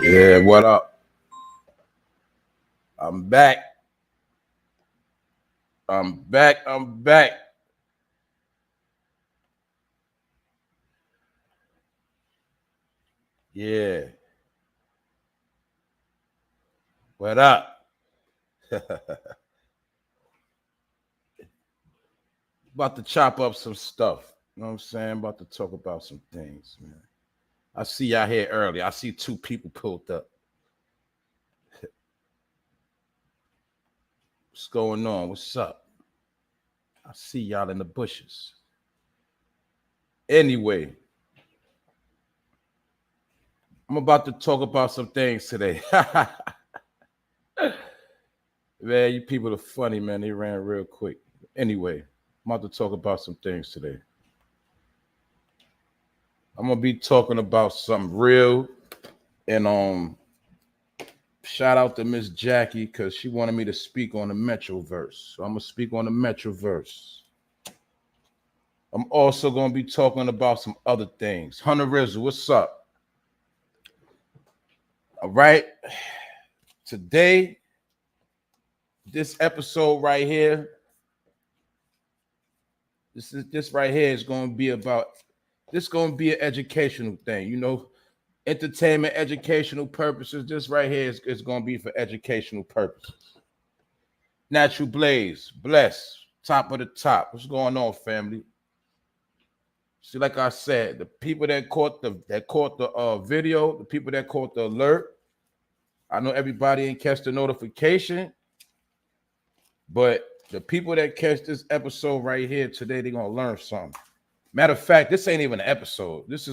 Yeah, what up? I'm back. I'm back. I'm back. Yeah. What up? About to chop up some stuff. You know what I'm saying? About to talk about some things, man. I see y'all here early. I see two people pulled up. What's going on? What's up? I see y'all in the bushes. Anyway, I'm about to talk about some things today. Man, you people are funny, man. They ran real quick. Anyway, I'm about to talk about some things today. I'm gonna be talking about something real, and shout out to Miss Jackie because she wanted me to speak on the Metraverse. So I'm gonna speak on the Metraverse. I'm also gonna be talking about some other things. Hunter Rizzo, what's up? All right. Today, this episode right here, this right here is gonna be about this gonna be an educational thing, entertainment, educational purposes. This right here is going to be for educational purposes. Natural Blaze, bless, top of the top. What's going on, family? See, like I said, the people that caught the video, the people that caught the alert. I know everybody ain't catch the notification, but the people that catch this episode right here today, they're gonna learn something. Matter of fact, this ain't even an episode. This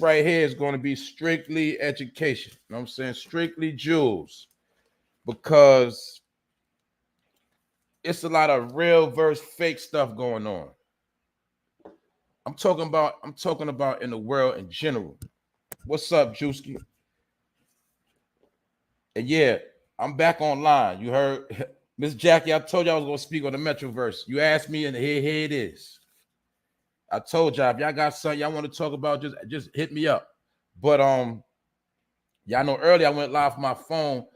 right here is going to be strictly education. You know what I'm saying? Strictly jewels, because it's a lot of real versus fake stuff going on. I'm talking about in the world in general. What's up, Juicy? And yeah, I'm back online. You heard Miss Jackie, I told you I was gonna speak on the Metroverse. You asked me, and here it is. I told y'all if y'all got something y'all want to talk about, just hit me up. But y'all know earlier I went live from my phone.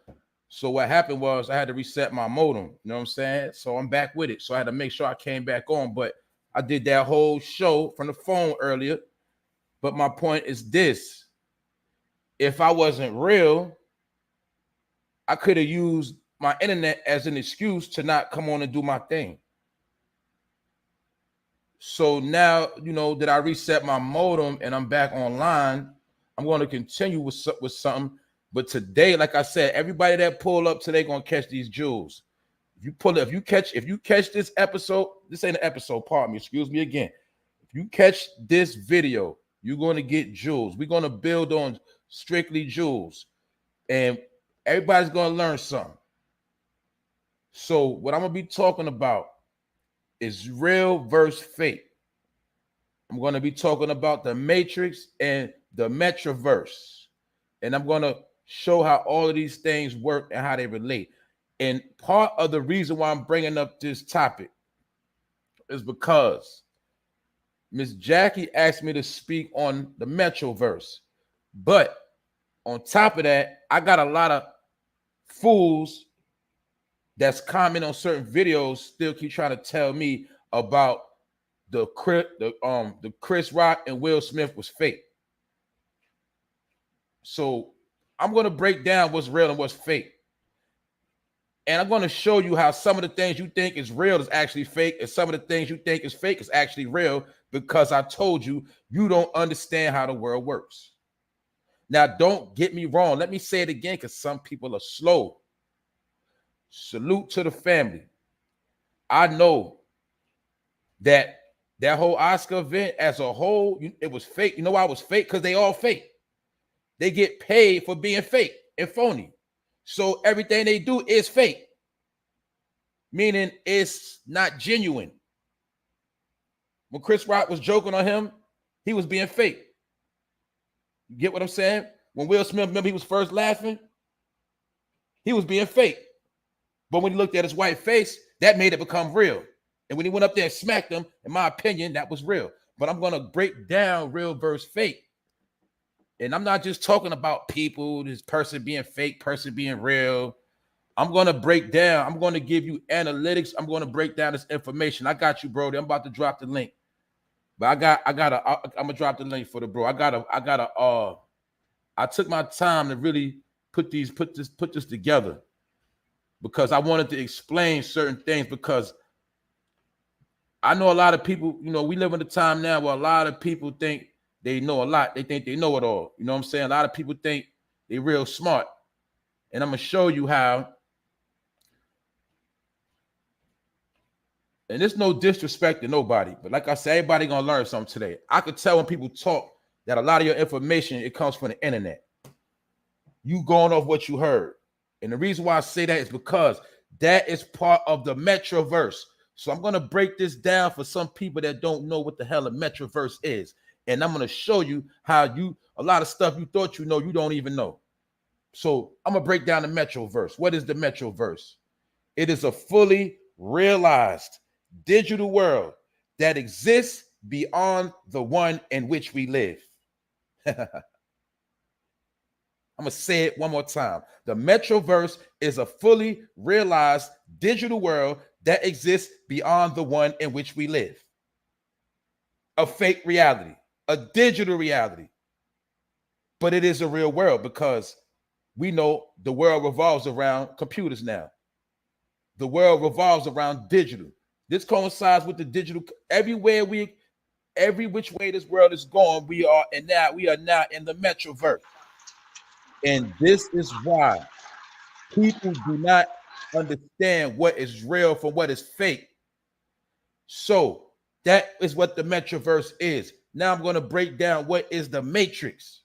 So what happened was I had to reset my modem. You know what I'm saying? So I'm back with it. So I had to make sure I came back on. But I did that whole show from the phone earlier. But my point is this: if I wasn't real, I could have used my internet as an excuse to not come on and do my thing. So now, that I reset my modem and I'm back online, I'm going to continue with something. But today, like I said, everybody that pull up today gonna catch these jewels. If you catch this episode, this ain't an episode, pardon me, excuse me again. If you catch this video, you're gonna get jewels. We're gonna build on strictly jewels, and everybody's gonna learn something. So what I'm gonna be talking about is real versus fake. I'm gonna be talking about the Matrix and the Metraverse, and I'm gonna show how all of these things work and how they relate. And part of the reason why I'm bringing up this topic is because Miss Jackie asked me to speak on the Metroverse. But on top of that, I got a lot of fools that's commenting on certain videos still keep trying to tell me about the CHRISROCK and Will Smith was fake. So I'm going to break down what's real and what's fake. And I'm going to show you how some of the things you think is real is actually fake, and some of the things you think is fake is actually real, because I told you, you don't understand how the world works. Now, don't get me wrong. Let me say it again, because some people are slow. Salute to the family. I know that whole Oscar event as a whole, it was fake. You know why it was fake? Because they all fake. They get paid for being fake and phony. So everything they do is fake, meaning it's not genuine. When Chris Rock was joking on him, he was being fake. You get what I'm saying? When Will Smith, remember he was first laughing, he was being fake. But when he looked at his white face, that made it become real. And when he went up there and smacked him, in my opinion, that was real. But I'm going to break down real versus fake. And I'm not just talking about people, this person being fake, person being real. I'm going to break down. I'm going to give you analytics. I'm going to break down this information. I got you, Brody. I'm about to drop the link. But I'm gonna drop the link for the bro. I took my time to really put this together because I wanted to explain certain things, because I know a lot of people, you know, we live in a time now where a lot of people think they know a lot. They think they know it all. You know what I'm saying? A lot of people think they're real smart. And I'm going to show you how. And there's no disrespect to nobody. But like I said, everybody going to learn something today. I could tell when people talk that a lot of your information, it comes from the internet. You going off what you heard. And the reason why I say that is because that is part of the Metraverse. So I'm going to break this down for some people that don't know what the hell a Metraverse is. And I'm going to show you how a lot of stuff you thought you know, you don't even know. So I'm going to break down the Metraverse. What is the Metraverse? It is a fully realized digital world that exists beyond the one in which we live. I'm going to say it one more time. The Metraverse is a fully realized digital world that exists beyond the one in which we live. A fake reality, a digital reality. But it is a real world because we know the world revolves around computers now. The world revolves around digital. This coincides with the digital. Every which way this world is going, we are now in the Metraverse. And this is why people do not understand what is real from what is fake. So that is what the Metraverse is. Now I'm going to break down what is the Matrix.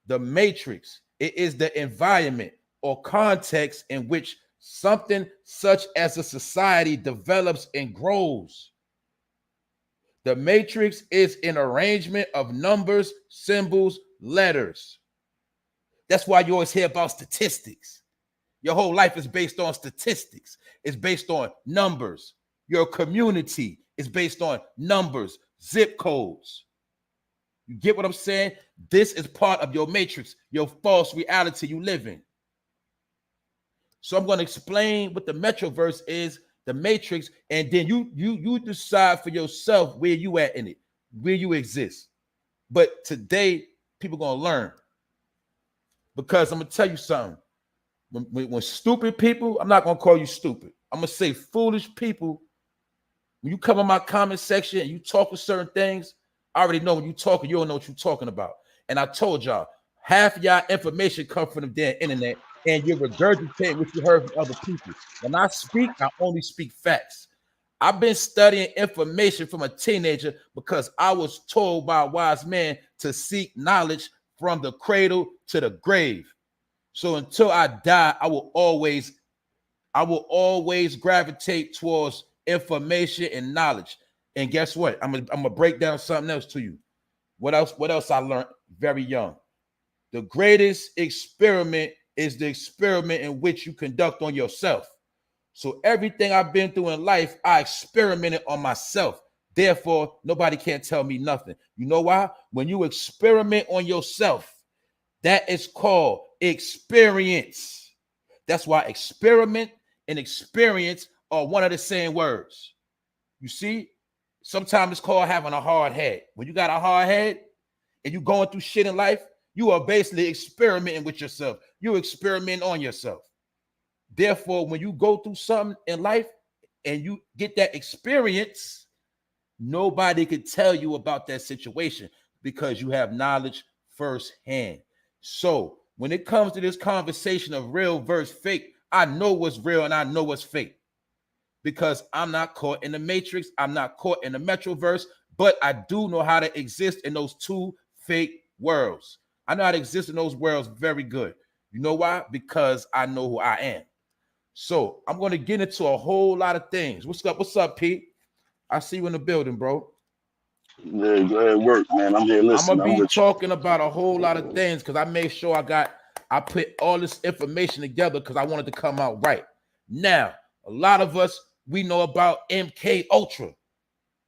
The Matrix, it is the environment or context in which something such as a society develops and grows. The Matrix is an arrangement of numbers, symbols, letters. That's why you always hear about statistics. Your whole life is based on statistics. It's based on numbers. Your community is based on numbers, zip codes. You get what I'm saying? This is part of your matrix, your false reality you live in. So I'm going to explain what the Metraverse is, the matrix, and then you decide for yourself where you at in it, where you exist. But today, people are going to learn. Because I'm going to tell you something. When stupid people, I'm not going to call you stupid. I'm going to say foolish people. When you come in my comment section and you talk with certain things, I already know when you talking, you don't know what you're talking about. And I told y'all, half of y'all information come from the damn internet, and you're regurgitating what you heard from other people. When I speak, I only speak facts. I've been studying information from a teenager because I was told by a wise man to seek knowledge from the cradle to the grave. So until I die, I will always gravitate towards information and knowledge. And guess what? I'm gonna break down something else to you. What else I learned very young? The greatest experiment is the experiment in which you conduct on yourself. So everything I've been through in life, I experimented on myself. Therefore, nobody can't tell me nothing. You know why? When you experiment on yourself, that is called experience. That's why experiment and experience are one of the same words. You see, sometimes it's called having a hard head. When you got a hard head and you're going through shit in life, you are basically experimenting with yourself. You're experimenting on yourself. Therefore, when you go through something in life and you get that experience, nobody could tell you about that situation because you have knowledge firsthand. So when it comes to this conversation of real versus fake, I know what's real and I know what's fake because I'm not caught in the matrix. I'm not caught in the Metraverse, but I do know how to exist in those two fake worlds. I know how to exist in those worlds very good. You know why? Because I know who I am. So I'm going to get into a whole lot of things. What's up? What's up, Pete? I see you in the building, bro. Yeah, go ahead, work, man. I'm here I'm listening. gonna I'm be with you. talking about a whole lot of things because I made sure I put all this information together because I wanted to come out right. Now, a lot of us, we know about MK Ultra.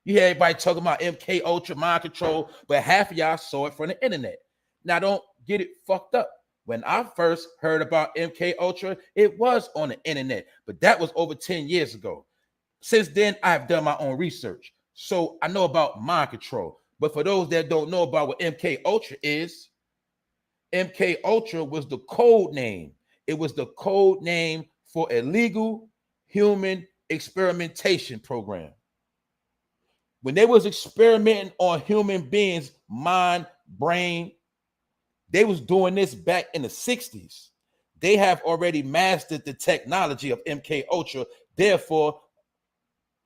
You hear everybody talking about MK Ultra, mind control, but half of y'all saw it from the internet. Now, don't get it fucked up. When I first heard about MK Ultra, it was on the internet, but that was over 10 years ago. Since then, I've done my own research. So I know about mind control. But for those that don't know about what MK Ultra is, MK Ultra was the code name. It was the code name for a legal human experimentation program. When they was experimenting on human beings' mind, brain, they was doing this back in the 60s. They have already mastered the technology of MK Ultra. Therefore,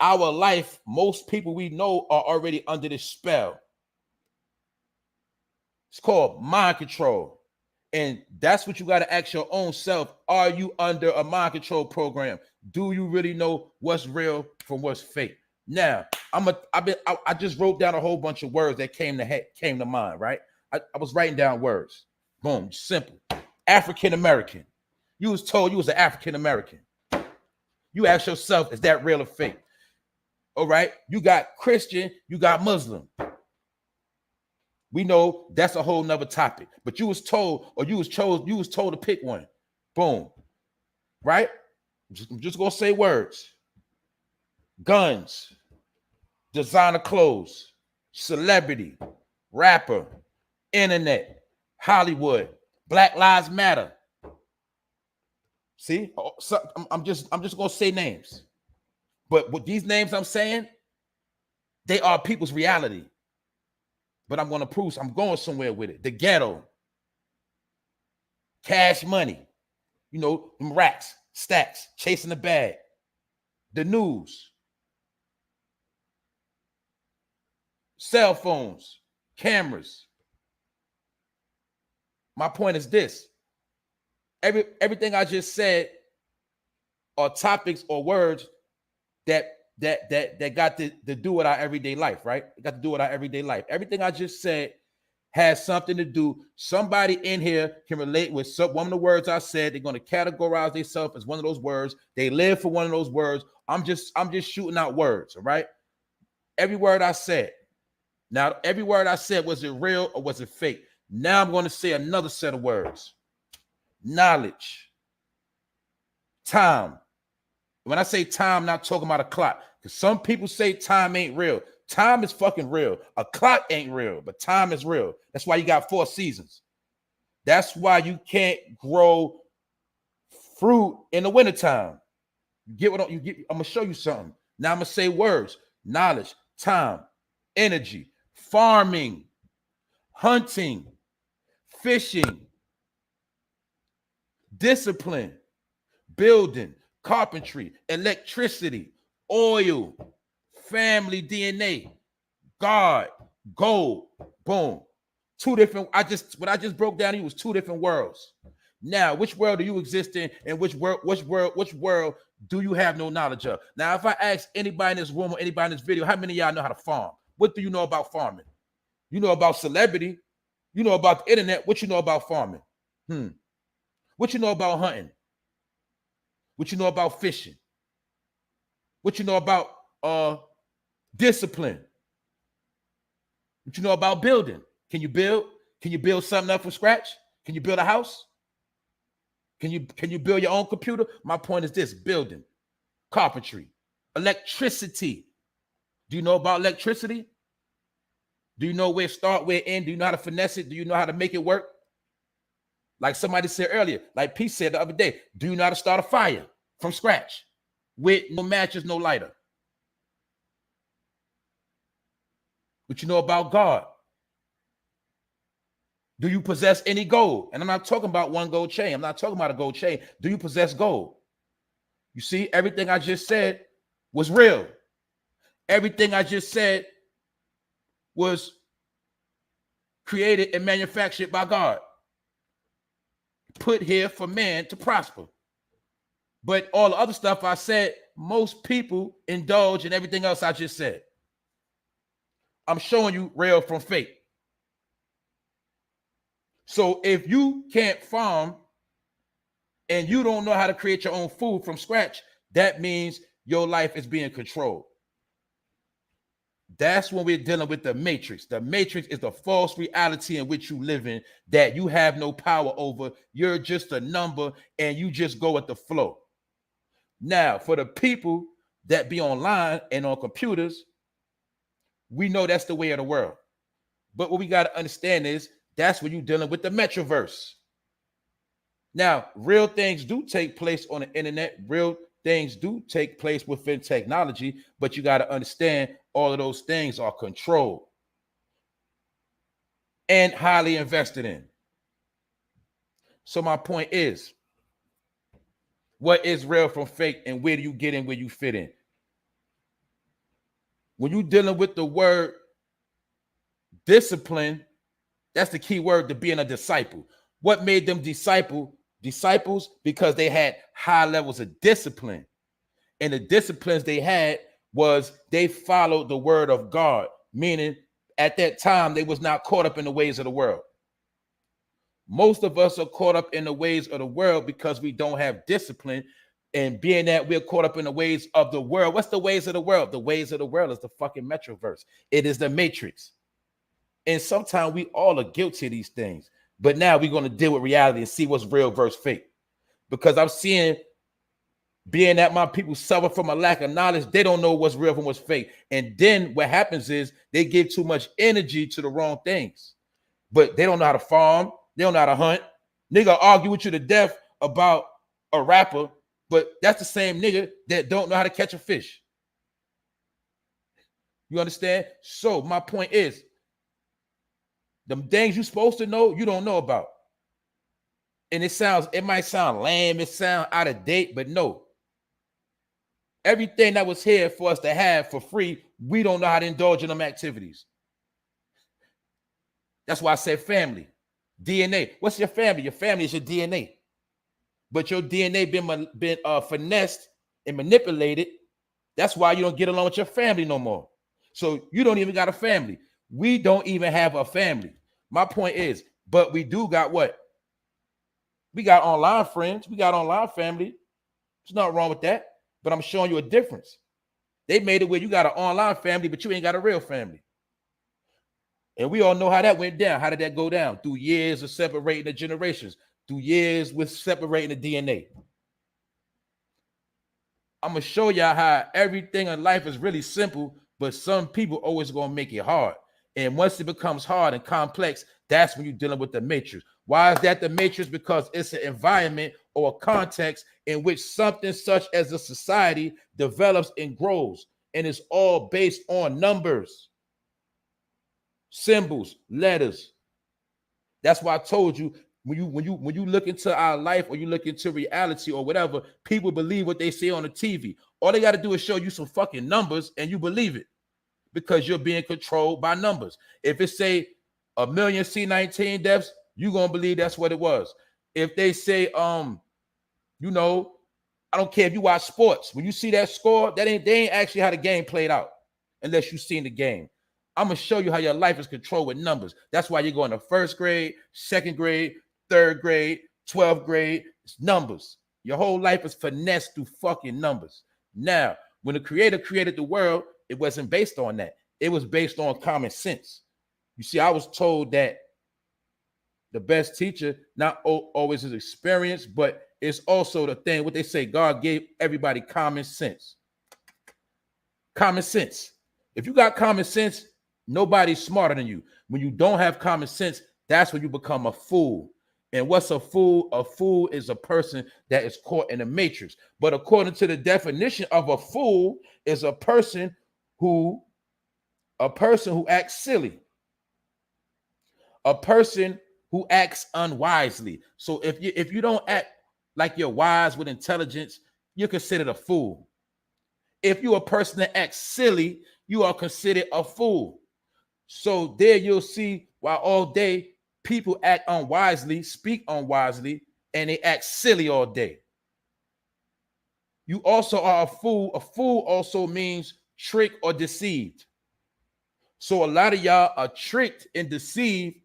our life, most people we know are already under this spell. It's called mind control. And that's what you got to ask your own self. Are you under a mind control program? Do you really know what's real from what's fake? Now, I just wrote down a whole bunch of words that came to mind, right? I was writing down words. Boom, simple. African American. You was told you was an African American. You ask yourself, is that real or fake? All right. You got Christian, you got Muslim. We know that's a whole nother topic. But you was told, or you was told to pick one. Boom. Right? I'm just gonna say words. Guns, designer clothes, celebrity, rapper, internet, Hollywood, Black Lives Matter. See, so I'm just gonna say names, but with these names I'm saying, they are people's reality. But I'm gonna prove I'm going somewhere with it. The ghetto, Cash Money, you know, them racks, stacks, chasing the bag, the news, cell phones, cameras. My point is this. Everything I just said are topics or words that got to do with our everyday life, right? It got to do with our everyday life. Everything I just said has something to do. Somebody in here can relate with one of the words I said. They're going to categorize themselves as one of those words. They live for one of those words. I'm just shooting out words, all right? Every word I said. Now, every word I said, was it real or was it fake? Now I'm going to say another set of words. Knowledge, time. When I say time, I'm not talking about a clock, because some people say time ain't real. Time is fucking real. A clock ain't real, but time is real. That's why you got 4 seasons. That's why you can't grow fruit in the wintertime. You get what you get? I'm gonna show you something. Now I'm gonna say words: knowledge, time, energy, farming, hunting, fishing, discipline, building, carpentry, electricity, oil, family DNA, God, gold, boom. 2 different. What I just broke down to you was 2 different worlds. Now, which world do you exist in, and which world do you have no knowledge of? Now, if I ask anybody in this room or anybody in this video, how many of y'all know how to farm? What do you know about farming? You know about celebrity. You know about the internet. What you know about farming? What you know about hunting? What you know about fishing? What you know about discipline? What you know about building? Can you build? Can you build something up from scratch? Can you build a house? Can you build your own computer? My point is this: building, carpentry, electricity. Do you know about electricity? Do you know where it start, where it end? Do you know how to finesse it? Do you know how to make it work? Like somebody said earlier, like P said the other day, do you know how to start a fire from scratch with no matches, no lighter? What you know about God? Do you possess any gold? And I'm not talking about one gold chain. I'm not talking about a gold chain. Do you possess gold? You see, everything I just said was real. Everything I just said was created and manufactured by God, put here for man to prosper. But all the other stuff I said, most people indulge in everything else I just said. I'm showing you real from fake. So if you can't farm and you don't know how to create your own food from scratch, that means your life is being controlled. That's when we're dealing with the matrix. The matrix is the false reality in which you live in that you have no power over. You're just a number and you just go with the flow. Now, for the people that be online and on computers, we know that's the way of the world. But what we got to understand is that's when you're dealing with the Metraverse. Now, real things do take place on the internet. Real things do take place within technology, but you got to understand all of those things are controlled and highly invested in. So my point is, what is real from fake and where do you get in where you fit in? When you're dealing with the word discipline, that's the key word to being a disciple. What made them disciples? Because they had high levels of discipline. And the disciplines they had was they followed the word of God, meaning at that time they was not caught up in the ways of the world. Most of us are caught up in the ways of the world because we don't have discipline. And being that we're caught up in the ways of the world, what's the ways of the world? The ways of the world is the fucking Metraverse. It is the matrix. And sometimes we all are guilty of these things. But now we're going to deal with reality and see what's real versus fake. Because I'm seeing, being that my people suffer from a lack of knowledge, they don't know what's real from what's fake. And then what happens is they give too much energy to the wrong things. But they don't know how to farm. They don't know how to hunt. Nigga argue with you to death about a rapper, but that's the same nigga that don't know how to catch a fish. You understand? So my point is, the things you're supposed to know, you don't know about. And it might sound lame, it sound out of date, but no. Everything that was here for us to have for free, we don't know how to indulge in them activities. That's why I said family. DNA. What's your family? Your family is your DNA. But your DNA been finessed and manipulated. That's why you don't get along with your family no more. So you don't even got a family. We don't even have a family. My point is, but we do got what? We got online friends. We got online family. There's nothing wrong with that. But I'm showing you a difference. They made it where you got an online family, but you ain't got a real family. And we all know how that went down. How did that go down? Through years of separating the generations. Through years with separating the DNA. I'm going to show y'all how everything in life is really simple, but some people always going to make it hard. And once it becomes hard and complex, that's when you're dealing with the matrix. Why is that the matrix? Because it's an environment or a context in which something such as a society develops and grows. And it's all based on numbers, symbols, letters. That's why I told you, when you look into our life or you look into reality or whatever, people believe what they say on the TV. All they got to do is show you some fucking numbers and you believe it. Because you're being controlled by numbers. If it say 1 million C-19 deaths, you're gonna believe that's what it was. If they say, you know, I don't care if you watch sports, when you see that score, they ain't actually how the game played out, unless you've seen the game. I'm gonna show you how your life is controlled with numbers. That's why you're going to first grade, second grade, third grade, 12th grade. It's numbers. Your whole life is finessed through fucking numbers. Now, when the creator created the world, it wasn't based on that. It was based on common sense. You see, I was told that the best teacher not always is experience, but it's also the thing, what they say, God gave everybody common sense. Common sense. If you got common sense, nobody's smarter than you. When you don't have common sense, that's when you become a fool. And what's a fool? A fool is a person that is caught in a matrix. But according to the definition of a fool, is a person who acts silly, a person who acts unwisely. So if you don't act like you're wise with intelligence, you're considered a fool. If you're a person that acts silly, you are considered a fool. So there you'll see why all day people act unwisely, speak unwisely, and they act silly all day. You also are a fool. A fool also means trick or deceived. So a lot of y'all are tricked and deceived,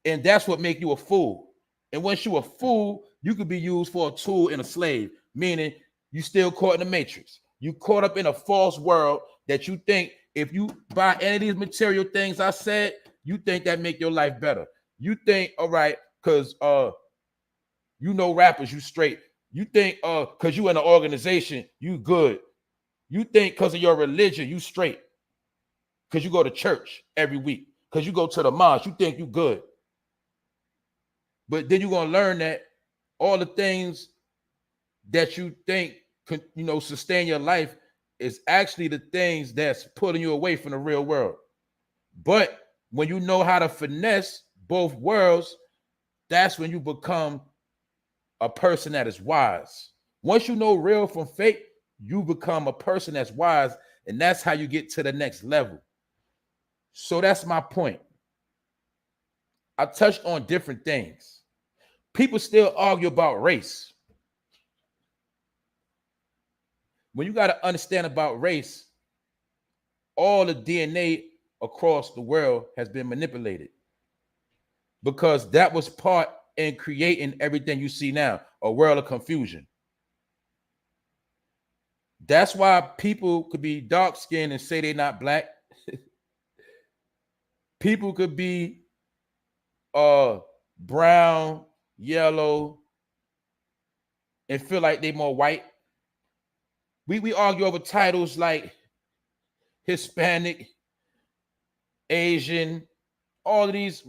and that's what make you a fool. And once you're a fool, you could be used for a tool and a slave, meaning you still caught in the matrix. You caught up in a false world that you think if you buy any of these material things I said, you think that make your life better. You think, all right, because you know rappers, you straight. You think because you in an organization, you good. You think because of your religion, you straight. Because you go to church every week. Because you go to the mosque, you think you good. But then you're going to learn that all the things that you think could, sustain your life is actually the things that's pulling you away from the real world. But when you know how to finesse both worlds, that's when you become a person that is wise. Once you know real from fake, you become a person that's wise, and that's how you get to the next level. So that's my point. I touched on different things. People still argue about race. When you got to understand about race, all the DNA across the world has been manipulated because that was part in creating everything you see now, a world of confusion. That's why people could be dark-skinned and say they're not black. People could be brown, yellow, and feel like they're more white. We argue over titles like Hispanic, Asian, all of these.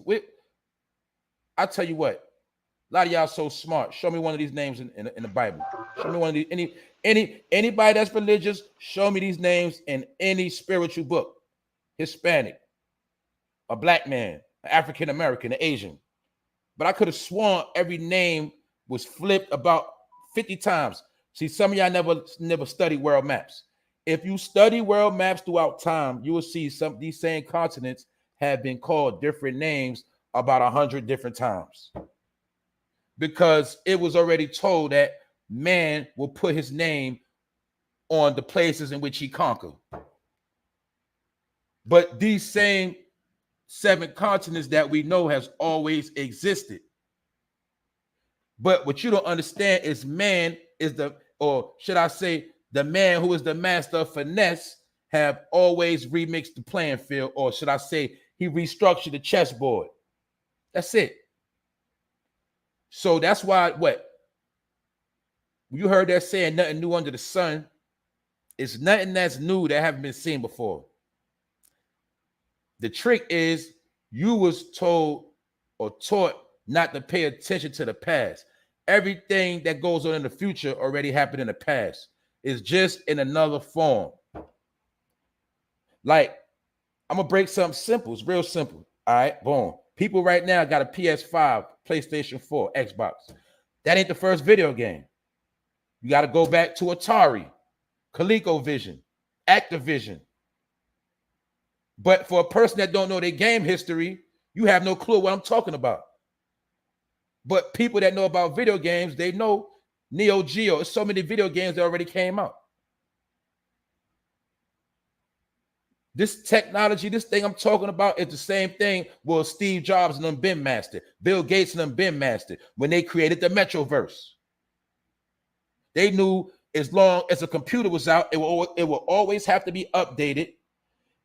I tell you what, a lot of y'all so smart. Show me one of these names in the Bible. Show me one of these. Anybody that's religious, show me these names in any spiritual book. Hispanic, a black man, an African American, an Asian. But I could have sworn every name was flipped about 50 times. See, some of y'all never studied world maps. If you study world maps throughout time, you will see some of these same continents have been called different names about 100 different times. Because it was already told that man will put his name on the places in which he conquered. But these same 7 continents that we know has always existed. But what you don't understand is man is or should I say, the man who is the master of finesse have always remixed the playing field, or should I say, he restructured the chessboard. That's it. So that's why you heard that saying, nothing new under the sun. It's nothing that's new that haven't been seen before. The trick is you was told or taught not to pay attention to the past. Everything that goes on in the future already happened in the past. It's just in another form. Like, I'm going to break something simple. It's real simple. All right, boom. People right now got a PS5, PlayStation 4, Xbox. That ain't the first video game. You got to go back to Atari, ColecoVision, Activision. But for a person that don't know their game history, you have no clue what I'm talking about. But people that know about video games, they know Neo Geo. There's so many video games that already came out. This technology, this thing I'm talking about is the same thing where Steve Jobs and them been mastered. Bill Gates and them been mastered when they created the Metraverse. They knew as long as a computer was out, it will always have to be updated.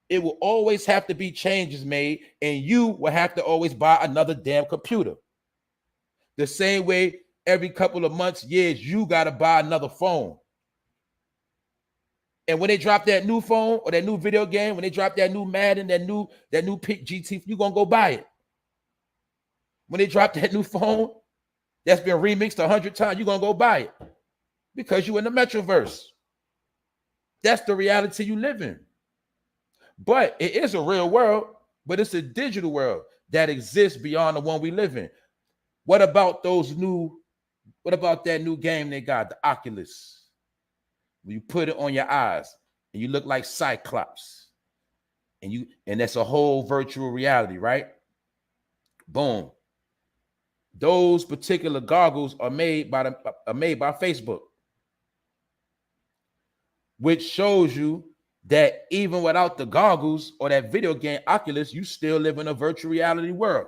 It will always have to be changes made, and you will have to always buy another damn computer. The same way every couple of months, years, you got to buy another phone. And when they drop that new phone or that new video game, when they drop that new Madden, that new Pick GT, you're going to go buy it. When they drop that new phone that's been remixed 100 times, you're going to go buy it because you're in the Metraverse. That's the reality you live in. But it is a real world, but it's a digital world that exists beyond the one we live in. What about that new game they got, the Oculus? You put it on your eyes and you look like Cyclops. And that's a whole virtual reality, right? Boom. Those particular goggles are made by Facebook, which shows you that even without the goggles or that video game Oculus, you still live in a virtual reality world.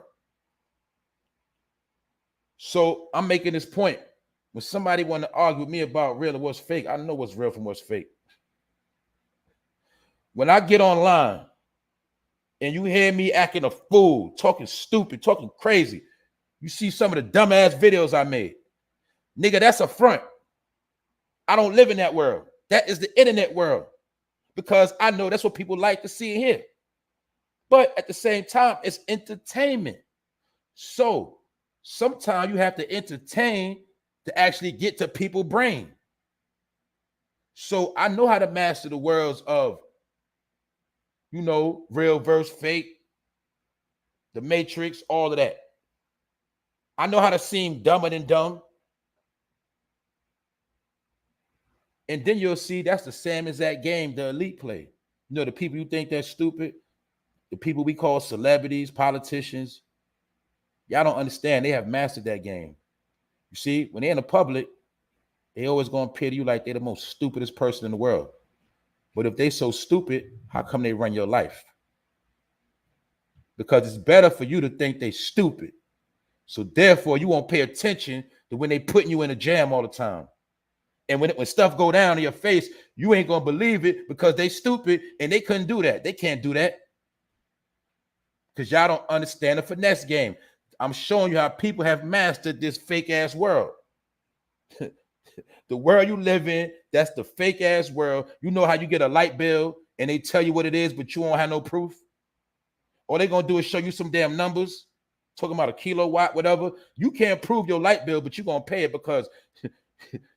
So I'm making this point. When somebody want to argue with me about real and what's fake, I know what's real from what's fake. When I get online and you hear me acting a fool, talking stupid, talking crazy, you see some of the dumbass videos I made. Nigga, that's a front. I don't live in that world. That is the internet world, because I know that's what people like to see and hear. But at the same time, it's entertainment. So sometimes you have to entertain to actually get to people's brain. So I know how to master the worlds of, real versus fake, the Matrix, all of that. I know how to seem dumber than dumb. And then you'll see that's the same exact game the elite play. The people you think they're stupid, the people we call celebrities, politicians, y'all don't understand. They have mastered that game. You see, when they're in the public, they always gonna appear to you like they're the most stupidest person in the world. But if they so stupid, how come they run your life? Because it's better for you to think they stupid. So therefore, you won't pay attention to when they putting you in a jam all the time. And when stuff go down in your face, you ain't gonna believe it because they stupid and they couldn't do that. They can't do that because y'all don't understand the finesse game. I'm showing you how people have mastered this fake ass world. The world you live in, that's the fake ass world. You know how you get a light bill and they tell you what it is, but you won't have no proof. All they're gonna do is show you some damn numbers, talking about a kilowatt, whatever. You can't prove your light bill, but you're gonna pay it because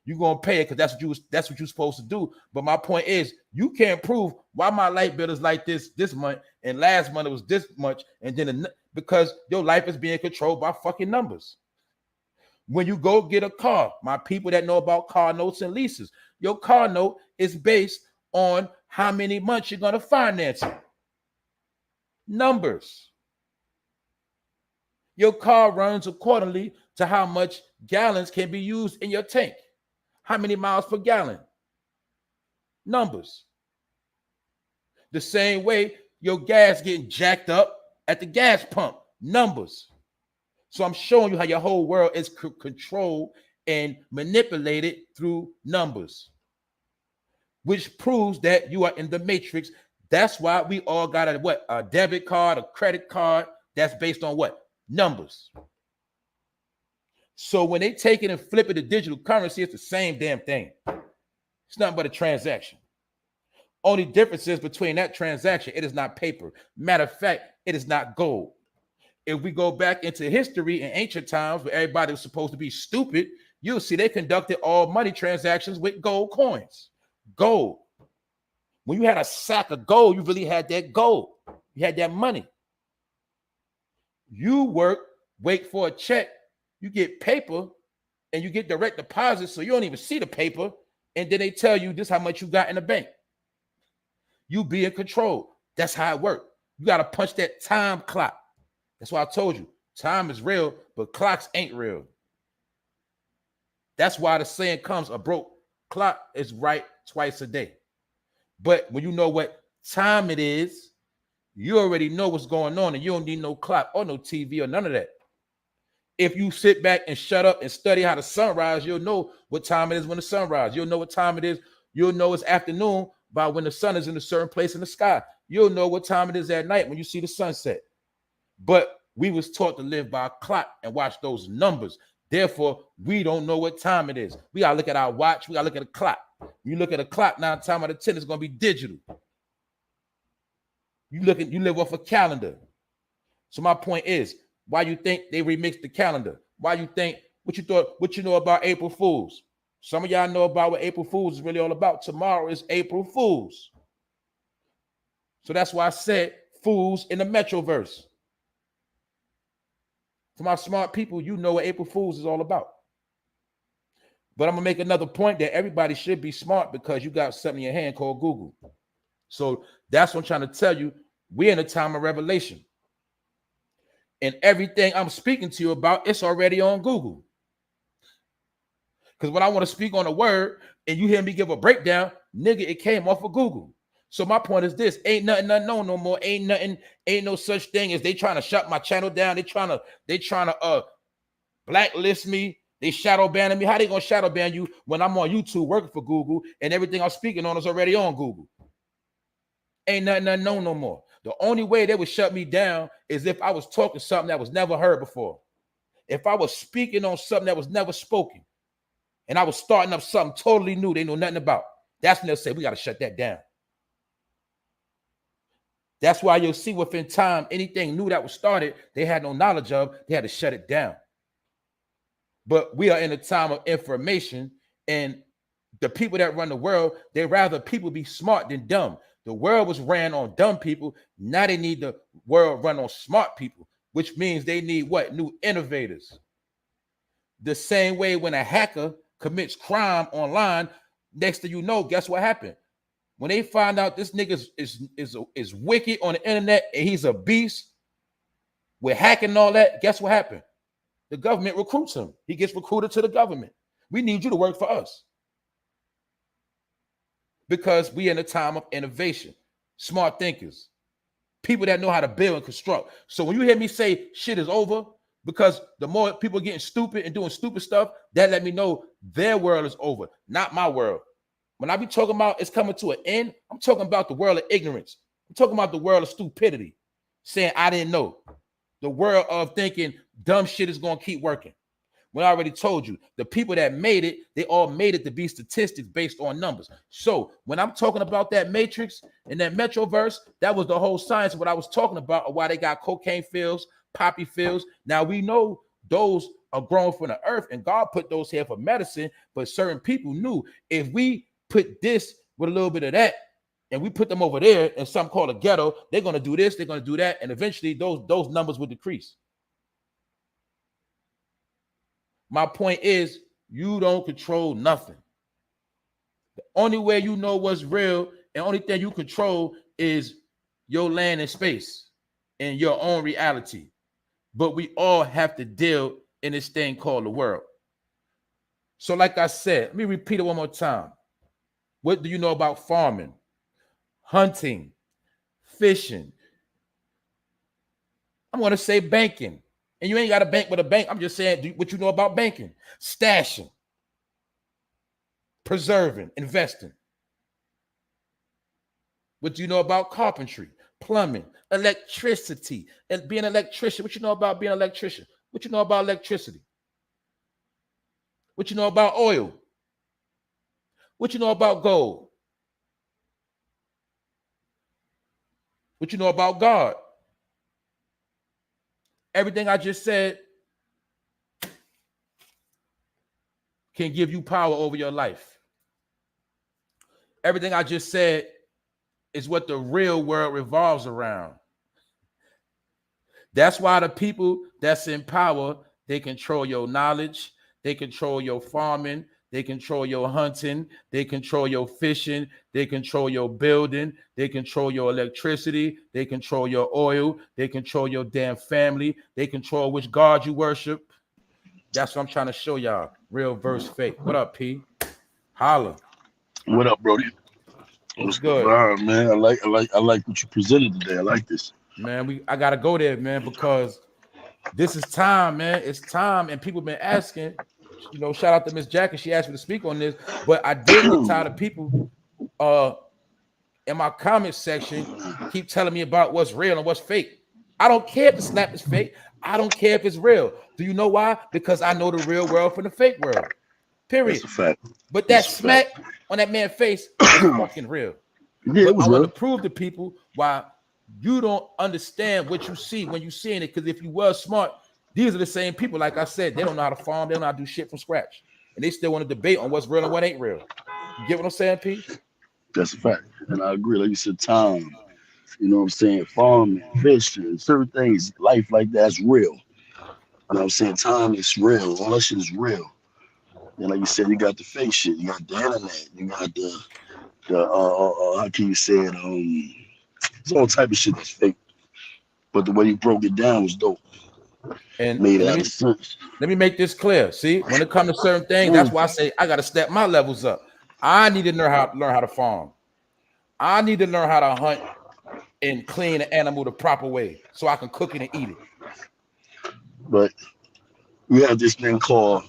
you're gonna pay it because that's what you're supposed to do. But my point is, you can't prove why my light bill is like this month and last month it was this much, and then because your life is being controlled by fucking numbers. When you go get a car, my people that know about car notes and leases, your car note is based on how many months you're gonna finance it. Numbers. Your car runs accordingly to how much gallons can be used in your tank. How many miles per gallon? Numbers. The same way your gas getting jacked up at the gas pump. Numbers. So I'm showing you how your whole world is controlled and manipulated through numbers, which proves that you are in the matrix. That's why we all got a debit card, a credit card. That's based on what? Numbers. So when they take it and flip it to digital currency, it's the same damn thing. It's nothing but a transaction. Only difference is between that transaction, it is not paper. Matter of fact, it is not gold. If we go back into history in ancient times where everybody was supposed to be stupid, you'll see they conducted all money transactions with gold coins. Gold. When you had a sack of gold, you really had that gold. You had that money. You work, wait for a check, you get paper, and you get direct deposits, so you don't even see the paper, and then they tell you this how much you got in the bank. You be in control. That's how it works. You got to punch that time clock. That's why I told you, time is real, but clocks ain't real. That's why the saying comes, a broke clock is right twice a day. But when you know what time it is, you already know what's going on, and you don't need no clock or no TV or none of that. If you sit back and shut up and study how the sun rises, you'll know what time it is when the sun rises. You'll know what time it is. You'll know it's afternoon by when the sun is in a certain place in the sky. You'll know what time it is at night when you see the sunset. But we was taught to live by a clock and watch those numbers. Therefore, we don't know what time it is. We got to look at our watch. We got to look at a clock. You look at a clock, 9 times out of 10, it's going to be digital. You live off a calendar. So my point is, why you think they remixed the calendar? Why you think, what you know about April Fools? Some of y'all know about what April Fools is really all about. Tomorrow is April Fools. So that's why I said fools in the Metraverse. For my smart people, you know what April Fools is all about. But I'm going to make another point that everybody should be smart because you got something in your hand called Google. So that's what I'm trying to tell you. We're in a time of revelation. And everything I'm speaking to you about, it's already on Google. Because when I want to speak on a word and you hear me give a breakdown, nigga, it came off of Google. So my point is this: ain't nothing unknown no more. Ain't no such thing as they trying to shut my channel down. They trying to blacklist me. They shadow banning me. How they gonna shadow ban you when I'm on YouTube working for Google and everything I'm speaking on is already on Google? Ain't nothing unknown no more. The only way they would shut me down is if I was talking something that was never heard before. If I was speaking on something that was never spoken, and I was starting up something totally new they know nothing about, that's when they'll say, we got to shut that down. That's why you'll see within time, anything new that was started, they had no knowledge of, they had to shut it down. But we are in a time of information, and the people that run the world, they rather people be smart than dumb. The world was ran on dumb people. Now they need the world run on smart people, which means they need what? New innovators. The same way when a hacker commits crime online, next thing you know, guess what happened? When they find out this nigga is wicked on the internet and he's a beast with hacking and all that, guess what happened? The government recruits him. He gets recruited to the government. We need you to work for us. Because we in a time of innovation, smart thinkers, people that know how to build and construct. So when you hear me say shit is over, because the more people getting stupid and doing stupid stuff, that let me know their world is over, not my world. When I be talking about it's coming to an end, I'm talking about the world of ignorance. I'm talking about the world of stupidity, saying I didn't know. The world of thinking dumb shit is going to keep working. When I already told you, the people that made it, they all made it to be statistics based on numbers. So when I'm talking about that matrix and that Metraverse, that was the whole science of what I was talking about, of why they got cocaine fields, poppy fields. Now we know those are grown from the earth and God put those here for medicine, but certain people knew if we put this with a little bit of that and we put them over there in something called a ghetto, they're going to do this, they're going to do that, and eventually those numbers will decrease. My point is, you don't control nothing. The only way you know what's real and only thing you control is your land and space and your own reality. But we all have to deal in this thing called the world. So like I said, let me repeat it one more time. What do you know about farming, hunting, fishing? I'm going to say banking. And you ain't got a bank with a bank. I'm just saying what you know about banking, stashing, preserving, investing. What do you know about carpentry, plumbing, electricity, and being an electrician? What you know about being an electrician? What you know about electricity? What you know about oil? What you know about gold? What you know about God? Everything I just said can give you power over your life. Everything I just said is what the real world revolves around. That's why the people that's in power, they control your knowledge, they control your farming, they control your hunting, they control your fishing, they control your building, they control your electricity, they control your oil, they control your damn family, they control which God you worship. That's what I'm trying to show y'all. Real verse fake. What up, P? Holla. What up, Brody? What's good? Man, I like what you presented today. I like this. Man, I gotta go there, man, because this is time, man. It's time, and people been asking. You know, shout out to Miss Jackie. She asked me to speak on this, but I did get tired of people in my comment section keep telling me about what's real and what's fake. I don't care if the snap is fake. I don't care if it's real. Do you know why? Because I know the real world from the fake world. Period. That's a fact. But that smack on that man's face is fucking real. Yeah, but it was I want real. to prove to people why you don't understand what you see when you're seeing it. Because if you were smart, these are the same people, like I said, they don't know how to farm, they don't know how to do shit from scratch. And they still want to debate on what's real and what ain't real. You get what I'm saying, P? That's a fact. And I agree. Like you said, time, you know what I'm saying? Farming, fishing, certain things, life like that's real. You know what I'm saying? Time is real. All that shit is real. And like you said, you got the fake shit, you got the internet, you got the how can you say it? It's all type of shit that's fake. But the way you broke it down was dope. And Made a lot of sense. Let me make this clear. See, when it comes to certain things, that's why I say I got to step my levels up. I need to learn how to farm. I need to learn how to hunt and clean an animal the proper way so I can cook it and eat it. But we have this thing called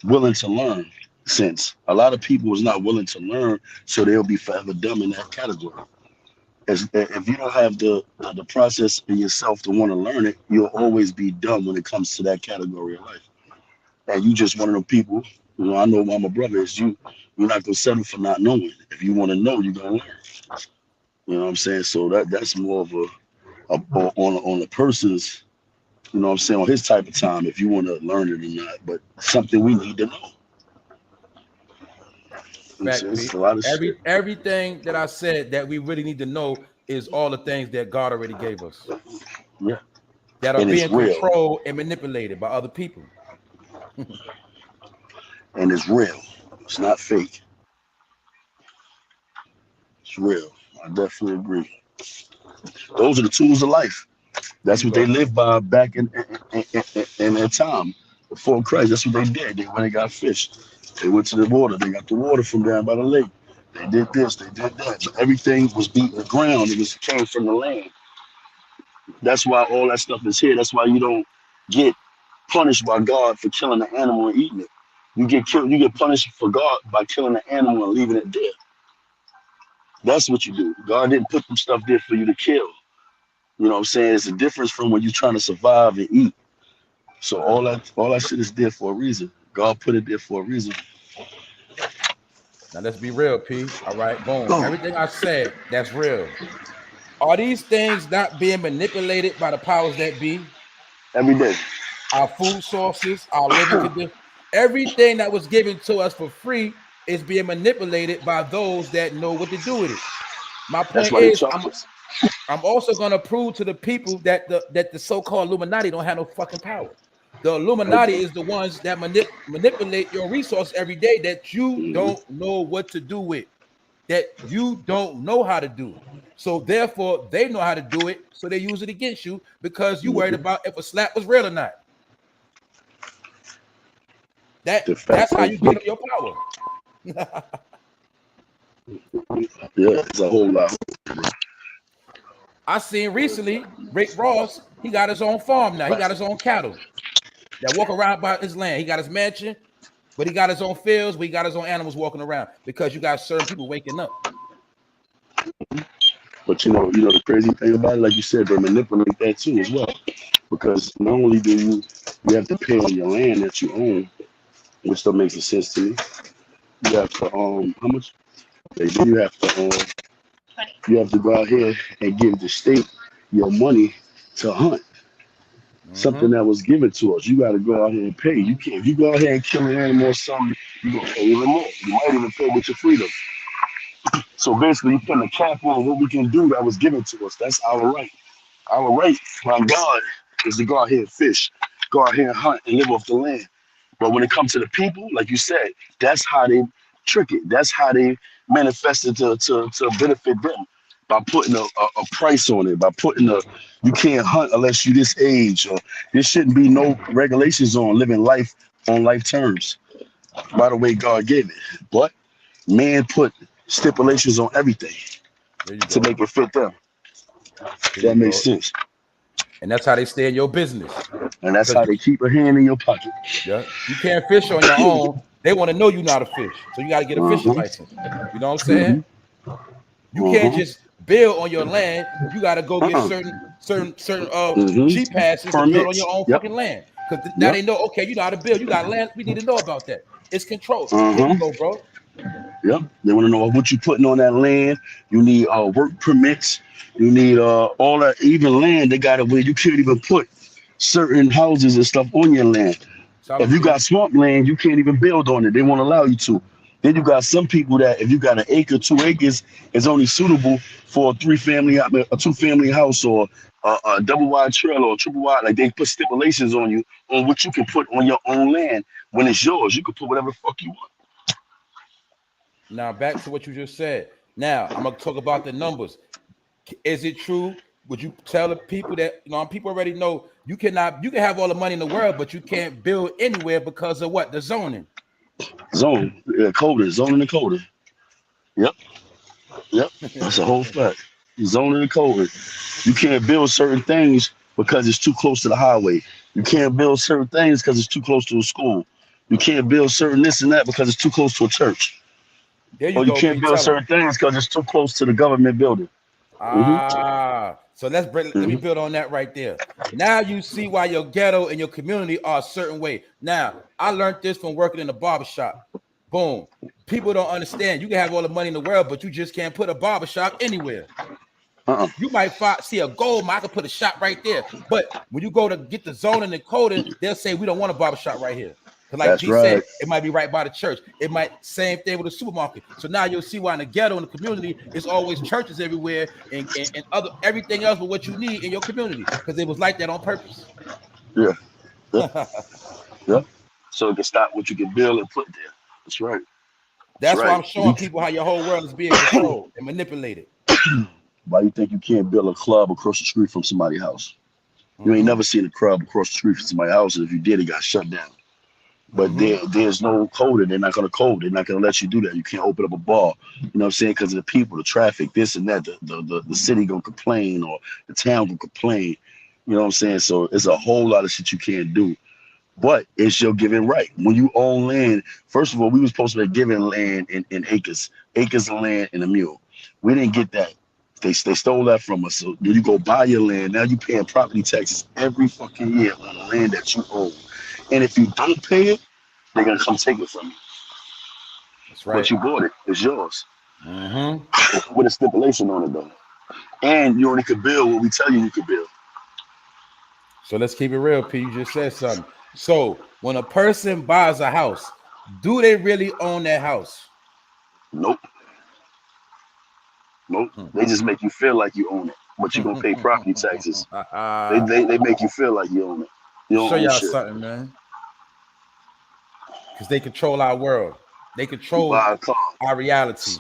willing to learn. Since a lot of people is not willing to learn, so they'll be forever dumb in that category. if you don't have the process in yourself to want to learn it, you'll always be dumb when it comes to that category of life. And you just one of them people. You know, I know why my brother is you. You're not gonna settle for not knowing. If you want to know, you're gonna learn. You know what I'm saying? So that's more of on a person's, you know what I'm saying, on his type of time, if you want to learn it or not. But something we need to know. Fact, It's a lot of shit. everything that I said that we really need to know is all the things that God already gave us. Yeah. That are And it's being real. controlled and manipulated by other people. And it's real. It's not fake. It's real. I definitely agree. Those are the tools of life. That's what they lived by back in their time before Christ. That's what they did. When they got fish, they went to the water. They got the water from down by the lake. They did this. They did that. But everything was beating the ground. It came from the land. That's why all that stuff is here. That's why you don't get punished by God for killing the animal and eating it. You get killed. You get punished for God by killing the animal and leaving it there. That's what you do. God didn't put some stuff there for you to kill. You know what I'm saying? It's a difference from when you're trying to survive and eat. So all that shit is there for a reason. God put it there for a reason. Now let's be real, P. All right, boom. Everything I said, that's real. Are these things not being manipulated by the powers that be? Every day. Our food sources, our living conditions, everything that was given to us for free is being manipulated by those that know what to do with it. My point is, I'm also going to prove to the people that the so-called Illuminati don't have no fucking power. The Illuminati is the ones that manipulate your resource every day that you don't know what to do with, that you don't know how to do. So therefore, they know how to do it, so they use it against you because you worried about if a slap was real or not. That's how you get your power. Yeah, it's a whole lot. I seen recently Rick Ross, he got his own farm now. He got his own cattle that walk around by his land. He got his mansion, but he got his own fields, but he got his own animals walking around because you got certain people waking up. But you know the crazy thing about it, like you said, they manipulate that too as well. Because not only do you have to pay on your land that you own, which don't make sense to me. You have to how much? Then you have to go out here and give the state your money to hunt. Something that was given to us. You got to go out here and pay. You can't. If you go out here and kill an animal or something, you gonna pay even more. You might even pay with your freedom. So basically, you putting a cap on what we can do that was given to us. That's our right. Our right by God is to go out here and fish, go out here and hunt and live off the land. But when it comes to the people, like you said, that's how they trick it. That's how they manifest it to benefit them. By putting a price on it, by putting you can't hunt unless you this age, or there shouldn't be no regulations on living life on life terms by the way God gave it. But man put stipulations on everything to make it fit them. That makes sense. And that's how they stay in your business. And that's how they keep a hand in your pocket. Yeah. You can't fish on your own. They want to know you know how to fish. So you got to get a fishing license. You know what I'm saying? You can't just build on your land. You got to go get certain G passes to build on your own fucking land. Because now they know, okay, you know how to build. You got land. We need to know about that. It's control. Here you go, bro. Yep. They want to know what you're putting on that land. You need work permits. You need all that, even land. They got it where you can't even put certain houses and stuff on your land. If you got swamp land, you can't even build on it. They won't allow you to. Then you got some people that if you got an acre, 2 acres, is only suitable for a 2-family house or a double wide trailer or triple wide. Like they put stipulations on you on what you can put on your own land. When it's yours, you can put whatever the fuck you want. Now back to what you just said. Now I'm gonna talk about the numbers. Is it true? Would you tell the people that people already know you can have all the money in the world, but you can't build anywhere because of what? The zoning. Zoning and the coding. Yep. That's a whole fact. Zoning and coding. You can't build certain things because it's too close to the highway. You can't build certain things because it's too close to a school. You can't build certain this and that because it's too close to a church. Or you can't build certain things because it's too close to the government building. So let me build on that right there. Now you see why your ghetto and your community are a certain way. Now, I learned this from working in the barbershop. Boom. People don't understand. You can have all the money in the world, but you just can't put a barbershop anywhere. You might see a gold mine. I could put a shop right there. But when you go to get the zoning and coding, they'll say, we don't want a barbershop right here. Because like G said, it might be right by the church. It might, same thing with a supermarket. So now you'll see why in the ghetto, in the community, it's always churches everywhere and other everything else but what you need in your community. Because it was like that on purpose. Yeah. Yeah. So it can stop what you can build and put there. That's right. That's why I'm showing people how your whole world is being controlled and manipulated. Why you think you can't build a club across the street from somebody's house? You ain't never seen a club across the street from somebody's house, and if you did, it got shut down. But there's no coding. They're not going to code. They're not going to let you do that. You can't open up a bar. You know what I'm saying? Because of the people, the traffic, this and that. The city going to complain or the town going to complain. You know what I'm saying? So it's a whole lot of shit you can't do. But it's your given right. When you own land, first of all, we were supposed to be given land in acres of land in a mule. We didn't get that. They stole that from us. So then you go buy your land. Now you paying property taxes every fucking year on the land that you own. And if you don't pay it, they're gonna come take it from you. That's right. But you bought it. It's yours. With a stipulation on it though. And you only could build what we tell you could build. So let's keep it real, P. You just said something. So when a person buys a house, do they really own that house? Nope. They just make you feel like you own it, but you're gonna pay property taxes. They make you feel like you own it. You don't show y'all shit. Something, man. Because they control our world. They control our reality.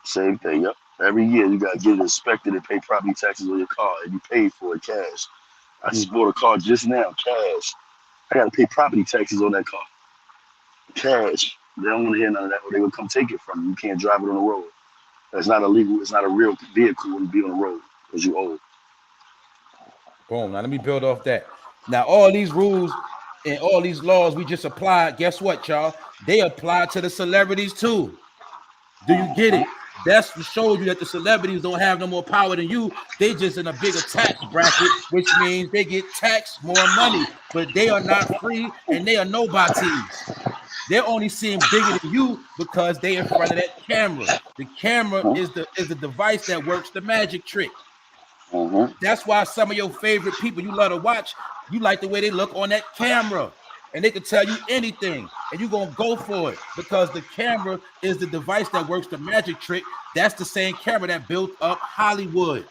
Same thing, yep. Every year you gotta get it inspected and pay property taxes on your car, and you pay for it cash. I just bought a car just now, cash. I gotta pay property taxes on that car. Cash. They don't want to hear none of that, or they will come take it from you. You can't drive it on the road. It's not illegal. It's not a real vehicle when you be on the road because you old. Boom. Now let me build off that. Now all these rules and all these laws we just applied, guess what, y'all? They apply to the celebrities too. Do you get it? That's to show you that the celebrities don't have no more power than you. They just in a bigger tax bracket, which means they get taxed more money, but they are not free and they are nobodies. They're only seeing bigger than you because they in front of that camera. The camera is the device that works the magic trick. That's why some of your favorite people you love to watch, you like the way they look on that camera. And they can tell you anything, and you're going to go for it because the camera is the device that works the magic trick. That's the same camera that built up Hollywood.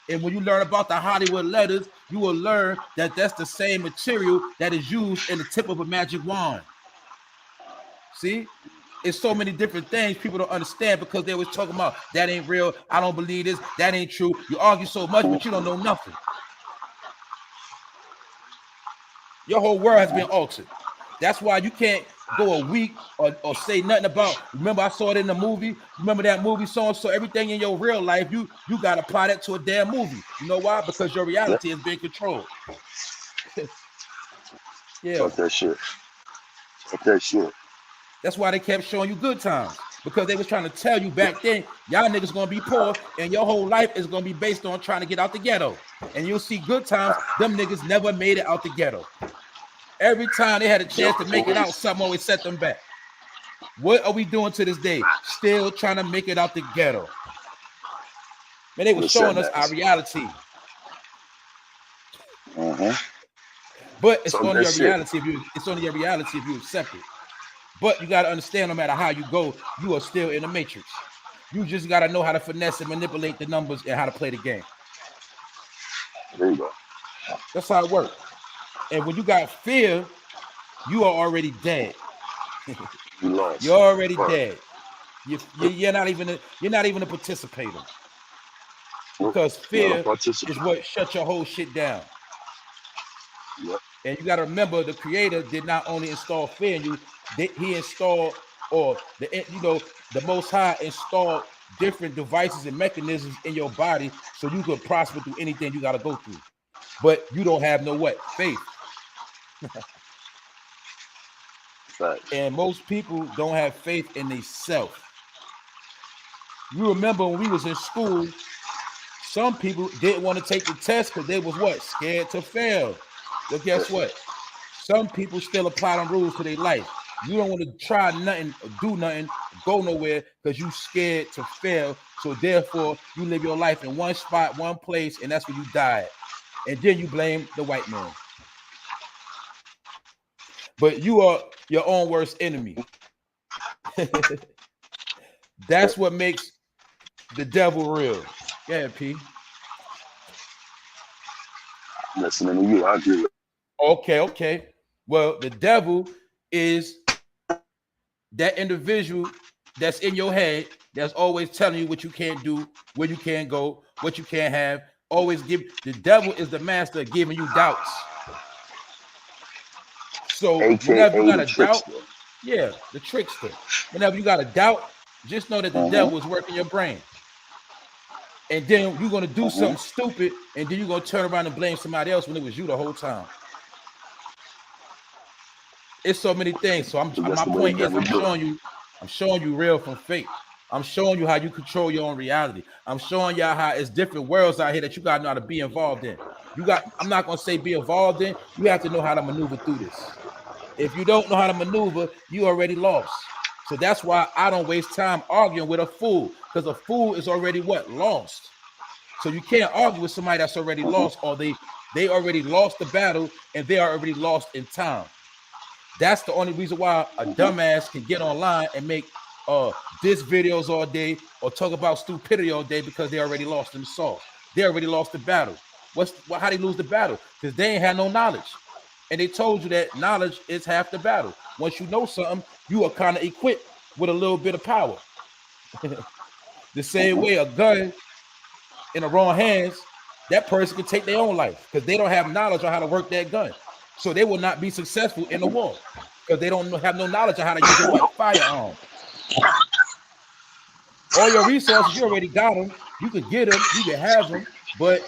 And when you learn about the Hollywood letters, you will learn that that's the same material that is used in the tip of a magic wand. See? It's so many different things people don't understand because they always talking about that ain't real, I don't believe this, that ain't true. You argue so much, but you don't know nothing. Your whole world has been altered. That's why you can't go a week or say nothing about, remember I saw it in the movie, remember that movie so everything in your real life, you got to apply that to a damn movie. You know why? Because your reality has been controlled. Yeah. Fuck that shit. Fuck that shit. That's why they kept showing you good times. Because they was trying to tell you back then, y'all niggas gonna be poor and your whole life is gonna be based on trying to get out the ghetto. And you'll see good times, them niggas never made it out the ghetto. Every time they had a chance to make it out, something always set them back. What are we doing to this day? Still trying to make it out the ghetto. Man, they were showing us our reality. But it's only your reality if you accept it. But you got to understand, no matter how you go, you are still in the matrix. You just got to know how to finesse and manipulate the numbers and how to play the game. There you go. That's how it works. And when you got fear, you are already dead. You lost. You're already dead. You're not even a participator. Because fear is what shuts your whole shit down. Yep. And you got to remember, the creator did not only install fear in you, he installed, or the Most High installed different devices and mechanisms in your body so you could prosper through anything you got to go through. But you don't have no what? Faith. And most people don't have faith in themselves. You remember when we was in school, Some people didn't want to take the test because they was what? Scared to fail. Well, guess what? Some people still apply them rules to their life. You don't want to try nothing, or do nothing, go nowhere because you scared to fail. So therefore, you live your life in one spot, one place, and that's where you die. And then you blame the white man. But you are your own worst enemy. That's what makes the devil real. Yeah, P. Listening to you, I agree. Okay. Well, the devil is that individual that's in your head that's always telling you what you can't do, where you can't go, what you can't have. Always give. The devil is the master of giving you doubts. So whenever you got a doubt, yeah, the trickster. Whenever you got a doubt, just know that the devil is working your brain. And then you're gonna do something stupid, and then you're gonna turn around and blame somebody else when it was you the whole time. It's so many things. So my point is, I'm showing you real from fake. I'm showing you how you control your own reality. I'm showing y'all how it's different worlds out here that you gotta know how to be involved in. I'm not gonna say be involved in. You have to know how to maneuver through this. If you don't know how to maneuver, you already lost. So that's why I don't waste time arguing with a fool, because a fool is already what? Lost. So you can't argue with somebody that's already lost, or they already lost the battle and they are already lost in time. That's the only reason why a dumbass can get online and make diss videos all day or talk about stupidity all day, because they already lost in the sauce. They already lost the battle. How they lose the battle? Because they ain't had no knowledge. And they told you that knowledge is half the battle. Once you know something, you are kind of equipped with a little bit of power. The same way a gun in the wrong hands, that person can take their own life because they don't have knowledge on how to work that gun. So they will not be successful in the war because they don't have no knowledge on how to use a firearm. All your resources, you already got them. You can get them, you can have them, but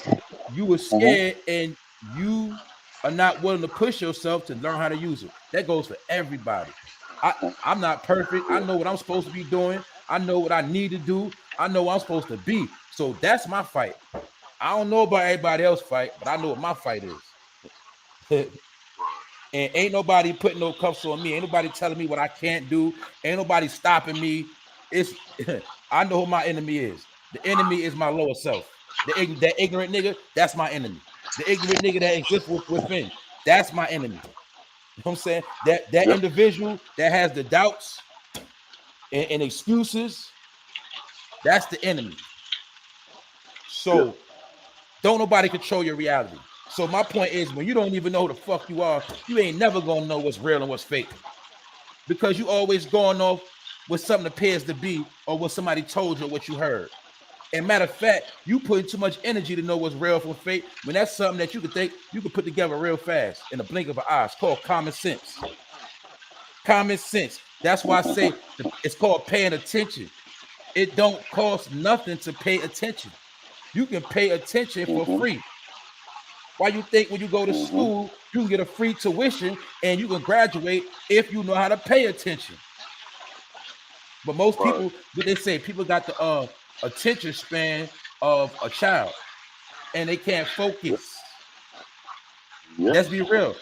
you were scared and you are not willing to push yourself to learn how to use it. That goes for everybody. I'm not perfect. I know what I'm supposed to be doing. I know what I need to do. I know what I'm supposed to be. So that's my fight. I don't know about everybody else's fight, but I know what my fight is. And ain't nobody putting no cuffs on me. Ain't nobody telling me what I can't do. Ain't nobody stopping me. I know who my enemy is. The enemy is my lower self. That ignorant nigga, that's my enemy. The ignorant nigga that exists within, that's my enemy. You know what I'm saying? That individual that has the doubts and excuses, that's the enemy. So don't nobody control your reality. So my point is, when you don't even know who the fuck you are, you ain't never gonna know what's real and what's fake, because you always going off what something appears to be or what somebody told you or what you heard. And matter of fact, you putting too much energy to know what's real from fake, when that's something that you could put together real fast in the blink of an eye. It's called common sense. Common sense. That's why I say it's called paying attention. It don't cost nothing to pay attention. You can pay attention for free. Why you think when you go to school, you can get a free tuition and you can graduate if you know how to pay attention? But most people, what they say, people got the attention span of a child and they can't focus. Let's be real.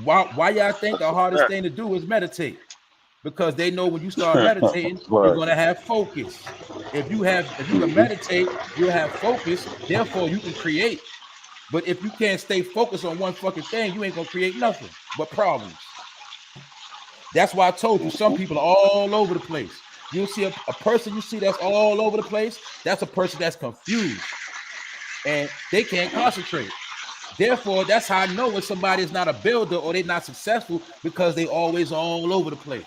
Why y'all think the hardest thing to do is meditate? Because they know when you start meditating, you're gonna have focus. If you can meditate, you'll have focus, therefore you can create. But if you can't stay focused on one fucking thing, you ain't gonna create nothing but problems. That's why I told you some people are all over the place. You'll see a person you see that's all over the place, that's a person that's confused and they can't concentrate. Therefore, that's how I know when somebody is not a builder or they're not successful, because they always all over the place.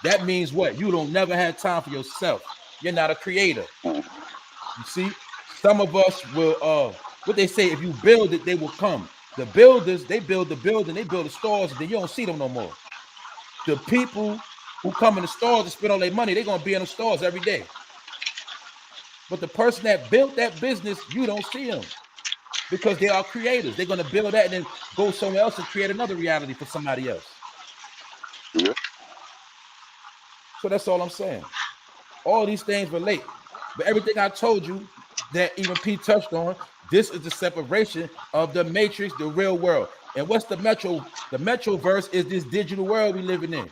That means what? You don't never have time for yourself. You're not a creator. You see, some of us will what they say, if you build it, they will come. The builders, they build the building, they build the stores, and then you don't see them no more. The people who come in the stores and spend all their money, they're gonna be in the stores every day. But the person that built that business, you don't see them, because they are creators. They're gonna build that and then go somewhere else and create another reality for somebody else. Yeah. So that's all I'm saying. All these things relate, but everything I told you that even Pete touched on. This is the separation of the matrix, the real world. And what's the metro? The Metroverse is this digital world we living in.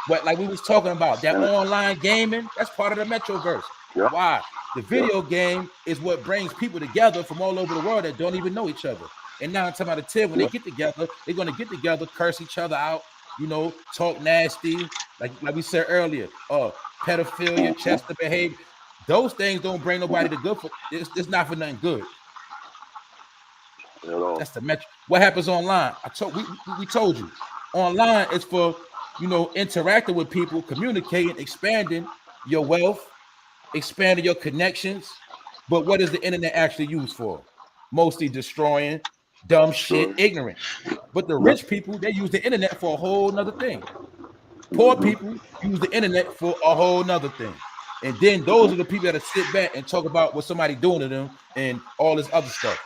What, like we was talking about, that online gaming, that's part of the Metroverse. Yeah. Why? The video game is what brings people together from all over the world that don't even know each other. And 9 times out of 10, when they get together, they're going to get together, curse each other out, you know, talk nasty, like we said earlier, pedophilia, Chester behavior. Those things don't bring nobody to good. It's not for nothing good. That's the metro. What happens online? We told you. Online is for, you know, interacting with people, communicating, expanding your wealth, expanding your connections. But what is the internet actually used for? Mostly destroying, dumb shit, ignorant. But the rich people, they use the internet for a whole nother thing. Poor people use the internet for a whole nother thing. And then those are the people that sit back and talk about what somebody doing to them and all this other stuff.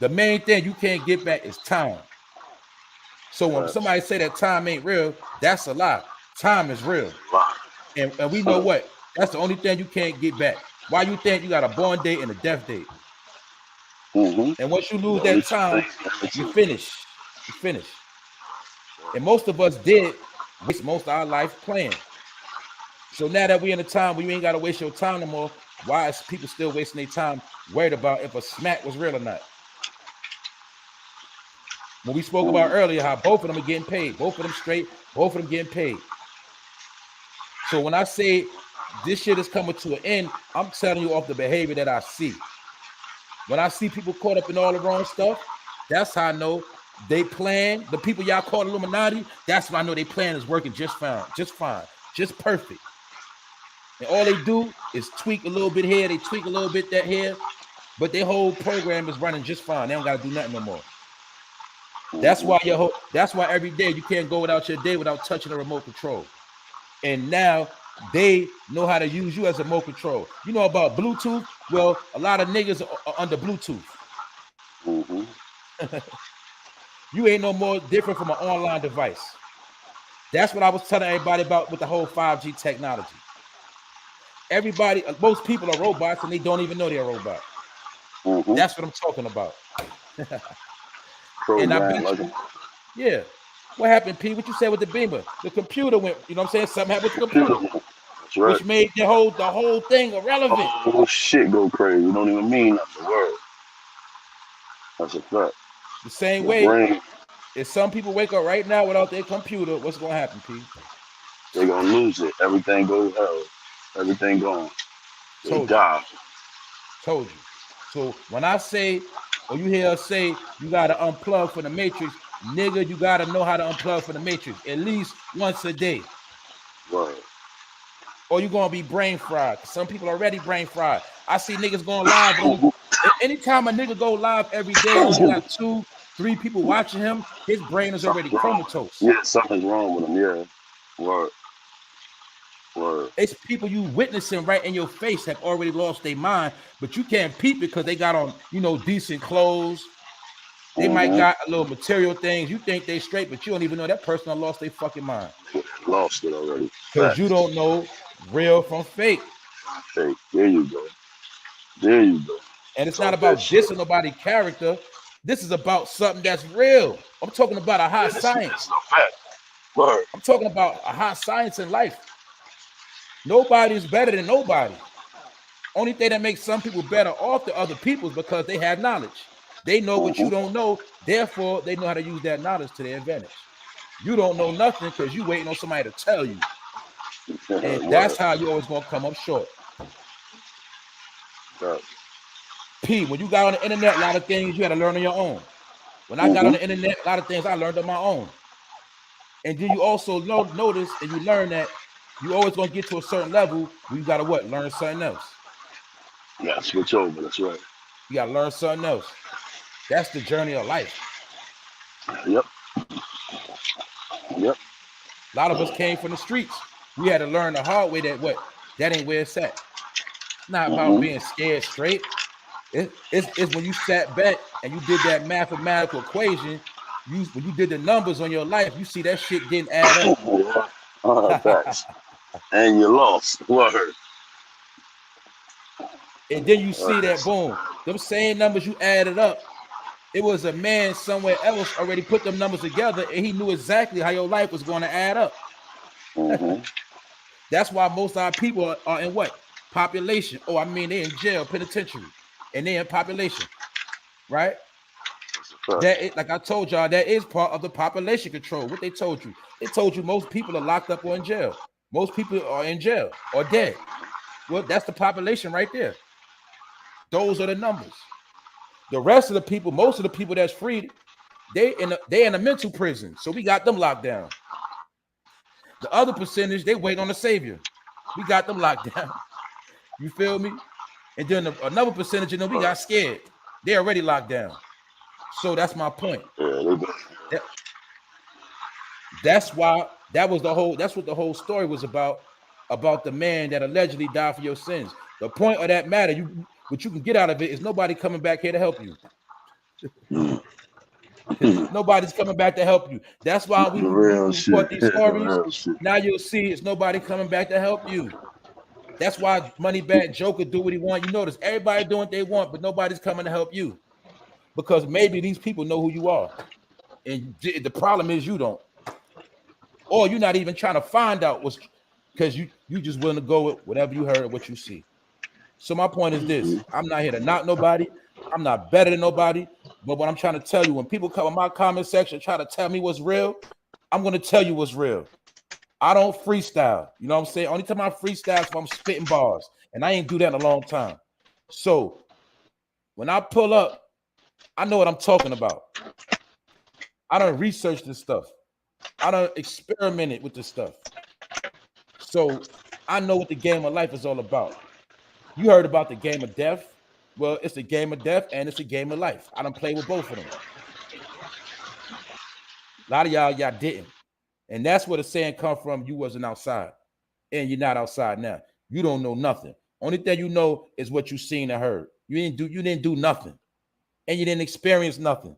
The main thing you can't get back is time. So when somebody say that time ain't real, that's a lie. Time is real. And we know what? That's the only thing you can't get back. Why you think you got a born date and a death date? And once you lose that time, you finish. You finish. And most of us did waste most of our life playing. So now that we in a time where you ain't got to waste your time no more, why is people still wasting their time worried about if a smack was real or not? When we spoke about earlier how both of them are getting paid, both of them straight, both of them getting paid. So when I say this shit is coming to an end, I'm telling you off the behavior that I see. When I see people caught up in all the wrong stuff, that's how I know they plan. The people y'all call Illuminati, that's when I know they plan is working just fine, just perfect. And all they do is tweak a little bit here, they tweak a little bit that here, but their whole program is running just fine. They don't got to do nothing no more. That's why every day you can't go without your day without touching a remote control. And now they know how to use you as a remote control. You know about Bluetooth? Well, a lot of niggas are under Bluetooth. You ain't no more different from an online device. That's what I was telling everybody about with the whole 5G technology. Everybody, most people are robots and they don't even know they're a robot. That's what I'm talking about. And I bet you, yeah. What happened, P? What you said with the Beamer? The computer went, you know what I'm saying? Something happened with the computer. That's right. Which made the whole thing irrelevant. Oh, shit go crazy. You don't even mean that's the word. That's a fact. The same way, if some people wake up right now without their computer, what's going to happen, P? They're going to lose it. Everything goes hell. Everything gone. They die. Told you. So when I say, or you hear us say, you got to unplug from the matrix, nigga, you got to know how to unplug from the matrix at least once a day. Right. Or you're going to be brain fried. Some people are already brain fried. I see niggas going live. Anytime a nigga go live every day, and you got 2-3 people watching him, his brain is already comatose. Yeah, something's wrong with him, yeah. Word. It's people you witnessing right in your face have already lost their mind, but you can't peep because they got on, you know, decent clothes. They might got a little material things. You think they straight, but you don't even know that person done lost their fucking mind. Lost it already. Because you don't know real from fake. Fake. There you go. There you go. And it's not about dissing nobody's character. This is about something that's real. I'm talking about a high science. I'm talking about a high science in life. Nobody's better than nobody. Only thing that makes some people better off than other people is because they have knowledge. They know what you don't know. Therefore, they know how to use that knowledge to their advantage. You don't know nothing because you waiting on somebody to tell you. And that's how you always gonna come up short. P, when you got on the internet, a lot of things you had to learn on your own. When I got on the internet, a lot of things I learned on my own. And then you also notice and you learn that you always gonna get to a certain level where you gotta what? Learn something else. Yeah, switch over. That's right. You gotta learn something else. That's the journey of life. Yep. A lot of us came from the streets. We had to learn the hard way that that ain't where it's at. It's not about being scared straight. It's when you sat back and you did that mathematical equation. When you did the numbers on your life, you see that shit didn't add up. Facts. And you lost. Word. And then you see that, boom, them same numbers you added up, it was a man somewhere else already put them numbers together, and he knew exactly how your life was going to add up. That's why most of our people are in what? Population. Oh, I mean, they're in jail, penitentiary, and they're in population, right? That, like I told y'all, that is part of the population control. What they told you most people are locked up or in jail. Most people are in jail or dead. Well, that's the population right there. Those are the numbers. The rest of the people, most of the people that's freed, they in a mental prison. So we got them locked down. The other percentage, they wait on the savior. We got them locked down. You feel me? And then another percentage, we got scared. They already locked down. So that's my point. That's why that's what the whole story was about the man that allegedly died for your sins. The point of that matter, what you can get out of it is nobody coming back here to help you. Nobody's coming back to help you. That's why we report these stories. Now you'll see it's nobody coming back to help you. That's why Moneybag Joker do what he want. You notice everybody doing what they want, but nobody's coming to help you because maybe these people know who you are, and the problem is you don't, or you're not even trying to find out what's, because you just willing to go with whatever you heard or what you see. So my point is this: I'm not here to knock nobody. I'm not better than nobody. But what I'm trying to tell you, when people come in my comment section try to tell me what's real, I'm going to tell you what's real. I don't freestyle. You know what I'm saying? Only time I freestyle is when I'm spitting bars. And I ain't do that in a long time. So when I pull up, I know what I'm talking about. I don't research this stuff. I don't experiment with this stuff. So I know what the game of life is all about. You heard about the game of death. Well, it's a game of death and it's a game of life. I don't play with both of them. A lot of y'all didn't. And that's where the saying come from, you wasn't outside. And you're not outside now. You don't know nothing. Only thing you know is what you seen and heard. You didn't do nothing. And you didn't experience nothing.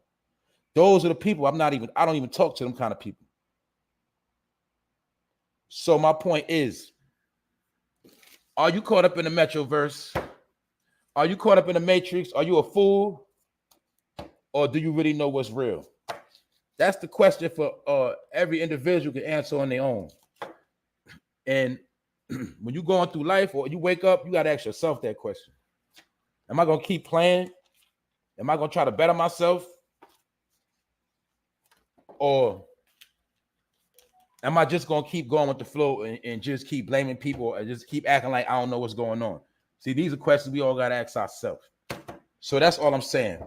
Those are the people I don't even talk to them kind of people. So my point is, are you caught up in the Metraverse? Are you caught up in the Matrix? Are you a fool? Or do you really know what's real? That's the question for every individual can answer on their own. And when you're going through life or you wake up, you got to ask yourself that question. Am I going to keep playing? Am I going to try to better myself? Or am I just going to keep going with the flow and just keep blaming people and just keep acting like I don't know what's going on? See, these are questions we all got to ask ourselves. So that's all I'm saying.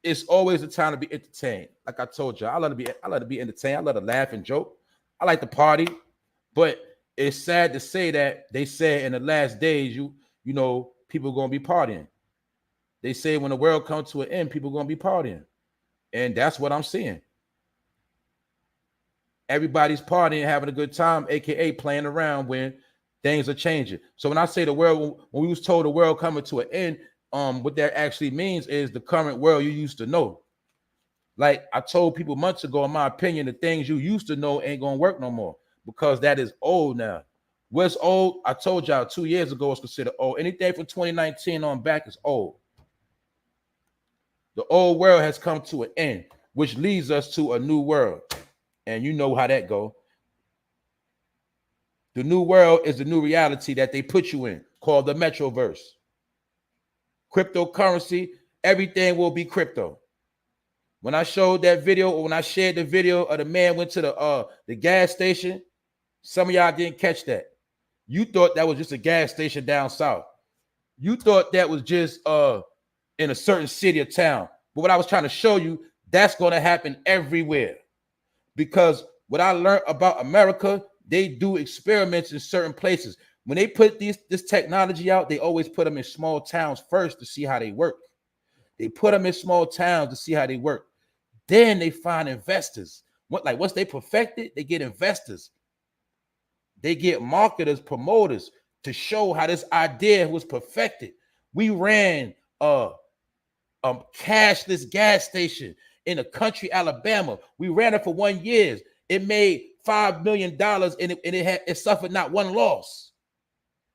It's always a time to be entertained. Like I told you, I love to be entertained. I love to laugh and joke. I like to party. But it's sad to say that they said in the last days, you know, people are going to be partying. They say when the world comes to an end, people are going to be partying. And that's what I'm seeing. Everybody's partying, having a good time, aka playing around when things are changing. So when I say the world, when we was told the world coming to an end, what that actually means is the current world you used to know. Like I told people months ago, in my opinion, the things you used to know ain't gonna work no more because that is old now. What's old? I told y'all 2 years ago was considered old. Anything from 2019 on back is old. The old world has come to an end, which leads us to a new world. And you know how that go. The new world is the new reality that they put you in, called the Metraverse. Cryptocurrency, everything will be crypto. When I showed that video, or when I shared the video of the man went to the gas station, some of y'all didn't catch that. You thought that was just a gas station down south. You thought that was just in a certain city or town. But what I was trying to show you, that's going to happen everywhere. Because what I learned about America, they do experiments in certain places. When they put this technology out, they always put them in small towns first to see how they work. They put them in small towns to see how they work. Then they find investors. Once they perfect it, they get investors. They get marketers, promoters to show how this idea was perfected. We ran a cashless gas station in a country, Alabama. We ran it for 1 year. It made $5 million and it suffered not one loss.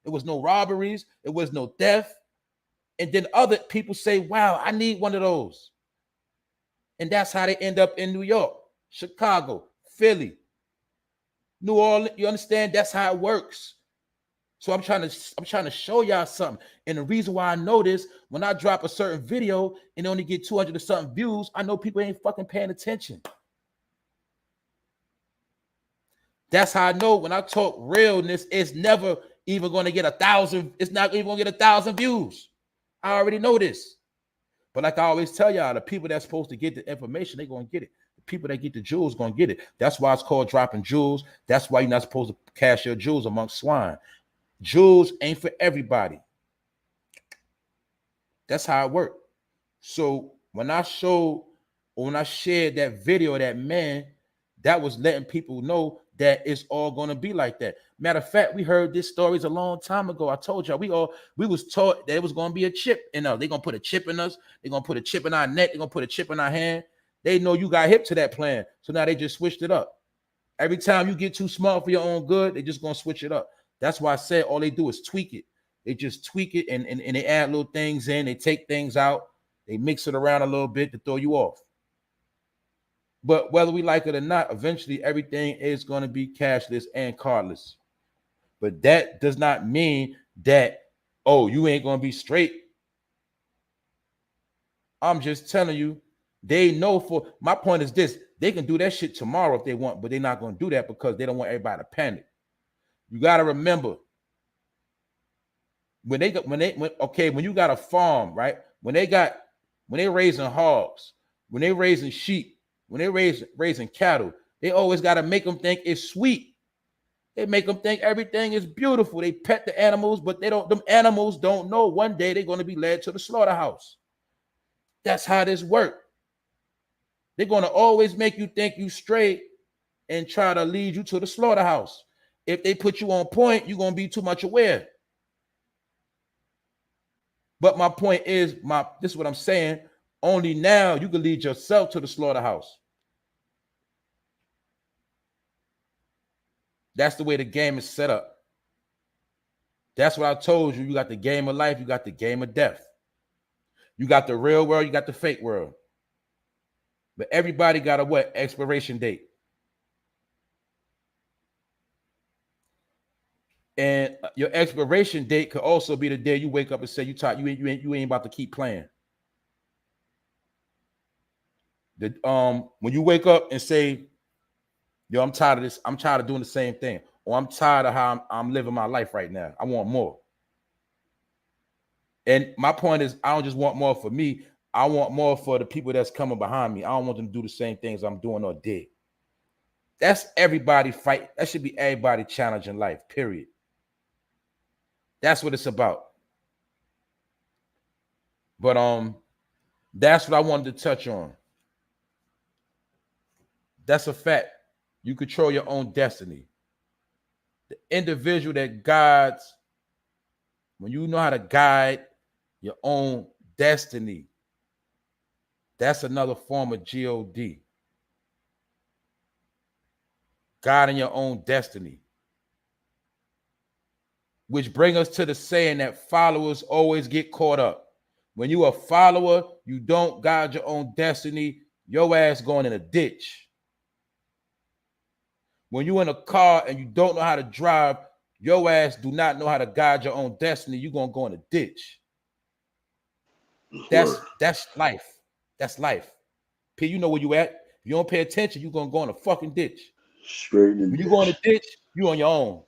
It was no robberies. It was no theft. And then other people say, wow, I need one of those. And that's how they end up in New York, Chicago, Philly, New Orleans. You understand? That's how it works. So I'm trying to show y'all something. And the reason why I know this, when I drop a certain video and only get 200 or something views, I know people ain't fucking paying attention. That's how I know when I talk realness, it's never even going to get 1,000. It's not even going to get 1,000 views. I already know this. But like I always tell y'all, the people that's supposed to get the information, they're going to get it. The people that get the jewels going to get it. That's why it's called dropping jewels. That's why you're not supposed to cash your jewels amongst swine. Jewels ain't for everybody. That's how it works. So when I shared that video of that man, that was letting people know that it's all going to be like that. Matter of fact, we heard this stories a long time ago. I told y'all we was taught that it was going to be a chip in us. They're going to put a chip in us. They're going to put a chip in our neck. They're going to put a chip in our hand. They know you got hip to that plan. So now they just switched it up. Every time you get too smart for your own good, they just going to switch it up. That's why I said all they do is tweak it. They just tweak it and they add little things in. They take things out. They mix it around a little bit to throw you off. But whether we like it or not, eventually everything is going to be cashless and cardless. But that does not mean that, oh, you ain't going to be straight. I'm just telling you, they know for my point is this. They can do that shit tomorrow if they want, but they're not going to do that because they don't want everybody to panic. You got to remember when you got a farm, right? When they raising hogs, when they raising sheep, when they raising cattle, they always got to make them think it's sweet. They make them think everything is beautiful. They pet the animals, but them animals don't know one day they're going to be led to the slaughterhouse. That's how this works. They're going to always make you think you straight and try to lead you to the slaughterhouse. If they put you on point, you're going to be too much aware. But my point is, this is what I'm saying. Only now you can lead yourself to the slaughterhouse. That's the way the game is set up. That's what I told you. You got the game of life. You got the game of death. You got the real world. You got the fake world. But everybody got a expiration date. And your expiration date could also be the day you wake up and say you ain't about to keep playing. When you wake up and say, yo, I'm tired of this. I'm tired of doing the same thing. Or I'm tired of how I'm living my life right now. I want more. And my point is, I don't just want more for me. I want more for the people that's coming behind me. I don't want them to do the same things I'm doing or did. That's everybody fight. That should be everybody challenge in life, period. That's what it's about. But that's what I wanted to touch on. That's a fact. You control your own destiny. The individual that guides, when you know how to guide your own destiny, that's another form of God. Guiding your own destiny. Which brings us to the saying that followers always get caught up. When you a follower, you don't guide your own destiny, your ass going in a ditch. When you're in a car and you don't know how to drive, your ass do not know how to guide your own destiny, you're going to go in a ditch. That's life. That's life. P, you know where you at. If you don't pay attention, you're going to go in a fucking ditch. Straight in when ditch. you go in a ditch, you on your own.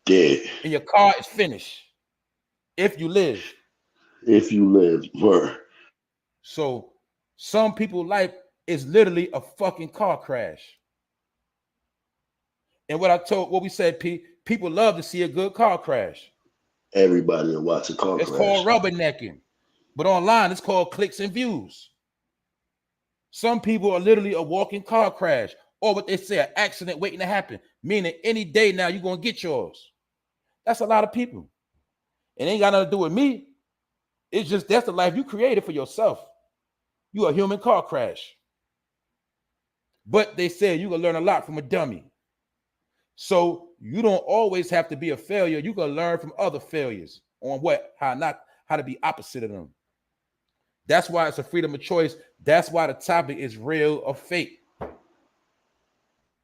Dead. And your car is finished. If you live. If you live. Word. So some people's life is literally a fucking car crash. And what we said, P, people love to see a good car crash. Everybody will watch a car crash. It's called rubbernecking. But online, it's called clicks and views. Some people are literally a walking car crash, or what they say, an accident waiting to happen, meaning any day now you're going to get yours. That's a lot of people. It ain't got nothing to do with me. It's just that's the life you created for yourself. You a human car crash. But they say you can learn a lot from a dummy. So you don't always have to be a failure. You can learn from other failures on how to be opposite of them. That's why it's a freedom of choice. That's why the topic is real or fake.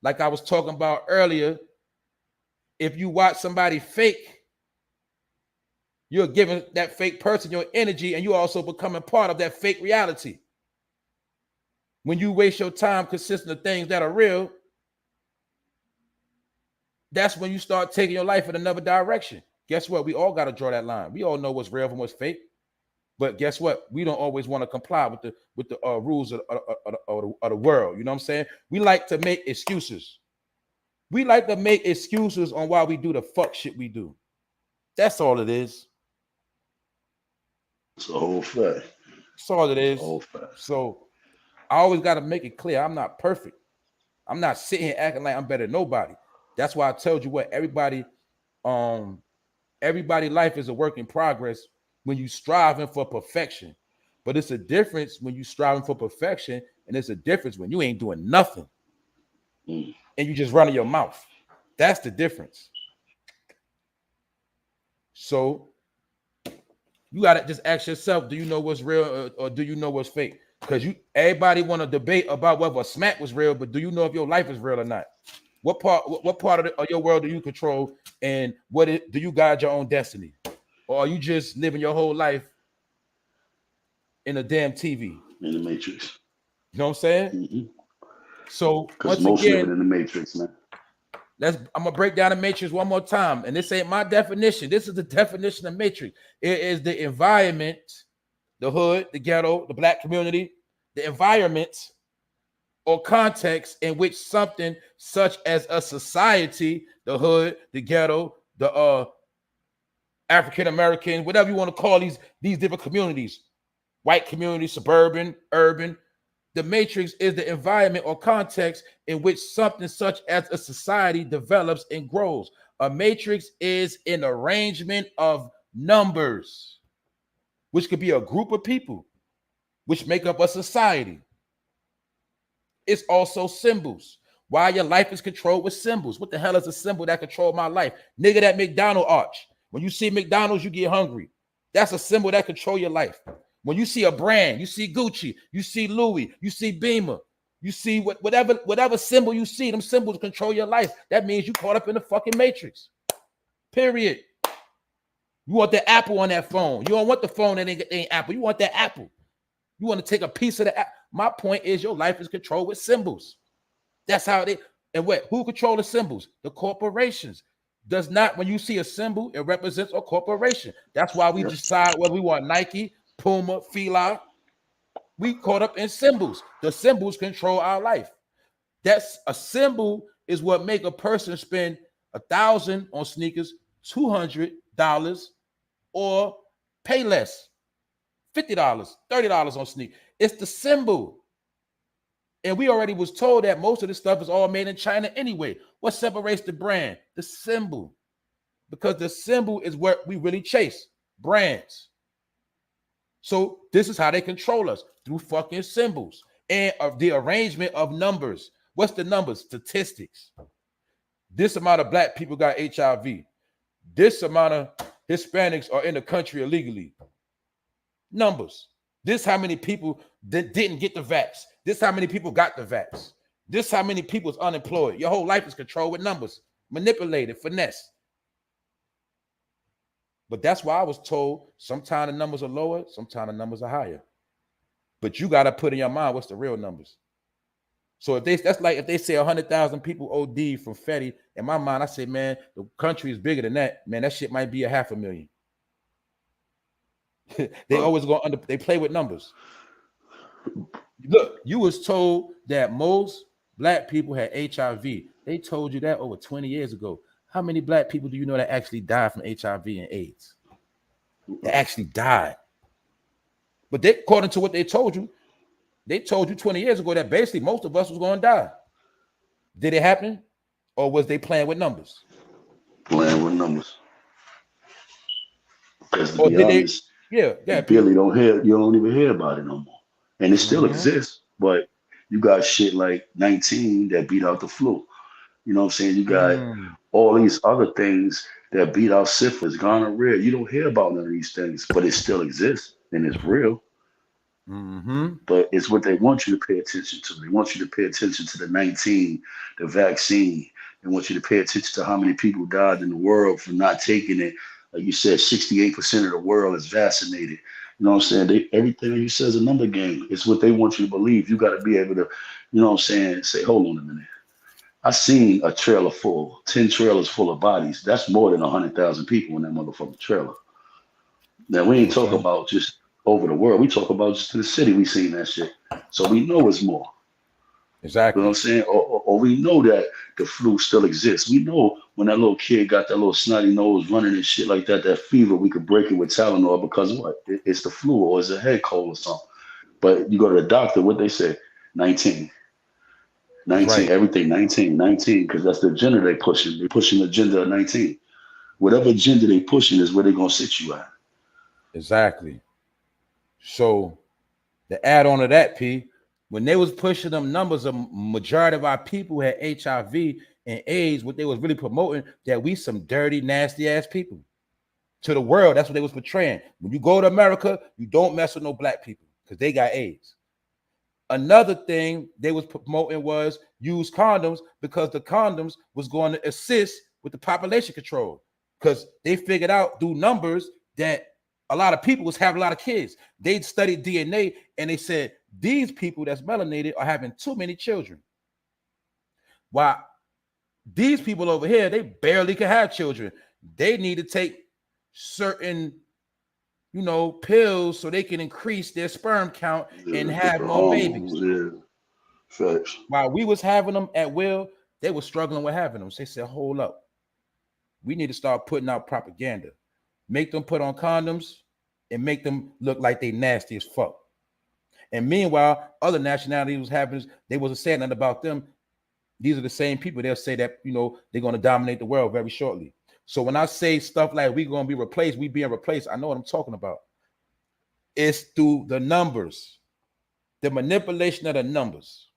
Like I was talking about earlier, if you watch somebody fake, you're giving that fake person your energy, and you're also becoming part of that fake reality. When you waste your time consisting of things that are real, that's when you start taking your life in another direction. Guess what? We all got to draw that line. We all know what's real from what's fake. But guess what? We don't always want to comply with the rules of the world. You know what I'm saying? We like to make excuses. We like to make excuses on why we do the fuck shit we do. That's all it is. It's a whole fact. That's all it is. So I always got to make it clear. I'm not perfect. I'm not sitting here acting like I'm better than nobody. That's why I told you what everybody life is a work in progress when you striving for perfection. But it's a difference when you striving for perfection, and it's a difference when you ain't doing nothing and you just running your mouth. That's the difference. So you gotta just ask yourself, do you know what's real or do you know what's fake? Because everybody want to debate about whether a smack was real, but do you know if your life is real or not? What part of your world do you control, and do you guide your own destiny? Or are you just living your whole life in a damn TV? In the Matrix. You know what I'm saying? Mm-hmm. So once most again, living in the Matrix, man. I'm gonna break down the Matrix one more time. And this ain't my definition. This is the definition of Matrix. It is the environment, the hood, the ghetto, the black community, the environment or context in which something such as a society, the hood, the ghetto, the African American, whatever you want to call these different communities, white community, suburban, urban. The matrix is the environment or context in which something such as a society develops and grows. A matrix is an arrangement of numbers, which could be a group of people, which make up a society. It's also symbols. Why your life is controlled with symbols. What the hell is a symbol that control my life? Nigga, that McDonald's arch. When you see McDonald's, you get hungry. That's a symbol that control your life. When you see a brand, you see Gucci, you see Louis, you see Beamer, you see whatever symbol you see, them symbols control your life. That means you caught up in the fucking matrix. Period. You want the Apple on that phone. You don't want the phone that ain't Apple. You want that Apple. You want to take a piece of the Apple. My point is your life is controlled with symbols. That's how it is. And who control the symbols? The corporations. Does not, when you see a symbol, it represents a corporation. That's why we decide whether we want Nike, Puma, Fila. We caught up in symbols. The symbols control our life. That's a symbol is what make a person spend $1,000 on sneakers, $200, or pay less, $50, $30 on sneakers. It's the symbol. And we already was told that most of this stuff is all made in China anyway. What separates the brand? The symbol. Because the symbol is what we really chase, brands. So this is how they control us, through fucking symbols and of the arrangement of numbers. What's the numbers? Statistics. This amount of black people got HIV. This amount of Hispanics are in the country illegally. Numbers. This how many people that didn't get the vax. This how many people got the vax. This how many people is unemployed. Your whole life is controlled with numbers, manipulated, finesse. But that's why I was told sometimes the numbers are lower, sometimes the numbers are higher. But you got to put in your mind what's the real numbers. So that's like if they say 100,000 people OD from Fetty, in my mind, I say, man, the country is bigger than that. Man, that shit might be 500,000. They always go under, they play with numbers. Look, you was told that most black people had HIV. They told you that over 20 years ago. How many black people do you know that actually died from HIV and AIDS? They actually died. But they, according to what they told you 20 years ago that basically most of us was going to die. Did it happen? Or was they playing with numbers? Playing with numbers. Because to be honest, you don't even hear about it no more. And it still exists, but you got shit like 19 that beat out the flu. You know what I'm saying? You got Mm, all these other things that beat out syphilis, gonorrhea. You don't hear about none of these things, but it still exists and it's real. mm-hmm. But it's what they want you to pay attention to. They want you to pay attention to the 19, the vaccine. They want you to pay attention to how many people died in the world for not taking it. Like you said, 68% of the world is vaccinated. You know what I'm saying? Everything you say is a number game. It's what they want you to believe. You got to be able to, you know what I'm saying, say, hold on a minute. I seen a trailer full, 10 trailers full of bodies. That's more than 100,000 people in that motherfucking trailer. Now we You know ain't what I'm talk saying? about just over the world. We talk about just in the city. We seen that shit, so we know it's more. You know what I'm Exactly. saying? Or we know that the flu still exists. We know when that little kid got that little snotty nose running and shit like that, that fever, we could break it with Tylenol because what? It's the flu or it's a head cold or something. But you go to the doctor, what they say? 19, That's 19, right. everything 19, 19, because that's the agenda they pushing. They pushing the agenda of 19. Whatever agenda they pushing is where they gonna sit you at. Exactly. So the add on to that, P, when they was pushing them numbers, a majority of our people had HIV and AIDS. What they was really promoting that we some dirty, nasty ass people to the world. That's what they was portraying. When you go to America, you don't mess with no black people because they got AIDS. Another thing they was promoting was use condoms because the condoms was going to assist with the population control because they figured out through numbers that a lot of people was having a lot of kids. They studied DNA and they said these people that's melanated are having too many children. While these people over here, they barely can have children. They need to take certain, pills so they can increase their sperm count and Yeah, have different more babies. hormones. Yeah, facts. While we was having them at will, they were struggling with having them. So they said, hold up. We need to start putting out propaganda. Make them put on condoms and make them look like they nasty as fuck. And meanwhile, other nationalities was having, they wasn't saying nothing about them. These are the same people. They'll say that, they're going to dominate the world very shortly. So when I say stuff like we're going to be replaced, we being replaced, I know what I'm talking about. It's through the numbers, the manipulation of the numbers.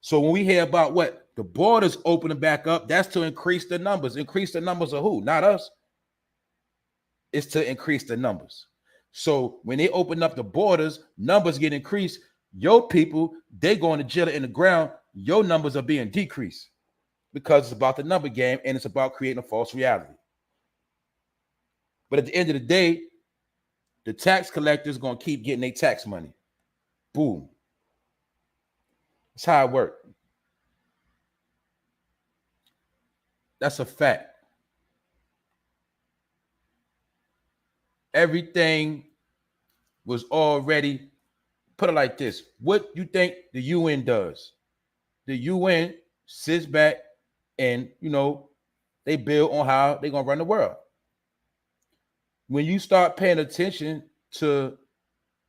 So when we hear about what the borders opening back up, that's to increase the numbers. Increase the numbers of who? Not us. It's to increase the numbers. So when they open up the borders, numbers get increased. Your people, they going to jail in the ground. Your numbers are being decreased because it's about the number game and it's about creating a false reality. But at the end of the day, the tax collectors going to keep getting their tax money. Boom. That's how it works. That's a fact. Everything was already put it like this. What you think the UN does? The UN sits back and they build on how they're gonna run the world. When you start paying attention to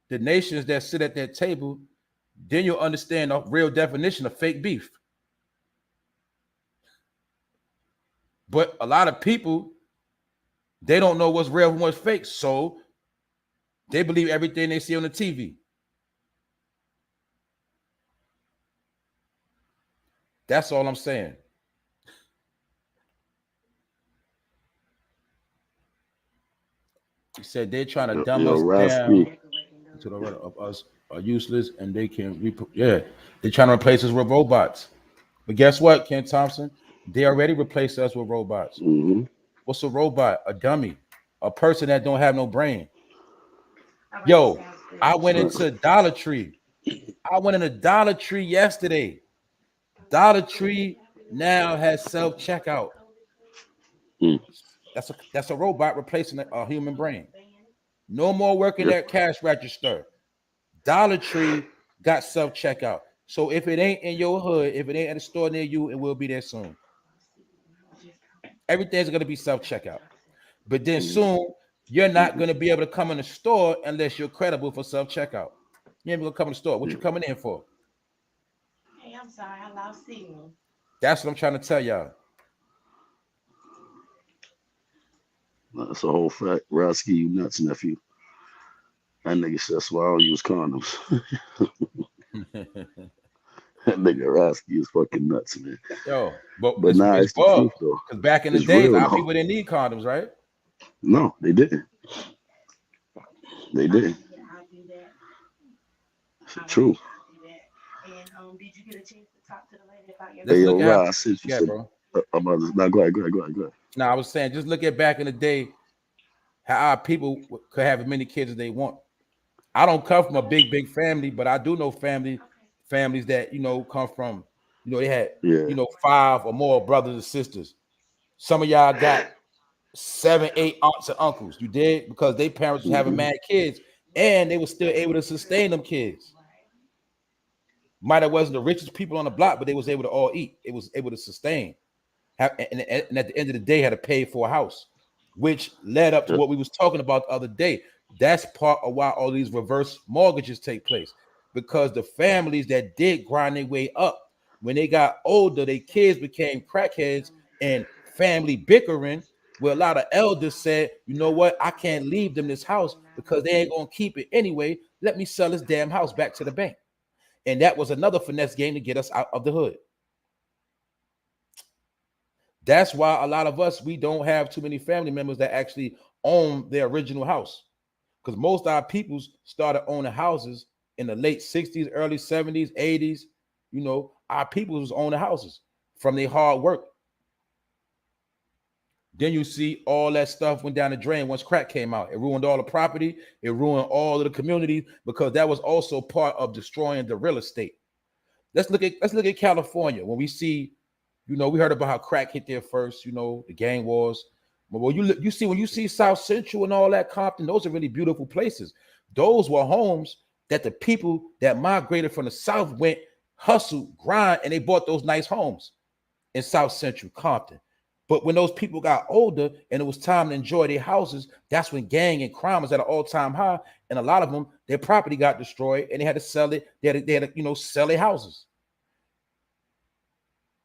the nations that sit at that table, then you'll understand the real definition of fake beef. But a lot of people, they don't know what's real and what's fake, so they believe everything they see on the TV. That's all I'm saying. He said they're trying to dumb Yo, us Rasky. down to the right of us are useless and they can they're trying to replace us with robots. But guess what, Ken Thompson? They already replaced us with robots. Mm-hmm. What's a robot? A dummy, a person that don't have no brain. Yo, I went into Dollar Tree. I went in a Dollar Tree yesterday. Dollar Tree now has self checkout. Mm. That's a robot replacing a human brain. No more working Yeah. at cash register. Dollar Tree got self checkout. So if it ain't in your hood, if it ain't at a store near you, it will be there soon. Everything's gonna be self checkout. But then soon you're not gonna be able to come in the store unless you're credible for self checkout. You ain't gonna come in the store. What you coming in for? Hey, I'm sorry, I lost signal. That's what I'm trying to tell y'all. That's a whole fact. Rasky, you nuts, nephew. That nigga said, that's why I don't use condoms. That nigga Roski is fucking nuts, man. Yo, but But nah, it's it's the bug. truth though. Because back in the It's day, a real lot of though. people didn't need condoms, right? No, they didn't. They didn't. Yeah, I do that. It's the I truth. do that. And did you get a chance to talk to the lady about your Let's Hey, yo, look at how, Rod, I sent you yeah, some. bro. I'm about to, nah, go ahead. Now I was saying, just look at back in the day, how our people could have as many kids as they want. I don't come from a big family, but I do know Okay. families that come from, they had Yeah. 5 or more brothers and sisters. Some of y'all got 7, 8 aunts and uncles. You did because they parents was having Mm-hmm. mad kids, and they were still able to sustain them kids. Right. Might have wasn't the richest people on the block, but they was able to all eat. It was able to sustain. And at the end of the day, had to pay for a house, which led up to Yep. what we was talking about the other day. That's part of why all these reverse mortgages take place, because the families that did grind their way up, when they got older, their kids became crackheads and family bickering, where a lot of elders said, you know what, I can't leave them this house because they ain't gonna keep it anyway. Let me sell this damn house back to the bank. And that was another finesse game to get us out of the hood. That's why a lot of us, we don't have too many family members that actually own their original house. Because most of our peoples started owning houses in the late 60s, early 70s, 80s. Our people was owning houses from their hard work. Then you see all that stuff went down the drain once crack came out. It ruined all the property. It ruined all of the communities, because that was also part of destroying the real estate. Let's look at California. When we see, we heard about how crack hit there first, the gang wars. But when you see South Central and all that, Compton, those are really beautiful places. Those were homes that the people that migrated from the South went, hustled, grind, and they bought those nice homes in South Central Compton. But when those people got older and it was time to enjoy their houses, that's when gang and crime was at an all-time high. And a lot of them, their property got destroyed and they had to sell it. They had to sell their houses.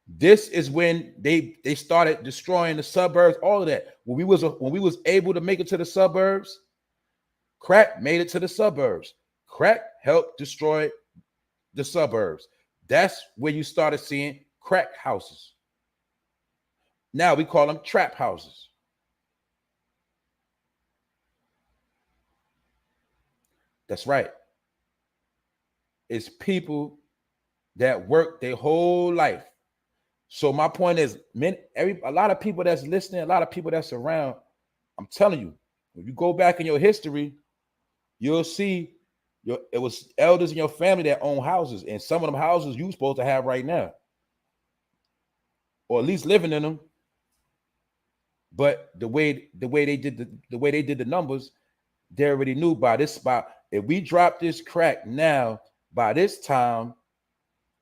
This is when they started destroying the suburbs, all of that. When we was able to make it to the suburbs, crack made it to the suburbs. Crack helped destroy the suburbs. That's where you started seeing crack houses. Now we call them trap houses. That's right. It's people that work their whole life. So my point is, a lot of people that's listening, a lot of people that's around, I'm telling you, when you go back in your history, you'll see it was elders in your family that own houses, and some of them houses you supposed to have right now, or at least living in them. But the way they did the numbers, they already knew by this spot. If we drop this crack now, by this time,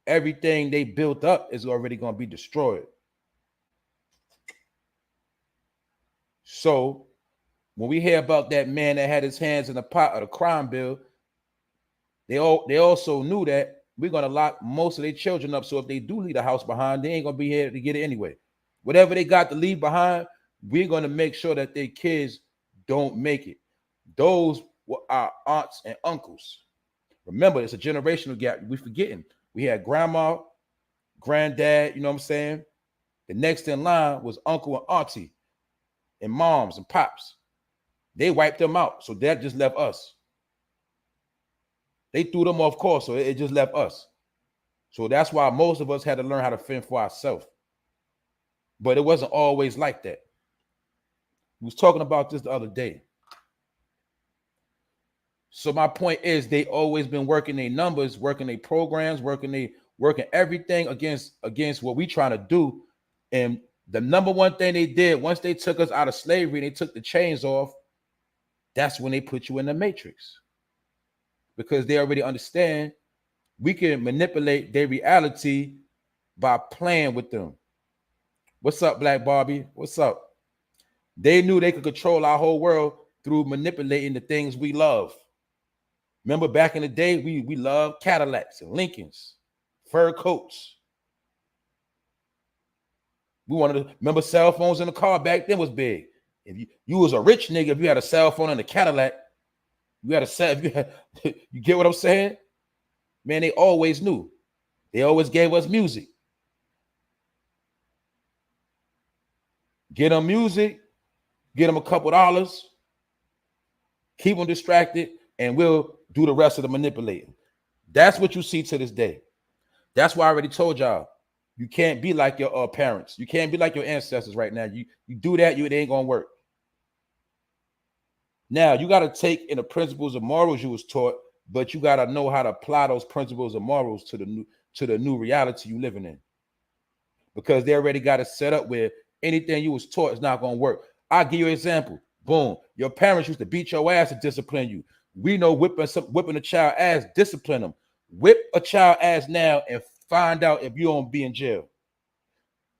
everything they built up is already going to be destroyed. So when we hear about that man that had his hands in the pot of the crime bill, they also knew that we're going to lock most of their children up. So if they do leave the house behind, they ain't going to be here to get it anyway. Whatever they got to leave behind, we're going to make sure that their kids don't make it. Those were our aunts and uncles. Remember, it's a generational gap. We're forgetting. We had grandma, granddad, you know what I'm saying? The next in line was uncle and auntie and moms and pops. They wiped them out. So that just left us. They threw them off course, so it just left us. So that's why most of us had to learn how to fend for ourselves. But it wasn't always like that. We was talking about this the other day. So my point is, they always been working their numbers, working their programs, working everything against what we trying to do. And the number one thing they did, once they took us out of slavery, they took the chains off, that's when they put you in the matrix. Because they already understand we can manipulate their reality by playing with them. What's up, Black Barbie? What's up? They knew they could control our whole world through manipulating the things we love. Remember back in the day, we loved Cadillacs and Lincolns, fur coats. We wanted to remember cell phones in the car back then was big. If you was a rich nigga, if you had a cell phone in a Cadillac, you had a cell. You get what I'm saying? Man, they always knew. They always gave us music. Get them music, get them a couple dollars, keep them distracted, and we'll do the rest of the manipulating. That's what you see to this day. That's why I already told y'all, you can't be like your parents. You can't be like your ancestors right now. You do that, it ain't gonna work. Now you got to take in the principles of morals you was taught, but you got to know how to apply those principles of morals to the new reality you living in. Because they already got it set up where anything you was taught is not gonna work. I'll give you an example. Boom. Your parents used to beat your ass to discipline you. We know whipping a child ass, discipline them. Whip a child ass now and find out if you don't be in jail.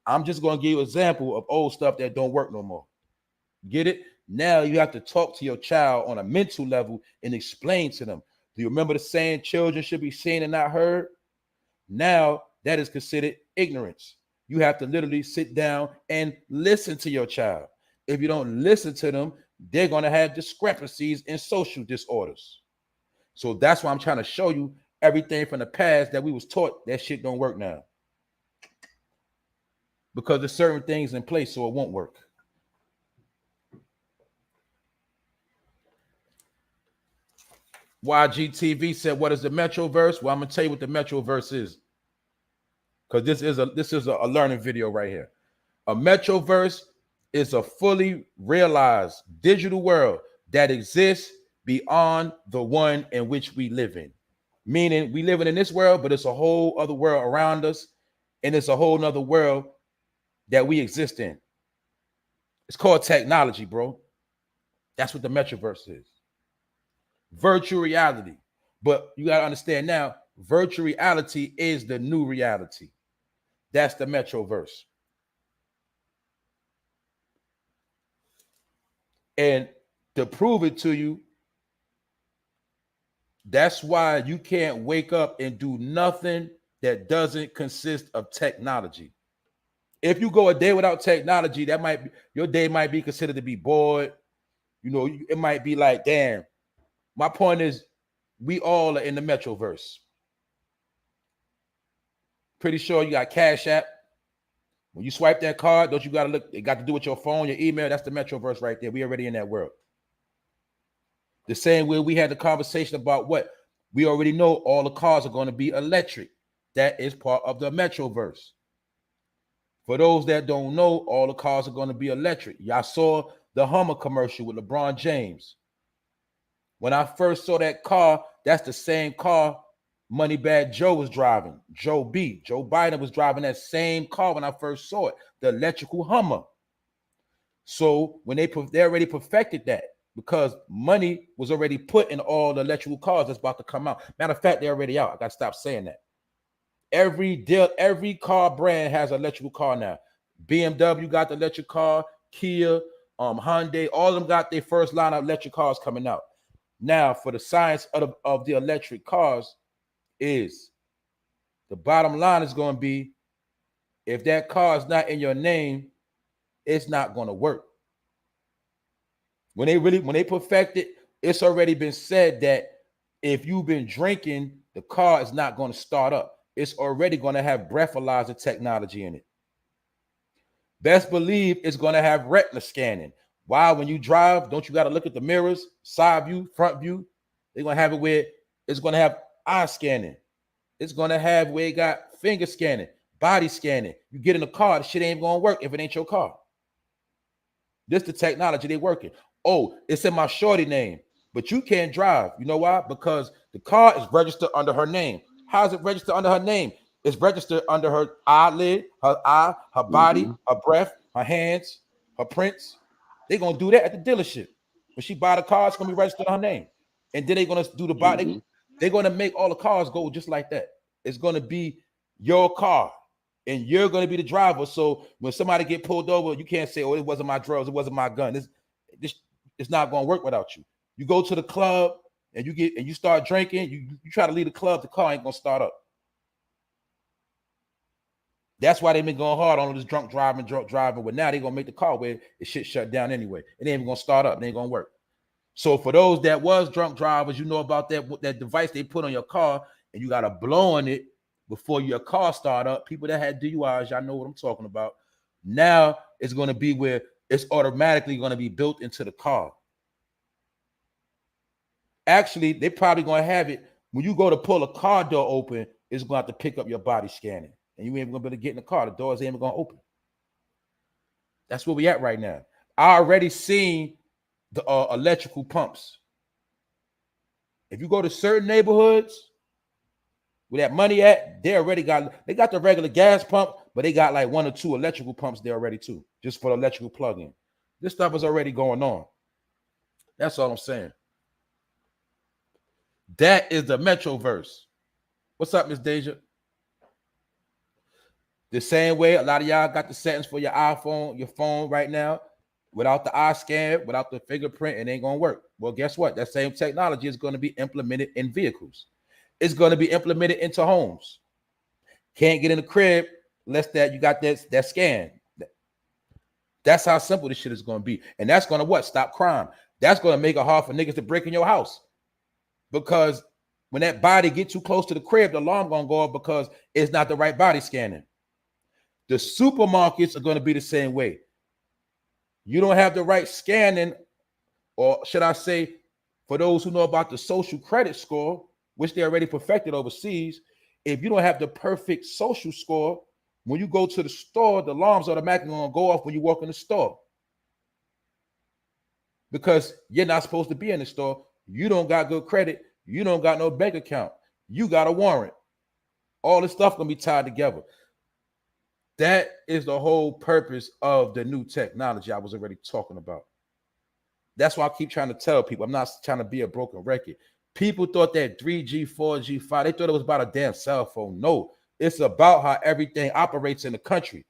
I'm just going to give you an example of old stuff that don't work no more. Get it? Now you have to talk to your child on a mental level and explain to them. Do you remember the saying, children should be seen and not heard? Now that is considered ignorance. You have to literally sit down and listen to your child. If you don't listen to them, they're going to have discrepancies and social disorders. So that's why I'm trying to show you everything from the past that we was taught that shit don't work now. Because there's certain things in place so it won't work. YGTV said, what is the Metroverse? Well, I'm going to tell you what the Metroverse is. Because this is a learning video right here. A Metroverse is a fully realized digital world that exists beyond the one in which we live in. Meaning we living in this world, but it's a whole other world around us, and it's a whole nother world that we exist in. It's called technology, bro. That's what the Metroverse is. Virtual reality. But you got to understand now, virtual reality is the new reality. That's the Metroverse. And to prove it to you, that's why you can't wake up and do nothing that doesn't consist of technology. If you go a day without technology, that might be, your day might be considered to be bored. You know, it might be like, damn. My point is, we all are in the Metroverse. Pretty sure you got Cash App. When you swipe that card, don't you got to look? It got to do with your phone, your email. That's the Metroverse right there. We already in that world. The same way we had the conversation about what we already know, all the cars are going to be electric. That is part of the Metroverse. For those that don't know, all the cars are going to be electric. Y'all saw the Hummer commercial with LeBron James. When I first saw that car, that's the same car Moneybag Joe was driving. Joe Biden was driving that same car when I first saw it, the electrical Hummer. So when they already perfected that, because money was already put in all the electrical cars that's about to come out. Matter of fact, they're already out. I got to stop saying that. Every car brand has an electrical car now. BMW got the electric car, Kia, Hyundai, all of them got their first line of electric cars coming out. Now, for the science of the electric cars is the bottom line is going to be, if that car is not in your name, it's not going to work. When they perfect it, it's already been said that if you've been drinking, the car is not going to start up. It's already going to have breathalyzer technology in it. Best believe it's going to have retina scanning. Why? When you drive, don't you got to look at the mirrors, side view, front view? They're going to have it where it's going to have eye scanning. It's going to have where it got finger scanning, body scanning. You get in the car, the shit ain't going to work if it ain't your car. This the technology they working. Oh, it's in my shorty name, but you can't drive. You know why? Because the car is registered under her name. How is it registered under her name? It's registered under her eyelid, her eye, her body, her breath, her hands, her prints. They're going to do that at the dealership. When she buy the car, it's going to be registered on her name. And then they're going to do the body. They're going to make all the cars go just like that. It's going to be your car, and you're going to be the driver. So when somebody get pulled over, you can't say, oh, it wasn't my drugs, it wasn't my gun. It's not going to work without you. You go to the club, and you start drinking, you try to leave the club, the car ain't going to start up. That's why they've been going hard on this drunk driving. But now they're going to make the car where the shit shut down anyway. It ain't even going to start up. It ain't going to work. So for those that was drunk drivers, you know about that device they put on your car, and you got to blow on it before your car start up. People that had DUIs, y'all know what I'm talking about. Now it's going to be where it's automatically going to be built into the car. Actually, they're probably going to have it when you go to pull a car door open, it's going to have to pick up your body scanning. And you ain't going to be able to get in the car. The doors ain't going to open. That's where we at right now. I already seen the electrical pumps. If you go to certain neighborhoods where that money at, they got the regular gas pump, but they got like 1 or 2 electrical pumps there already too, just for the electrical plug-in. This stuff is already going on. That's all I'm saying. That is the Metraverse. What's up, Miss Deja? The same way a lot of y'all got the settings for your iPhone, your phone right now. Without the eye scan, without the fingerprint, it ain't going to work. Well, guess what? That same technology is going to be implemented in vehicles. It's going to be implemented into homes. Can't get in the crib unless that you got that scan. That's how simple this shit is going to be. And that's going to what? Stop crime. That's going to make it hard for niggas to break in your house. Because when that body get too close to the crib, the alarm going to go off because it's not the right body scanning. The supermarkets are going to be the same way. You don't have the right scanning, or should I say, for those who know about the social credit score, which they already perfected overseas, if you don't have the perfect social score, when you go to the store, the alarms automatically going to go off when you walk in the store. Because you're not supposed to be in the store. You don't got good credit. You don't got no bank account. You got a warrant. All this stuff going to be tied together. That is the whole purpose of the new technology I was already talking about. That's why I keep trying to tell people. I'm not trying to be a broken record. People thought that 3G, 4G, 5, they thought it was about a damn cell phone. No, it's about how everything operates in the country.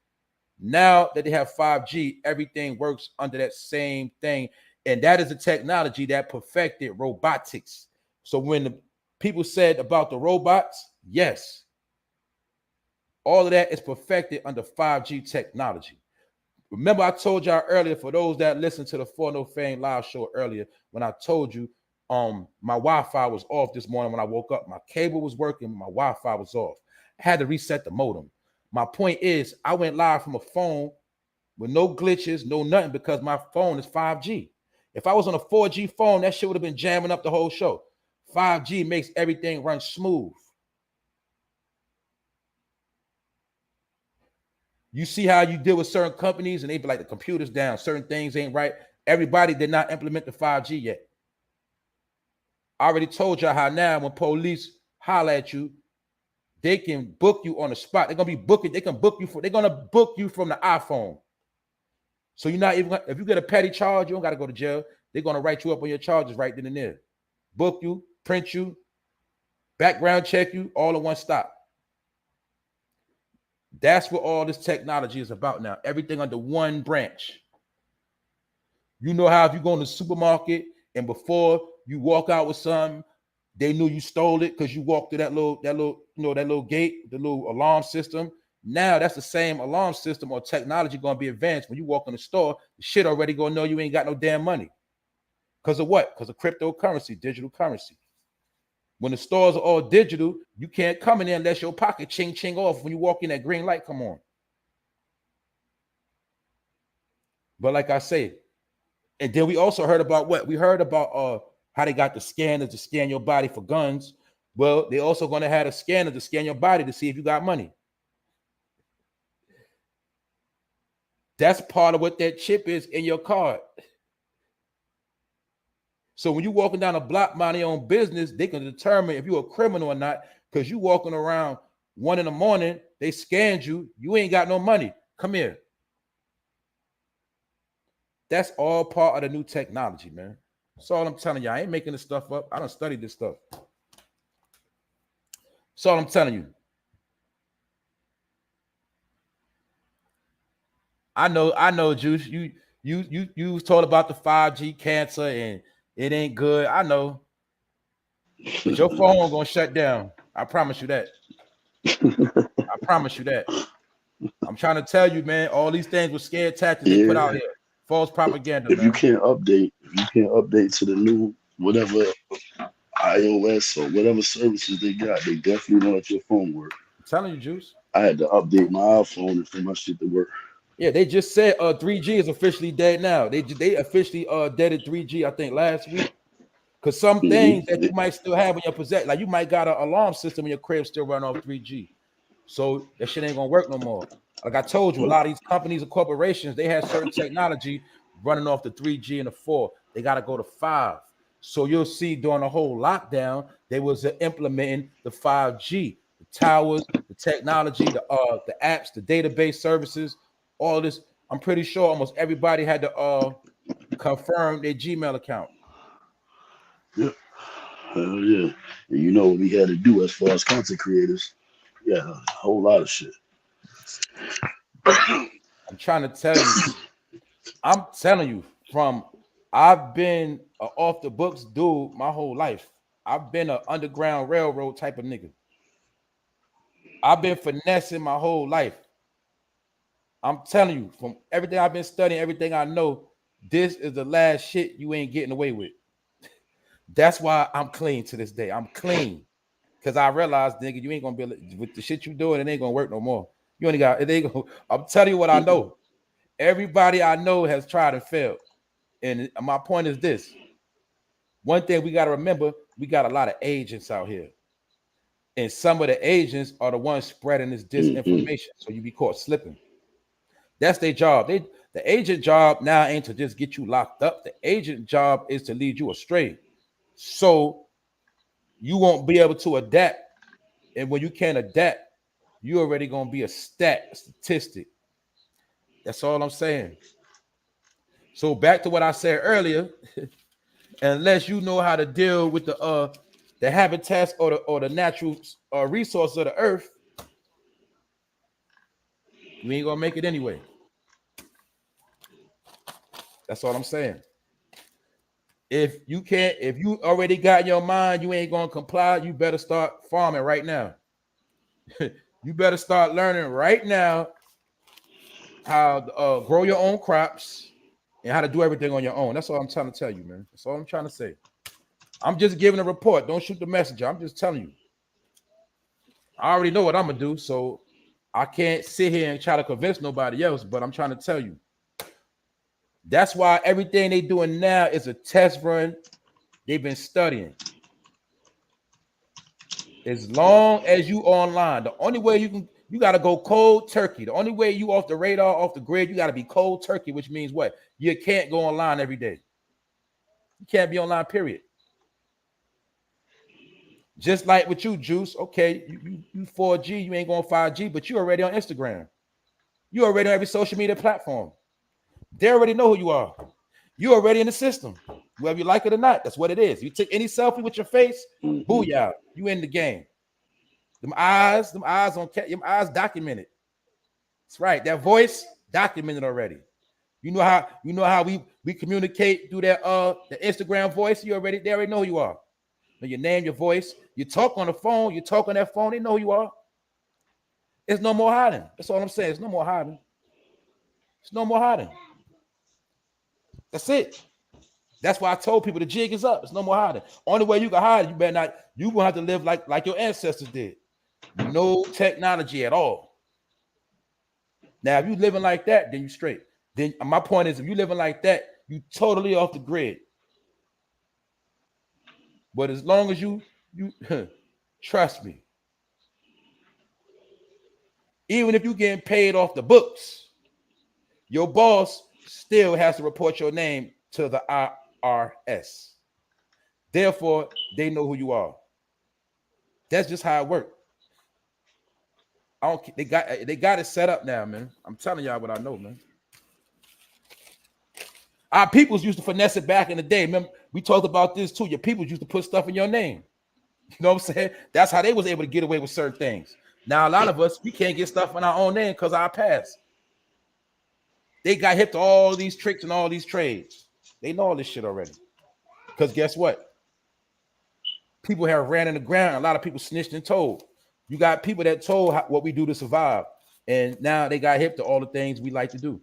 Now that they have 5G, everything works under that same thing. And that is the technology that perfected robotics. So when the people said about the robots, yes, all of that is perfected under 5G technology. Remember, I told y'all earlier, for those that listened to the For No Fame live show earlier, when I told you my Wi-Fi was off this morning when I woke up. My cable was working, my Wi-Fi was off. I had to reset the modem. My point is, I went live from a phone with no glitches, no nothing, because my phone is 5G. If I was on a 4G phone, that shit would have been jamming up the whole show. 5G makes everything run smooth. You see how you deal with certain companies and they be like, the computer's down, certain things ain't right. Everybody did not implement the 5G yet. I already told y'all how now when police holler at you, they can book you on the spot. They're gonna be booking, they're gonna book you from the iPhone. So you're not even, if you get a petty charge, you don't gotta go to jail. They're gonna write you up on your charges right then and there. Book you, print you, background check you, all in one stop. That's what all this technology is about now. Everything under one branch. You know how if you go in the supermarket and before you walk out with something, they knew you stole it because you walked through that little gate, the little alarm system. Now that's the same alarm system or technology going to be advanced. When you walk in the store, the shit already going to know you ain't got no damn money. Because of what? Because of cryptocurrency, digital currency. When the stores are all digital, you can't come in there unless your pocket ching off when you walk in, that green light come on. But like I say, and then we also heard about what? We heard about how they got the scanners to scan your body for guns. Well, they also going to have a scanner to scan your body to see if you got money. That's part of what that chip is in your card. So when you're walking down a block minding your own business, they can determine if you're a criminal or not, because you walking around 1 a.m, they scanned you, you ain't got no money. Come here. That's all part of the new technology, man. That's all I'm telling you. I ain't making this stuff up. I done studied this stuff. That's all I'm telling you. I know, Juice. You was told about the 5G cancer and it ain't good. I know. But your phone gonna shut down. I promise you that. I promise you that. I'm trying to tell you, man, all these things with scared tactics they put out here. False propaganda. If you can't update to the new whatever iOS or whatever services they got, they definitely don't let your phone work. telling you, Juice. I had to update my iPhone for my shit to work. Yeah, they just said 3G is officially dead now. They officially deaded 3G, I think, last week. Because some things that you might still have in your possession, like you might got an alarm system in your crib still run off 3G. So that shit ain't gonna work no more. Like I told you, a lot of these companies and corporations, they have certain technology running off the 3G and the 4. They got to go to 5. So you'll see during the whole lockdown, they was implementing the 5G, the towers, the technology, the apps, the database services, all this. I'm pretty sure almost everybody had to confirm their Gmail account. Yeah. Hell yeah. And you know what we had to do as far as content creators? Yeah, a whole lot of shit. I'm trying to tell you. I'm telling you, I've been an off the books dude my whole life. I've been an underground railroad type of nigga. I've been finessing my whole life. I'm telling you, from everything I've been studying, everything I know, this is the last shit you ain't getting away with. That's why I'm clean to this day. I'm clean. Because I realized, nigga, you ain't gonna be able to, with the shit you doing, it ain't gonna work no more. You only got it ain't gonna, I'm telling you what I know. Everybody I know has tried and failed. And my point is this. One thing we got to remember, we got a lot of agents out here. And some of the agents are the ones spreading this disinformation. So you be caught slipping. That's their job. The agent job now ain't to just get you locked up. The agent job is to lead you astray. So you won't be able to adapt. And when you can't adapt, you're already going to be a statistic. That's all I'm saying. So back to what I said earlier, unless you know how to deal with the habitats or the natural resources of the earth, you ain't gonna make it anyway. That's all I'm saying. If you already got in your mind you ain't gonna comply, you better start farming right now. You better start learning right now how to grow your own crops and how to do everything on your own. That's all I'm trying to tell you, man. That's all I'm trying to say. I'm just giving a report. Don't shoot the messenger. I'm just telling you. I already know what I'm gonna do, so I can't sit here and try to convince nobody else, but I'm trying to tell you. That's why everything they doing now is a test run. They've been studying. As long as you online, the only way you got to go cold turkey. The only way you off the radar, off the grid, you got to be cold turkey, which means what? You can't go online every day. You can't be online, period. Just like with you, Juice. Okay, you 4G, you ain't going 5G, but you already on Instagram. You already on every social media platform. They already know who you are. You already in the system. Whether you like it or not, that's what it is. You take any selfie with your face, booyah, you in the game. Them eyes documented. That's right. That voice documented already. You know how we communicate through that the Instagram voice. They already know who you are. Your name, your voice. You talk on the phone. You talk on that phone. They know who you are. It's no more hiding. That's all I'm saying. It's no more hiding. It's no more hiding. That's it. That's why I told people the jig is up. It's no more hiding. Only way you can hide, you better not. You gonna have to live like your ancestors did. No technology at all. Now, if you living like that, then you straight. Then my point is, if you living like that, you totally off the grid. But as long as you trust me, even if you getting paid off the books, your boss still has to report your name to the IRS. Therefore, they know who you are. That's just how it works. They got it set up now, man. I'm telling y'all what I know, man. Our peoples used to finesse it back in the day. Remember, we talked about this too. Your peoples used to put stuff in your name. You know what I'm saying? That's how they was able to get away with certain things. Now, a lot of us, we can't get stuff in our own name because our past. They got hip to all these tricks and all these trades. They know all this shit already. Because guess what? People have ran in the ground. A lot of people snitched and told. You got people that told what we do to survive. And now they got hip to all the things we like to do.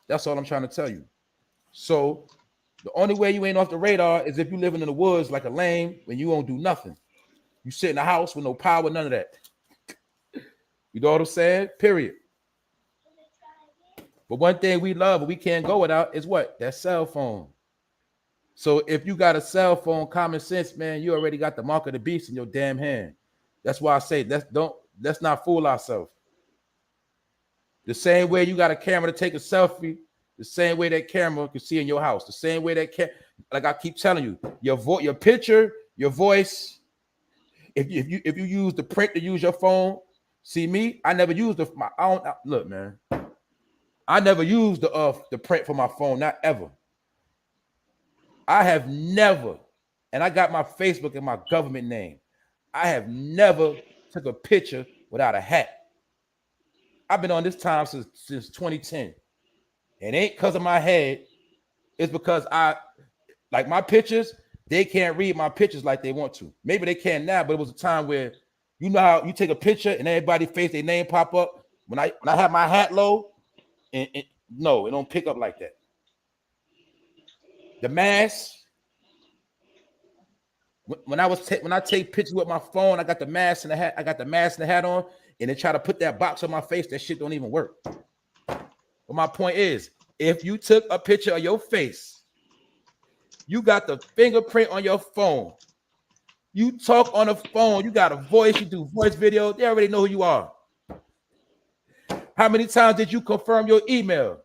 That's all I'm trying to tell you. So the only way you ain't off the radar is if you living in the woods like a lame when you won't do nothing. You sit in a house with no power, none of that. You know what I'm saying? Period. But one thing we love and we can't go without is what? That cell phone. So if you got a cell phone, common sense, man, you already got the mark of the beast in your damn hand. That's why I say let's not fool ourselves. The same way you got a camera to take a selfie, the same way that camera can see in your house, the same way that like I keep telling you, your picture, your voice. If you use the print to use your phone, see me, I never used look, man. I never used the print for my phone, not ever. I have never, and I got my Facebook and my government name. I have never took a picture without a hat. I've been on this time since 2010. It ain't because of my head. It's because like my pictures, they can't read my pictures like they want to. Maybe they can now, but it was a time where you know how you take a picture and everybody face their name pop up. When I have my hat low, and no, it don't pick up like that. The mask. When I take pictures with my phone, I got the mask and the hat. I got the mask and the hat on, and they try to put that box on my face. That shit don't even work. But my point is, if you took a picture of your face, you got the fingerprint on your phone. You talk on the phone. You got a voice. You do voice video. They already know who you are. How many times did you confirm your email?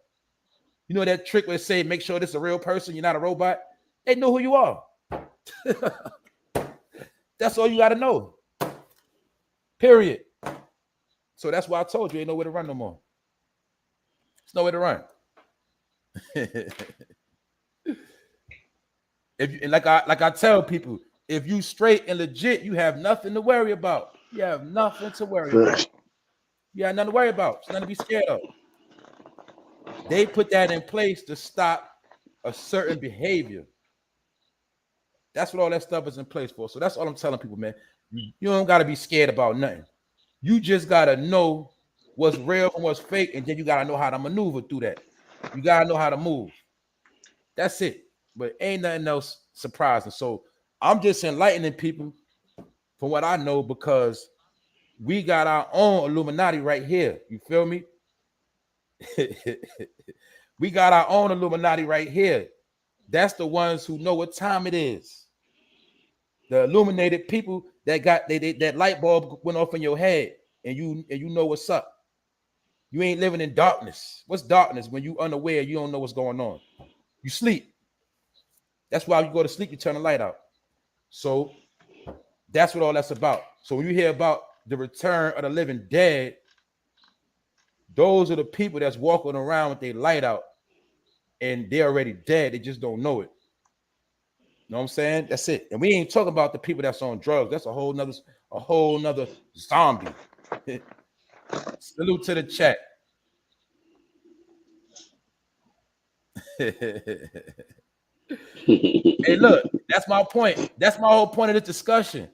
You know that trick where they say, make sure this is a real person. You're not a robot. They know who you are. That's all you got to know. Period. So that's why I told you ain't nowhere to run no more. There's nowhere to run. Like I tell people, if you straight and legit, you have nothing to worry about. You have nothing to worry about. You have nothing to worry about. It's nothing to be scared of. They put that in place to stop a certain behavior. That's what all that stuff is in place for. So that's all I'm telling people, man. You don't got to be scared about nothing. You just got to know what's real and what's fake, and then you got to know how to maneuver through that. You got to know how to move. That's it. But ain't nothing else surprising. So I'm just enlightening people from what I know because we got our own Illuminati right here. You feel me? We got our own Illuminati right here. That's the ones who know what time it is. The illuminated people that got that light bulb went off in your head, and you know what's up. You ain't living in darkness. What's darkness? When you unaware, you don't know what's going on. You sleep. That's why you go to sleep, you turn the light out. So that's what all that's about. So when you hear about the return of the living dead, those are the people that's walking around with their light out, and they're already dead. They just don't know it. You know what I'm saying? That's it. And we ain't talking about the people that's on drugs. That's a whole nother zombie. Salute to the chat. Hey, look, that's my point. That's my whole point of this discussion.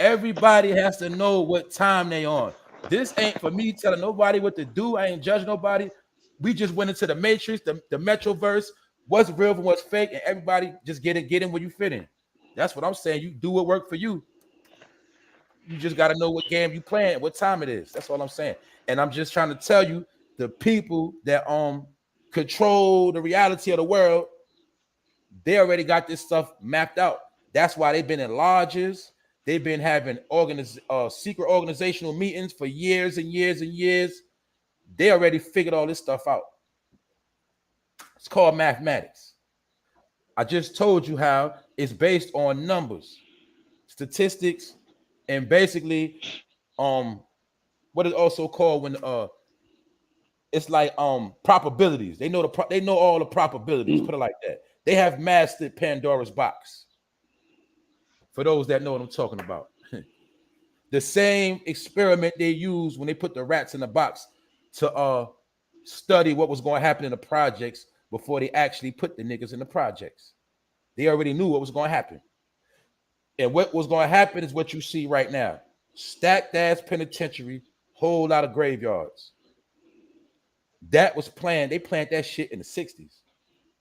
Everybody has to know what time they on. This ain't for me telling nobody what to do. I ain't judging nobody. We just went into the matrix, the Metraverse, what's real and what's fake, and everybody just get in where you fit in. That's what I'm saying. You do what work for you. You just got to know what game you playing, what time it is. That's all I'm saying. And I'm just trying to tell you, the people that control the reality of the world, they already got this stuff mapped out. That's why they've been in lodges. They've been having secret organizational meetings for years and years and years. They already figured all this stuff out. It's called mathematics. I just told you how it's based on numbers, statistics, and basically what is also called when it's like probabilities. They know all the probabilities. Put it like that. They have mastered Pandora's box. For those that know what I'm talking about. The same experiment they used when they put the rats in the box to study what was going to happen in the projects before they actually put the niggas in the projects. They already knew what was going to happen. And what was going to happen is what you see right now. Stacked ass penitentiary, whole lot of graveyards. That was planned. They planned that shit in the 60s.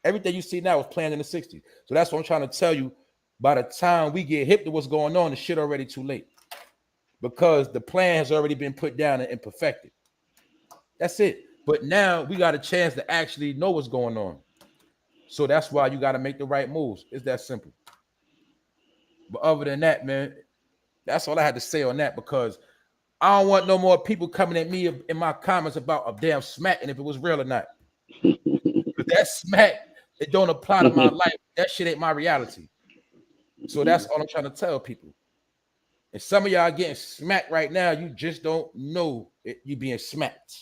Everything you see now was planned in the 60s. So that's what I'm trying to tell you. By the time we get hip to what's going on, the shit already too late. because the plan has already been put down and perfected. That's it. But now we got a chance to actually know what's going on. So that's why you got to make the right moves. It's that simple. But other than that, man, that's all I had to say on that, because I don't want no more people coming at me in my comments about a damn smack and if it was real or not. But that smack, it don't apply to my life. That shit ain't my reality. So that's all I'm trying to tell people. And some of y'all getting smacked right now, you just don't know you being smacked.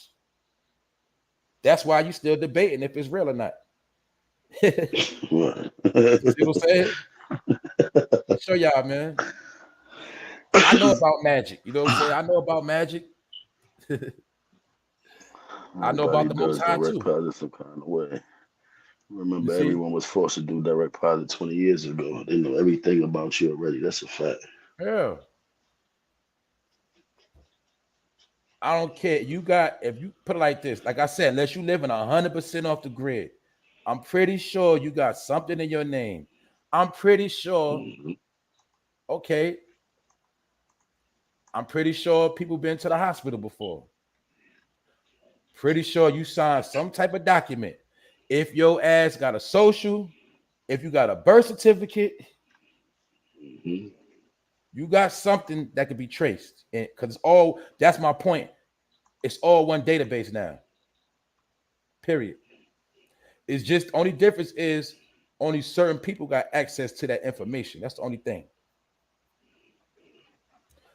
That's why you still debating if it's real or not. You see what I'm saying? I'll show y'all, man. I know about magic. You know what I'm saying? I know about magic. I know about the Most High direct too. deposit some kind of way. Remember, everyone was forced to do direct deposit 20 years ago. They know everything about you already. That's a fact. Yeah. I don't care. If you put it like this, like I said, unless you living 100% off the grid, I'm pretty sure you got something in your name. I'm pretty sure. Okay. I'm pretty sure people been to the hospital before. Pretty sure you signed some type of document. If your ass got a social, if you got a birth certificate, you got something that could be traced. And because that's my point. It's all one database now. Period. It's just only difference is only certain people got access to that information. That's the only thing.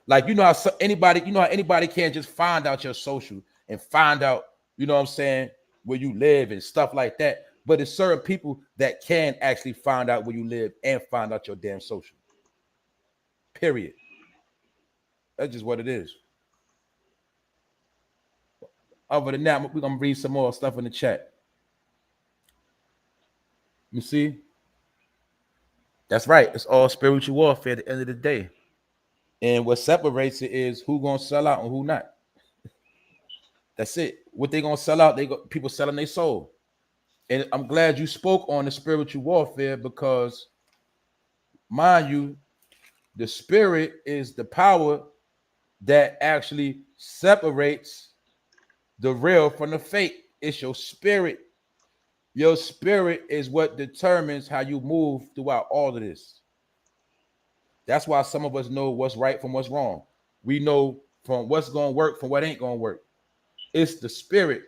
Like, you know how anybody can't just find out your social and find out, you know what I'm saying, where you live and stuff like that. But it's certain people that can actually find out where you live and find out your damn social. Period. That's just what it is. Other than that, we're gonna read some more stuff in the chat. You see? That's right. It's all spiritual warfare at the end of the day. And what separates it is who gonna sell out and who not. That's it. What they gonna sell out? People selling their soul. And I'm glad you spoke on the spiritual warfare because, mind you, the spirit is the power that actually separates the real from the fake. It's your spirit. Your spirit is what determines how you move throughout all of this. That's why some of us know what's right from what's wrong. We know from what's going to work from what ain't going to work. It's the spirit.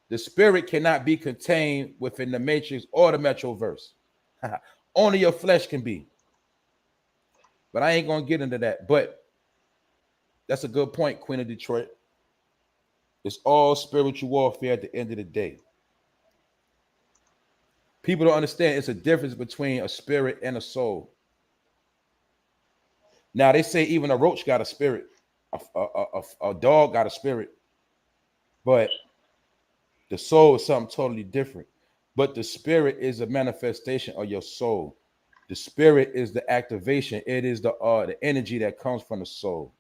The spirit cannot be contained within the matrix or the Metroverse. Only your flesh can be. But I ain't going to get into that. But that's a good point, Queen of Detroit. It's all spiritual warfare at the end of the day. People don't understand it's a difference between a spirit and a soul. Now, they say even a roach got a spirit. A dog got a spirit. But the soul is something totally different. But the spirit is a manifestation of your soul. The spirit is the activation. It is the energy that comes from the soul.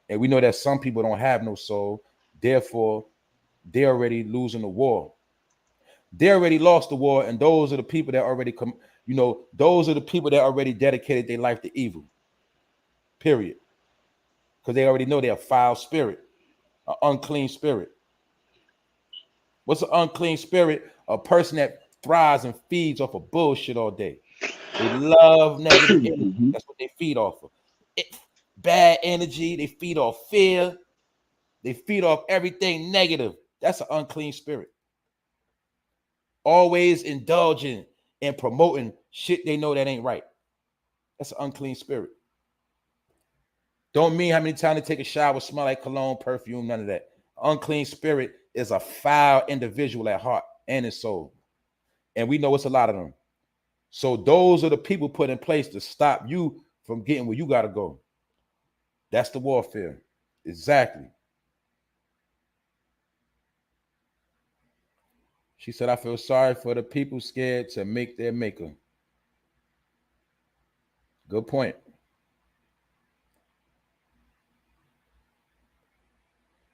And we know that some people don't have no soul. Therefore, they're already losing the war. They already lost the war. And those are the people that already those are the people that already dedicated their life to evil. Period. Because they already know they're a foul spirit, an unclean spirit. What's an unclean spirit? A person that thrives and feeds off of bullshit all day. They love negative energy. That's what they feed off of. Bad energy. They feed off fear. They feed off everything negative. That's an unclean spirit. Always indulging and promoting shit they know that ain't right. That's an unclean spirit. Don't mean how many times they take a shower, smell like cologne, perfume, none of that. Unclean spirit is a foul individual at heart and his soul. And we know it's a lot of them. So those are the people put in place to stop you from getting where you got to go. That's the warfare. Exactly. She said, I feel sorry for the people scared to make their maker. Good point.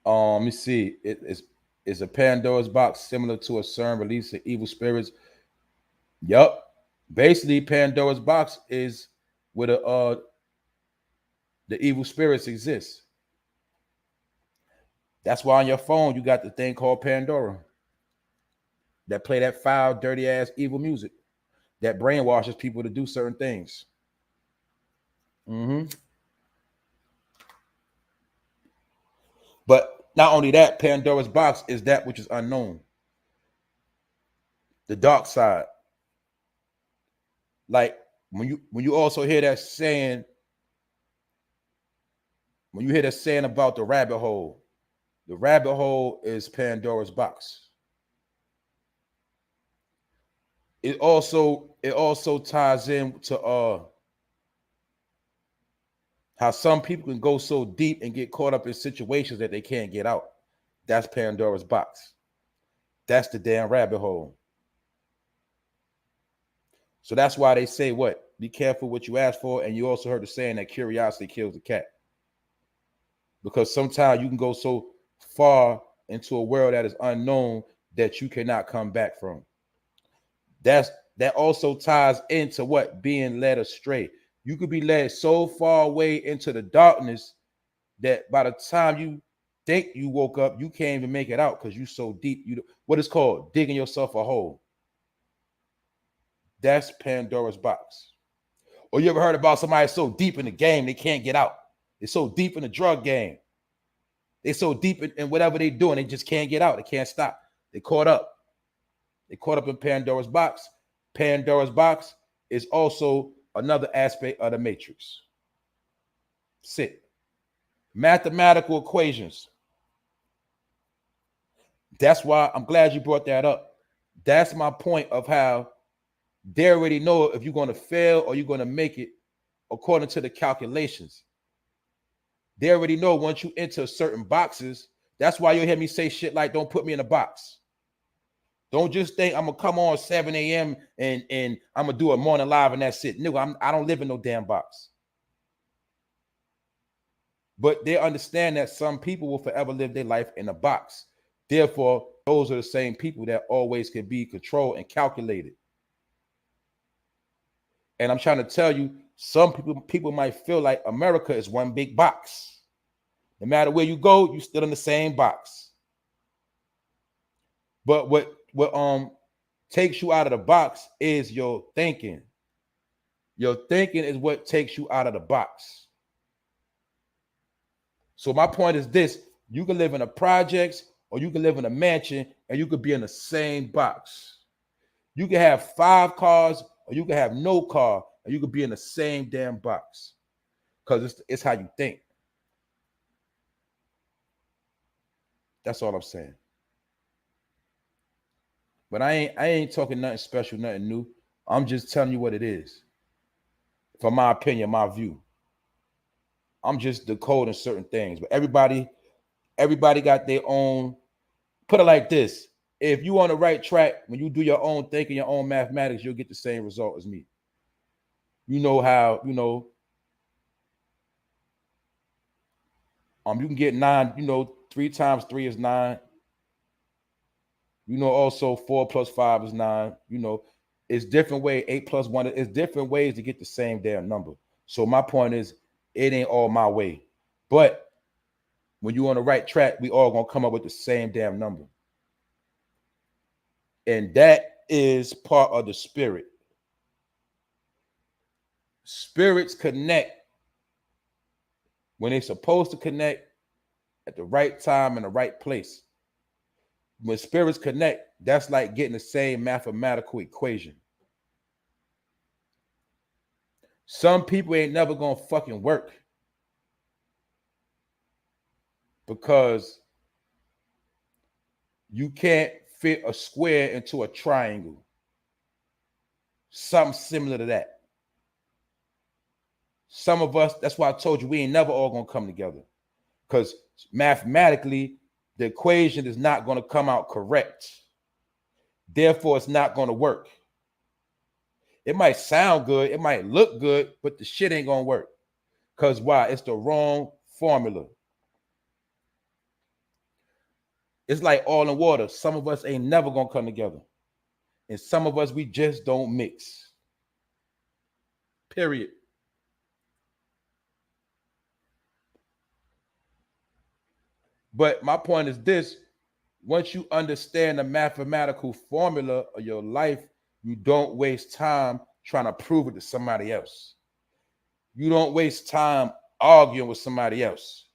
Let me see. It's a Pandora's box similar to a CERN release of evil spirits. Yup. Basically, Pandora's box is where the evil spirits exist. That's why on your phone you got the thing called Pandora that play that foul, dirty ass, evil music that brainwashes people to do certain things. But not only that, Pandora's box is that which is unknown, the dark side. Like when you also hear that saying, when you hear that saying about the rabbit hole is Pandora's box. It also ties in to how some people can go so deep and get caught up in situations that they can't get out. That's Pandora's box. That's the damn rabbit hole. So that's why they say what? Be careful what you ask for. And you also heard the saying that curiosity kills the cat. Because sometimes you can go so far into a world that is unknown that you cannot come back from. That also ties into what? Being led astray. You could be led so far away into the darkness that by the time you think you woke up, you can't even make it out because you're so deep. You what is called digging yourself a hole. That's Pandora's box. Or you ever heard about somebody so deep in the game they can't get out? They're so deep in the drug game. They're so deep in whatever they're doing, they just can't get out. They can't stop. They caught up. They caught up in Pandora's box. Pandora's box is also another aspect of the matrix. Sit. Mathematical equations. That's why I'm glad you brought that up. That's my point of how they already know if you're going to fail or you're going to make it according to the calculations. They already know once you enter certain boxes. That's why you'll hear me say shit like, don't put me in a box. Don't just think I'm going to come on 7 a.m. and I'm going to do a morning live and that's it. Nigga, I don't live in no damn box. But they understand that some people will forever live their life in a box. Therefore, those are the same people that always can be controlled and calculated. And I'm trying to tell you, some people might feel like America is one big box. No matter where you go, you're still in the same box. But what takes you out of the box is your thinking. Your thinking is what takes you out of the box. So my point is this: you can live in a projects or you can live in a mansion and you could be in the same box. You can have 5 cars or you can have no car and you could be in the same damn box because it's how you think. That's all I'm saying. But I ain't talking nothing special, nothing new. I'm just telling you what it is. From my opinion, my view. I'm just decoding certain things. But everybody got their own. Put it like this. If you on the right track, when you do your own thinking, your own mathematics, you'll get the same result as me. You know how, you can get 9, 3 times 3 is 9. Also 4 plus 5 is 9. It's different way. 8 plus 1. It's different ways to get the same damn number. So my point is, it ain't all my way. But when you're on the right track, we all gonna come up with the same damn number. And that is part of the spirit. Spirits connect when they're supposed to connect at the right time and the right place. When spirits connect, that's like getting the same mathematical equation. Some people ain't never gonna fucking work because you can't fit a square into a triangle. Something similar to that. Some of us, that's why I told you we ain't never all gonna come together. Because mathematically, the equation is not gonna come out correct. Therefore, it's not gonna work. It might sound good, it might look good, but the shit ain't gonna work. Because why? It's the wrong formula. It's like oil and water. Some of us ain't never gonna come together. And some of us, we just don't mix. Period. But my point is this: once you understand the mathematical formula of your life, you don't waste time trying to prove it to somebody else. You don't waste time arguing with somebody else.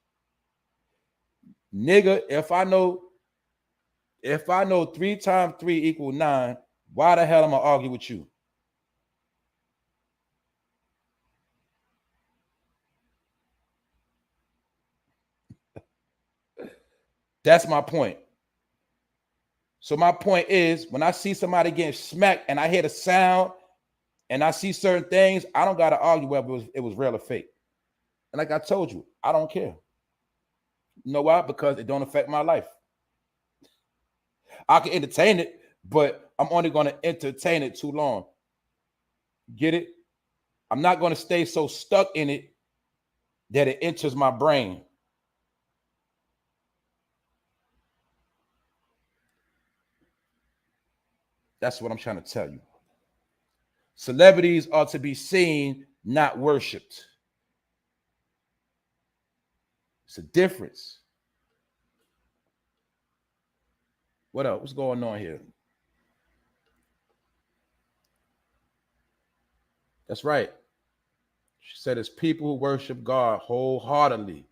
Nigga, if I know 3 times 3 equal 9, why the hell am I argue with you? That's my point. So my point is, when I see somebody getting smacked and I hear the sound and I see certain things, I don't got to argue whether it was real or fake. And like I told you, I don't care. You know why? Because it don't affect my life. I can entertain it, but I'm only going to entertain it too long. Get it? I'm not going to stay so stuck in it that it enters my brain. That's what I'm trying to tell you. Celebrities are to be seen, not worshipped. It's a difference. What else? What's going on here? That's right. She said it's people who worship God wholeheartedly,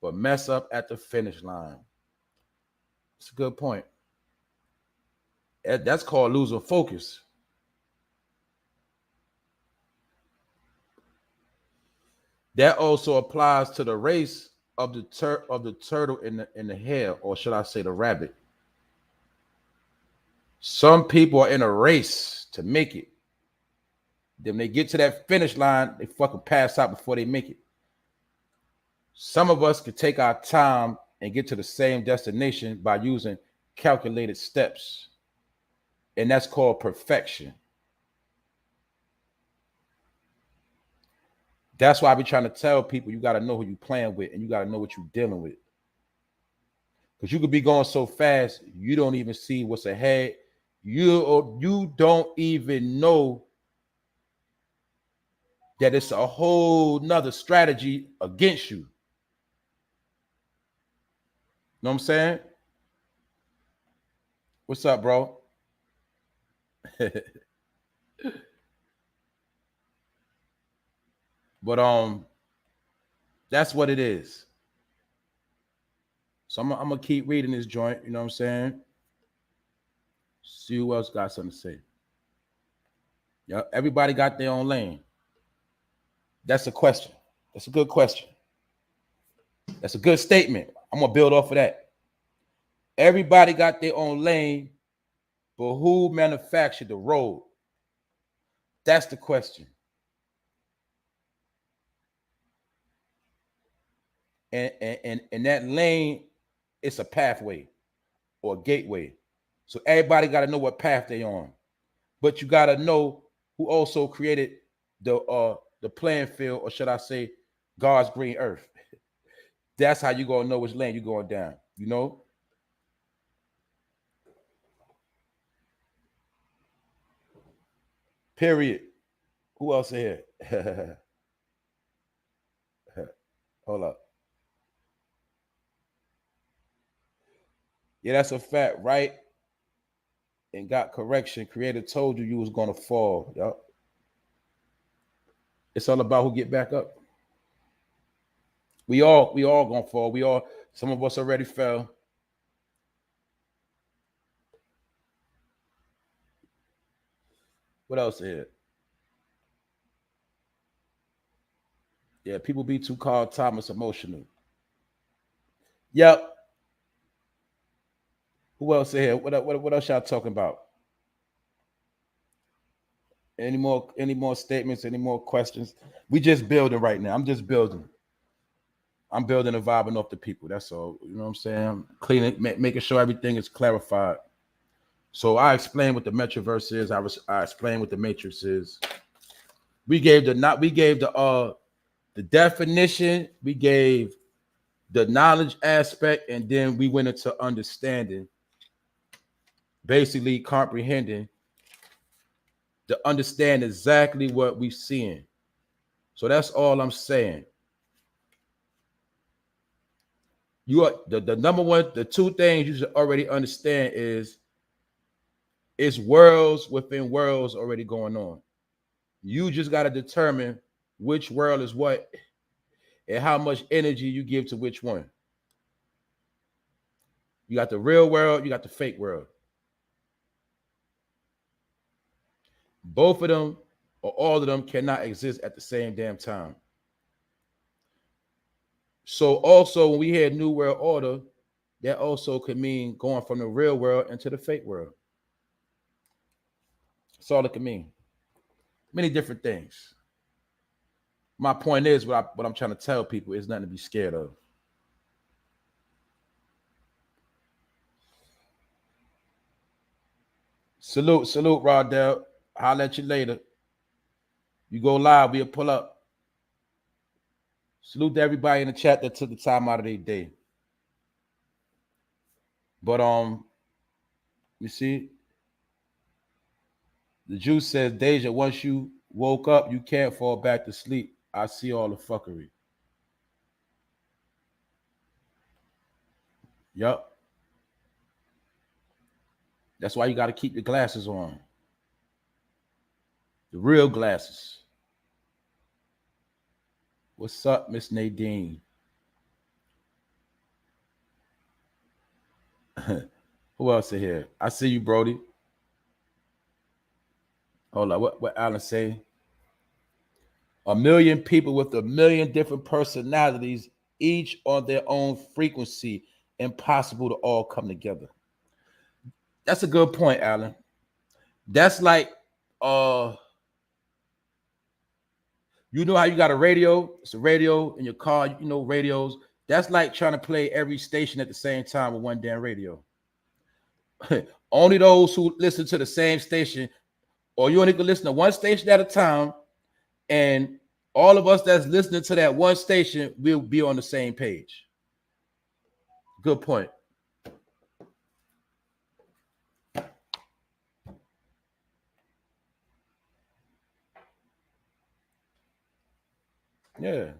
but mess up at the finish line. It's a good point. That's called losing focus. That also applies to the race of the turtle in the hare, or should I say the rabbit. Some people are in a race to make it. Then they get to that finish line, they fucking pass out before they make it. Some of us could take our time and get to the same destination by using calculated steps. And that's called perfection. That's why I be trying to tell people you got to know who you playing with and you got to know what you're dealing with. Because you could be going so fast, you don't even see what's ahead. You don't even know that it's a whole nother strategy against you. Know what I'm saying? What's up, bro? But that's what it is. So I'm gonna keep reading this joint, you know what I'm saying? See who else got something to say. Yeah, everybody got their own lane. That's a question. That's a good question. That's a good statement. I'm gonna build off of that. Everybody got their own lane, but who manufactured the road? That's the question. And that lane, it's a pathway or a gateway. So everybody got to know what path they on. But you got to know who also created the playing field, or should I say, God's green earth. That's how you gonna know which lane you're going down. You know. Period. Who else here? Hold up. Yeah, that's a fact, right? And got correction. Creator told you was gonna fall. Yup. It's all about who get back up. We all gonna fall. Some of us already fell. What else here? Yeah, people be too called Thomas emotional. Yep. Who else here? What else y'all talking about? Any more statements? Any more questions? We just building right now. I'm just building. I'm building and vibing off the people. That's all. You know what I'm saying? I'm cleaning, making sure everything is clarified. So I explained what the Metraverse is. I explained what the Matrix is. We gave the definition. We gave the knowledge aspect, and then we went into understanding, basically comprehending to understand exactly what we're seeing. So that's all I'm saying. You are the number one, the two things you should already understand is it's worlds within worlds already going on. You just got to determine which world is what and how much energy you give to which one. You got the real world, you got the fake world. Both of them or all of them cannot exist at the same damn time. So also when we hear New World Order, that also could mean going from the real world into the fake world. That's all it can mean. Many different things. My point is, what I'm trying to tell people is nothing to be scared of. Salute, Rodell. I'll let you later. You go live, we'll pull up. Salute to everybody in the chat that took the time out of their day. But you see, the Juice says, Deja, once you woke up, you can't fall back to sleep. I see all the fuckery. Yup. That's why you got to keep your glasses on. The real glasses. What's up, Miss Nadine? Who else is here? I see you, Brody. Hold on. What Alan say? 1 million people with 1 million different personalities, each on their own frequency. Impossible to all come together. That's a good point, Alan. That's like, you know how you got a radio? It's a radio in your car. You know radios. That's like trying to play every station at the same time with one damn radio. Only those who listen to the same station, or you only can listen to one station at a time, and all of us that's listening to that one station will be on the same page. Good point. Yeah.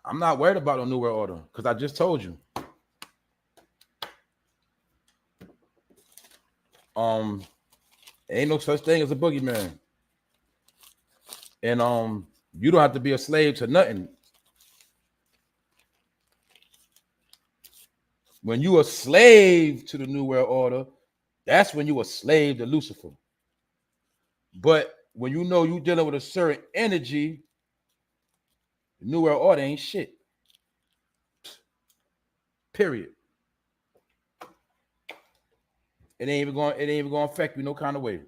I'm not worried about a New World Order because I just told you. Ain't no such thing as a boogeyman. And you don't have to be a slave to nothing. When you a slave to the New World Order, that's when you a slave to Lucifer. But when you know you're dealing with a certain energy, the New World Order ain't shit. Period. It ain't even going to affect you no kind of way.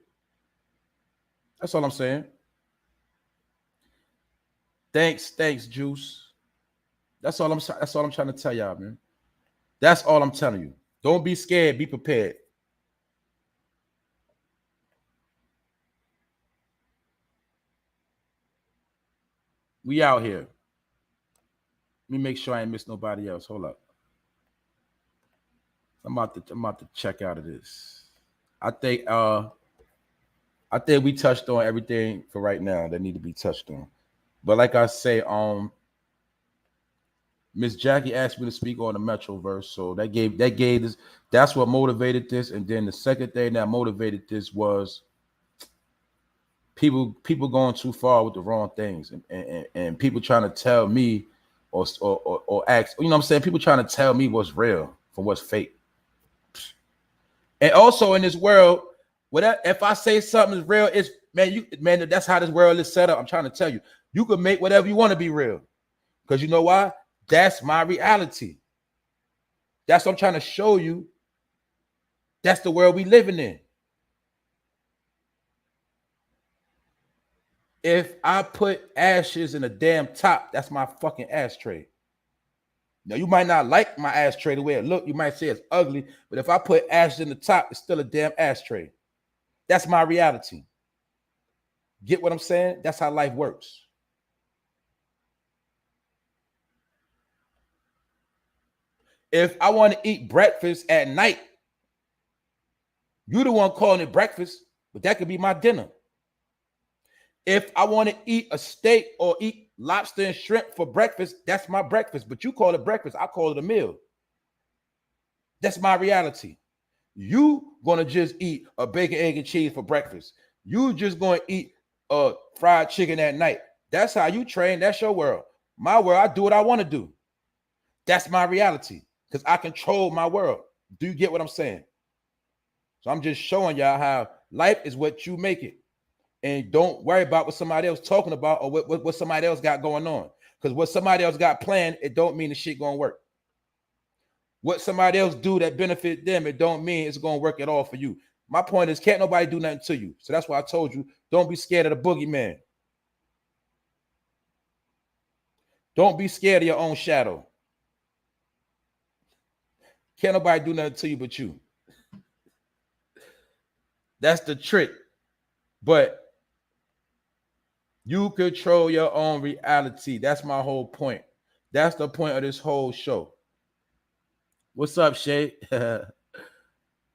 That's all I'm saying. Thanks, Juice. That's all I'm trying to tell y'all, man. That's all I'm telling you. Don't be scared, be prepared. We out here. Let me make sure I ain't miss nobody else. Hold up. I'm about to check out of this. I think we touched on everything for right now that need to be touched on. But like I say, Miss Jackie asked me to speak on the Metroverse, so that gave this. That's what motivated this, and then the second thing that motivated this was people going too far with the wrong things, and people trying to tell me or ask, you know what I'm saying? People trying to tell me what's real from what's fake. And also in this world, if I say something is real, it's man, that's how this world is set up. I'm trying to tell you, you can make whatever you want to be real, because you know why? That's my reality. That's what I'm trying to show you. That's the world we living in. If I put ashes in a damn top, that's my fucking ashtray. Now, you might not like my ashtray the way it look. You might say it's ugly, but if I put ashes in the top, it's still a damn ashtray. That's my reality. Get what I'm saying? That's how life works. If I want to eat breakfast at night, you're the one calling it breakfast, but that could be my dinner. If I want to eat a steak or eat lobster and shrimp for breakfast, that's my breakfast. But you call it breakfast, I call it a meal. That's my reality. You gonna just eat a bacon, egg, and cheese for breakfast. You just gonna eat a fried chicken at night. That's how you train. That's your world. My world, I do what I want to do. That's my reality because I control my world. Do you get what I'm saying? So I'm just showing y'all how life is what you make it. And don't worry about what somebody else talking about or what somebody else got going on. Because what somebody else got planned, it don't mean the shit gonna work. What somebody else do that benefit them, it don't mean it's gonna work at all for you. My point is, can't nobody do nothing to you. So that's why I told you, don't be scared of the boogeyman. Don't be scared of your own shadow. Can't nobody do nothing to you but you. That's the trick. But you control your own reality. That's my whole point. That's the point of this whole show. What's up, Shay?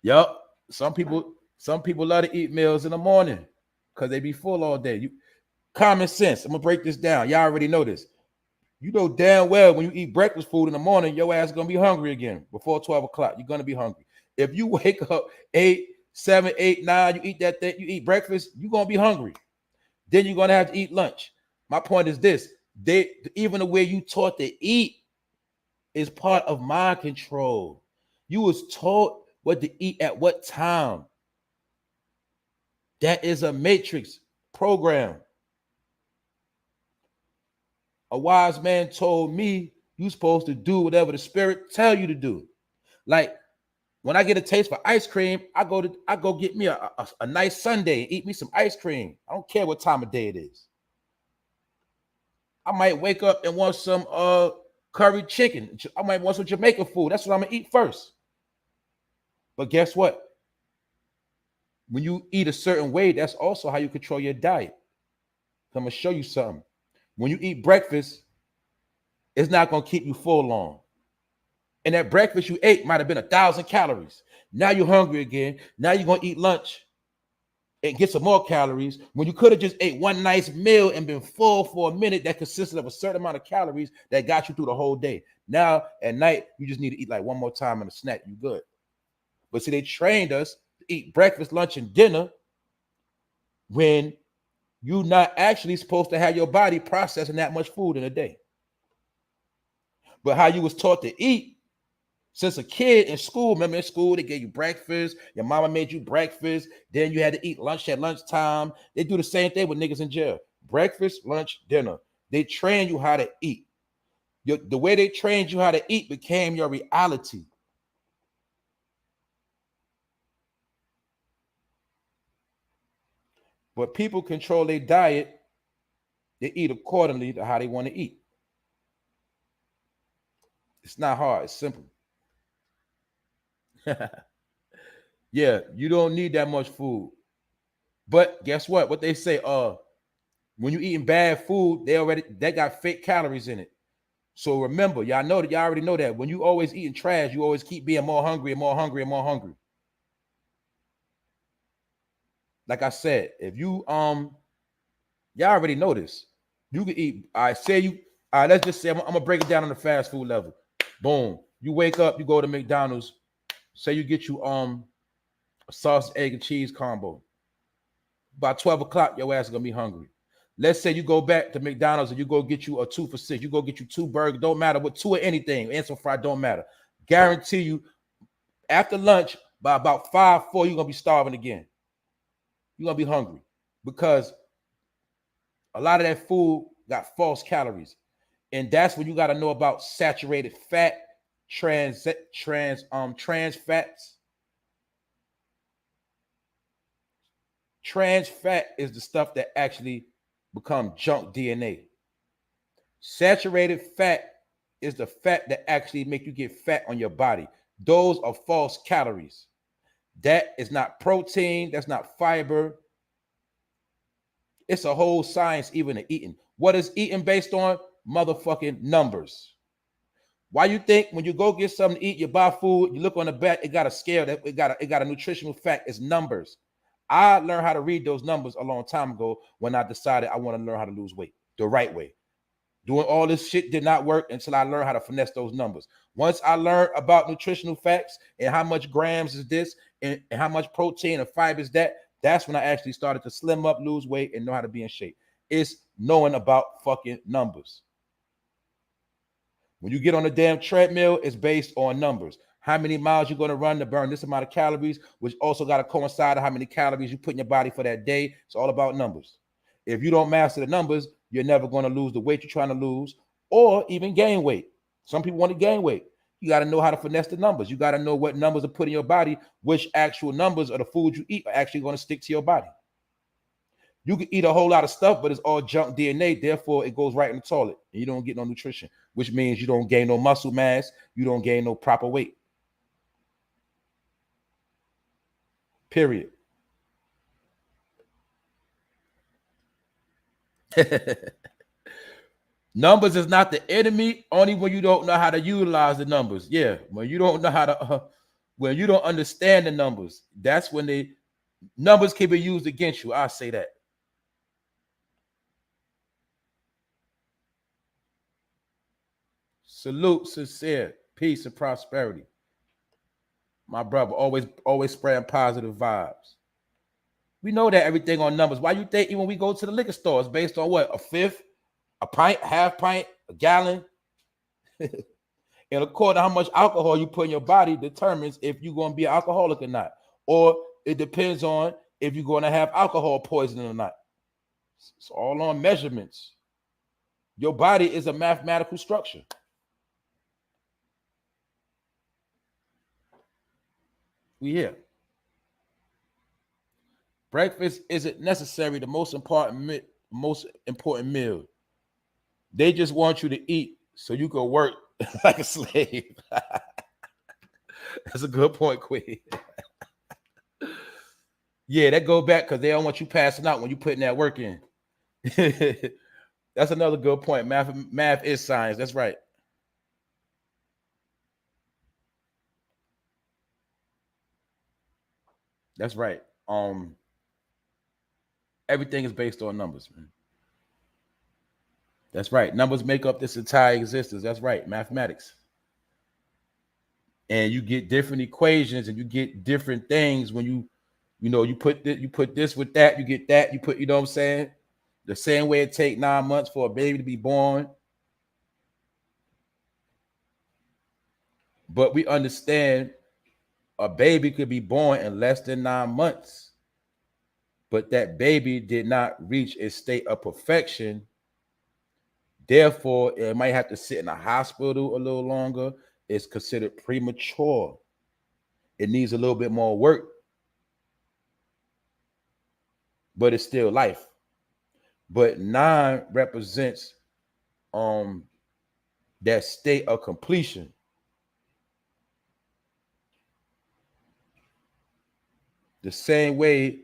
Yup. Some people love to eat meals in the morning because they be full all day. Common sense. I'm gonna break this down. Y'all already know this. You know damn well when you eat breakfast food in the morning, your ass is gonna be hungry again before 12 o'clock. You're gonna be hungry. If you wake up 8, 7, 8, 9, you eat that thing, you eat breakfast, you're gonna be hungry. Then you're gonna have to eat lunch. My point is this: even the way you taught to eat is part of mind control. You was taught what to eat at what time. That is a matrix program. A wise man told me you're supposed to do whatever the spirit tell you to do. Like when I get a taste for ice cream, I go get me a nice sundae and eat me some ice cream. I don't care what time of day it is. I might wake up and want some curry chicken. I might want some Jamaican food. That's what I'm gonna eat first. But guess what? When you eat a certain way, that's also how you control your diet. So I'm gonna show you something. When you eat breakfast, it's not gonna keep you full long. And that breakfast you ate might have been 1,000 calories. Now you're hungry again. Now you're gonna eat lunch and get some more calories when you could have just ate one nice meal and been full for a minute that consisted of a certain amount of calories that got you through the whole day. Now at night, you just need to eat like one more time and a snack, you good. But see, they trained us to eat breakfast, lunch, and dinner when you're not actually supposed to have your body processing that much food in a day. But how you was taught to eat since a kid in school, remember in school, they gave you breakfast, your mama made you breakfast, then you had to eat lunch at lunchtime. They do the same thing with niggas in jail. Breakfast, lunch, dinner. They train you how to eat. The way they trained you how to eat became your reality. But people control their diet. They eat accordingly to how they want to eat. It's not hard. It's simple. Yeah, you don't need that much food. But guess what? What they say, when you eating bad food, they got fake calories in it. So remember, y'all already know that when you always eating trash, you always keep being more hungry and more hungry and more hungry. Like I said, if you y'all already know this. You can eat. Let's just say I'm gonna break it down on the fast food level. Boom. You wake up, you go to McDonald's. Say you get you a sausage, egg, and cheese combo. By 12 o'clock, your ass is gonna be hungry. Let's say you go back to McDonald's and you go get you a 2 for $6. You go get you 2 burgers, don't matter what, 2 or anything, and some fried, don't matter. Guarantee you, after lunch, by about 5, 4, you're gonna be starving again. You're gonna be hungry because a lot of that food got false calories. And that's when you got to know about saturated fat, trans fats. Trans fat is the stuff that actually become junk DNA. Saturated fat is the fat that actually make you get fat on your body. Those are false calories. That is not protein. That's not fiber. It's a whole science even to eating. What is eating based on? Motherfucking numbers. Why you think when you go get something to eat, you buy food, you look on the back, it got a scale, that it got a nutritional fact. It's numbers. I learned how to read those numbers a long time ago when I decided I want to learn how to lose weight the right way. Doing all this shit did not work until I learned how to finesse those numbers. Once I learned about nutritional facts and how much grams is this and how much protein and fiber is that, that's when I actually started to slim up, lose weight, and know how to be in shape. It's knowing about fucking numbers. When you get on a damn treadmill, it's based on numbers. How many miles you're going to run to burn this amount of calories, which also got to coincide with how many calories you put in your body for that day. It's all about numbers. If you don't master the numbers, you're never going to lose the weight you're trying to lose or even gain weight. Some people want to gain weight. You got to know how to finesse the numbers. You got to know what numbers are put in your body, which actual numbers of the food you eat are actually going to stick to your body. You can eat a whole lot of stuff, but it's all junk DNA. Therefore, it goes right in the toilet and you don't get no nutrition, which means you don't gain no muscle mass. You don't gain no proper weight. Period. Numbers is not the enemy, only when you don't know how to utilize the numbers. Yeah, when you don't know how to, when you don't understand the numbers, that's when the numbers can be used against you. I say that. Salute, sincere, peace and prosperity. My brother, always spreading positive vibes. We know that everything on numbers. Why you think even when we go to the liquor store, it's based on what? A fifth, a pint, half pint, a gallon? And according to how much alcohol you put in your body determines if you're going to be an alcoholic or not. Or it depends on if you're going to have alcohol poisoning or not. It's all on measurements. Your body is a mathematical structure. We here. Breakfast isn't necessarily the most important meal. They just want you to eat so you can work like a slave. That's a good point, Queen. Yeah, that go back because they don't want you passing out when you putting that work in. That's another good point. Math is science. That's right. That's right. Everything is based on numbers, man. That's right. Numbers make up this entire existence. That's right. Mathematics. And you get different equations and you get different things when you put this with that, you get that, you put, you know what I'm saying? The same way it take 9 months for a baby to be born. But we understand a baby could be born in less than 9 months. But that baby did not reach a state of perfection. Therefore, it might have to sit in a hospital a little longer. It's considered premature. It needs a little bit more work. But it's still life. But 9 represents that state of completion. The same way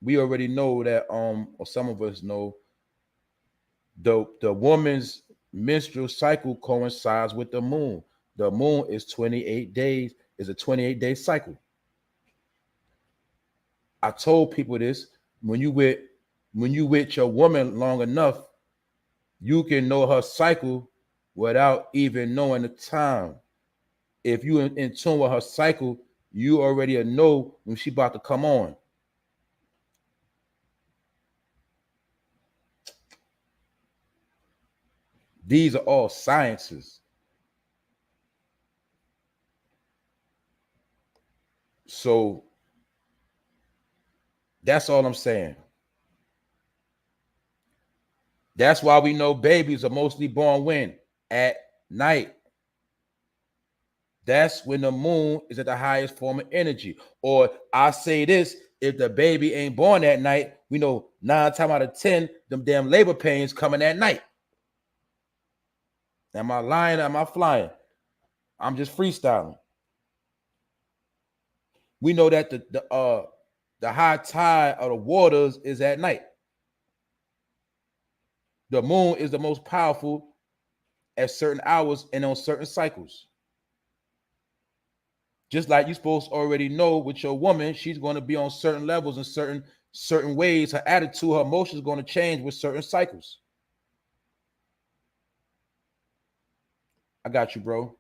we already know that, or some of us know, the woman's menstrual cycle coincides with the moon. The moon is 28 days, is a 28-day cycle. I told people this, when you with your woman long enough, you can know her cycle without even knowing the time. If you in tune with her cycle, you already know when she about to come on. These are all sciences. So that's all I'm saying. That's why we know babies are mostly born when? At night. That's when the moon is at the highest form of energy. Or I say this, if the baby ain't born at night, we know 9 times out of 10, them damn labor pains coming at night. Am I lying or am I flying? I'm just freestyling. We know that the high tide of the waters is at night. The moon is the most powerful at certain hours and on certain cycles. Just like you're supposed to already know with your woman, she's going to be on certain levels and certain ways. Her attitude, her emotions are going to change with certain cycles. I got you, bro.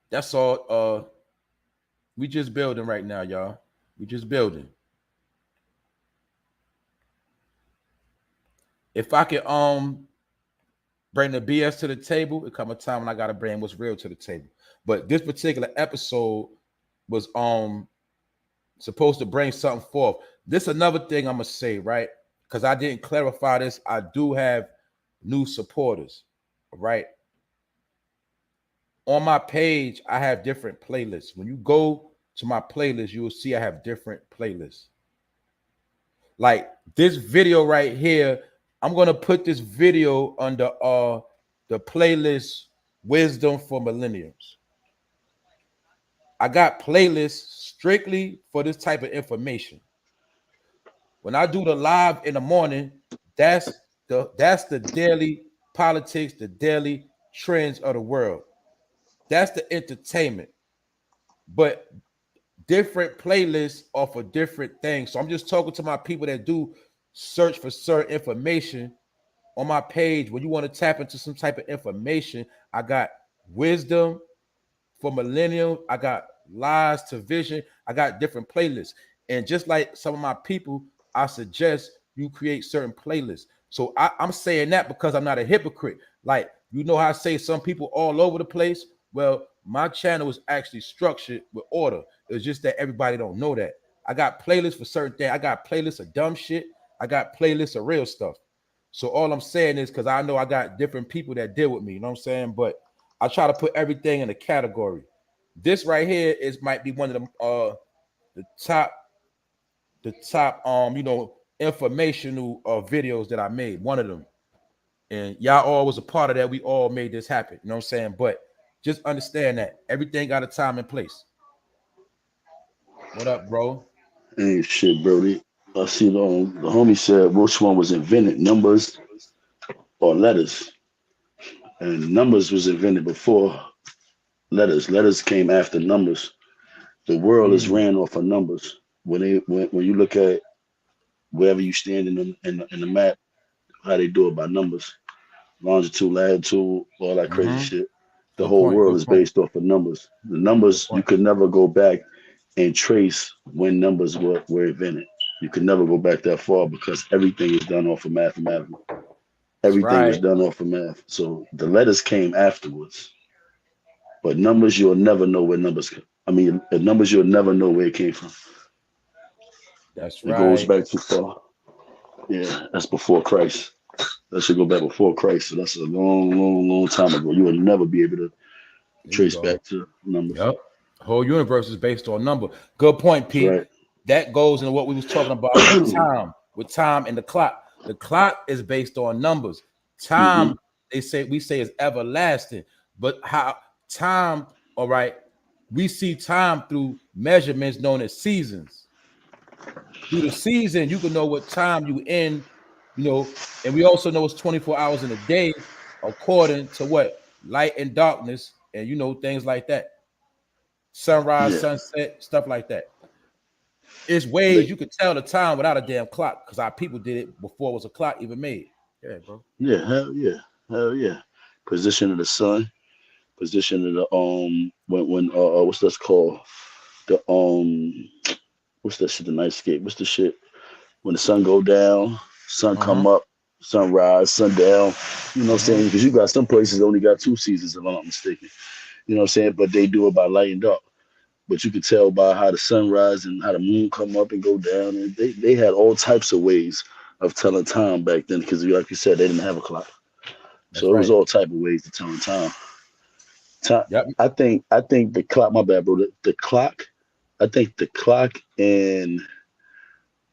That's all. We just building right now, y'all. We just building. If I could bring the BS to the table, it come a time when I gotta bring what's real to the table. But this particular episode was supposed to bring something forth. This another thing I'm gonna say, right? Because I didn't clarify this. I do have new supporters, right? On my page, I have different playlists. When you go to my playlist, you will see I have different playlists. Like this video right here, I'm gonna put this video under the playlist Wisdom for Millennials. I got playlists strictly for this type of information. When I do the live in the morning, that's the daily politics, the daily trends of the world. That's the entertainment. But different playlists are for different things. So I'm just talking to my people that do search for certain information on my page. When you want to tap into some type of information, I got wisdom for millennials. I got lies to vision. I got different playlists. And just like some of my people, I suggest you create certain playlists. So I'm saying that because I'm not a hypocrite. Like, you know how I say some people all over the place? Well, my channel is actually structured with order. It's just that everybody don't know that. I got playlists for certain things. I got playlists of dumb shit. I got playlists of real stuff. So all I'm saying is because I know I got different people that deal with me, you know what I'm saying? But I try to put everything in a category. This right here might be one of the top informational videos that I made, one of them. And y'all all was a part of that. We all made this happen, you know what I'm saying? But just understand that everything got a time and place. What up, bro? Ain't shit, Brody. I see the homie said which one was invented, numbers or letters. And numbers was invented before letters. Letters came after numbers. The world is ran off of numbers. When you look at wherever you stand in the map, how they do it by numbers, longitude, latitude, all that crazy shit. The Good whole point. world Good is point. based off of numbers. The Good numbers, you point. could never go back and trace when numbers were invented. You could never go back that far because everything is done off of mathematics. That's Everything is right. done off of math. So the letters came afterwards. But numbers, you'll never know where numbers come. I mean, the numbers, you'll never know where it came from. That's It goes right. back too far. Yeah, that's before Christ. That should go back before Christ. So that's a long, long, long time ago. You will never be able to There you trace go. back to numbers. Yep. The whole universe is based on number. Good point, That's Pete. right. That goes into what we was talking about with time and the clock. The clock is based on numbers. Hmm. Time, we say is everlasting. But how time, all right, we see time through measurements known as seasons. Through the season, you can know what time you in, and we also know it's 24 hours in a day, according to what? Light and darkness, and things like that. Sunrise, Yeah. sunset, stuff like that. It's They, ways you could tell the time without a damn clock because our people did it before it was a clock even made. Yeah, bro. yeah, hell yeah. Hell yeah. Position of the sun, position of the when what's that called? The what's that shit, the nightscape? What's the shit? When the sun go down, sun Uh-huh. come up, sunrise, sundown. You know what I'm Uh-huh. saying? Because you got some places that only got two seasons, if I'm not mistaken. You know what I'm saying? But they do it by light and dark. But you could tell by how the sunrise and how the moon come up and go down. And they had all types of ways of telling time back then because, like you said, they didn't have a clock. That's So it was right. all type of ways to tell time. Time. Yep. I think the clock. My bad, bro. The clock. I think the clock and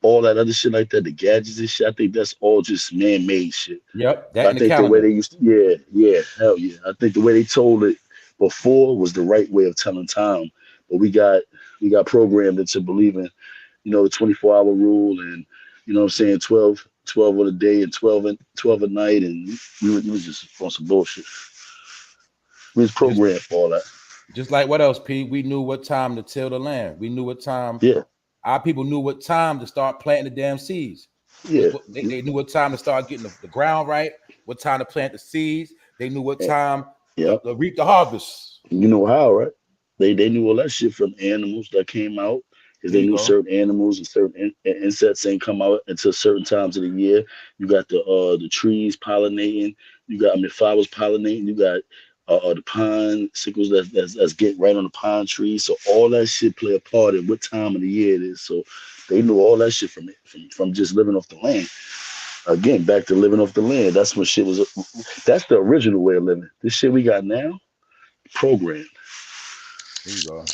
all that other shit like that, the gadgets and shit. I think that's all just man-made shit. Yep. That But I in the think the way calendar. they used to, yeah, yeah, hell yeah. I think the way they told it before was the right way of telling time. But we got programmed into believing, the 24-hour rule and what I'm saying, 12 of the day and 12 at night, and we was just on some bullshit. We was Just programmed for all that. just like what else, Pete? We knew what time to till the land. We knew what time Yeah, our people knew what time to start planting the damn seeds. yeah, They knew what time to start getting the ground right, what time to plant the seeds. They knew what time Yep. to reap the harvest. You know how, right? They knew all that shit from animals that came out because There they you knew go. certain animals and certain insects ain't come out until certain times of the year. You got the trees pollinating. You got, I mean, flowers pollinating. You got the pine sickles that's getting right on the pine trees. So all that shit play a part in what time of the year it is. So they knew all that shit from just living off the land. Again, back to living off the land. That's when shit was. That's the original way of living. This shit we got now, programmed. There you go.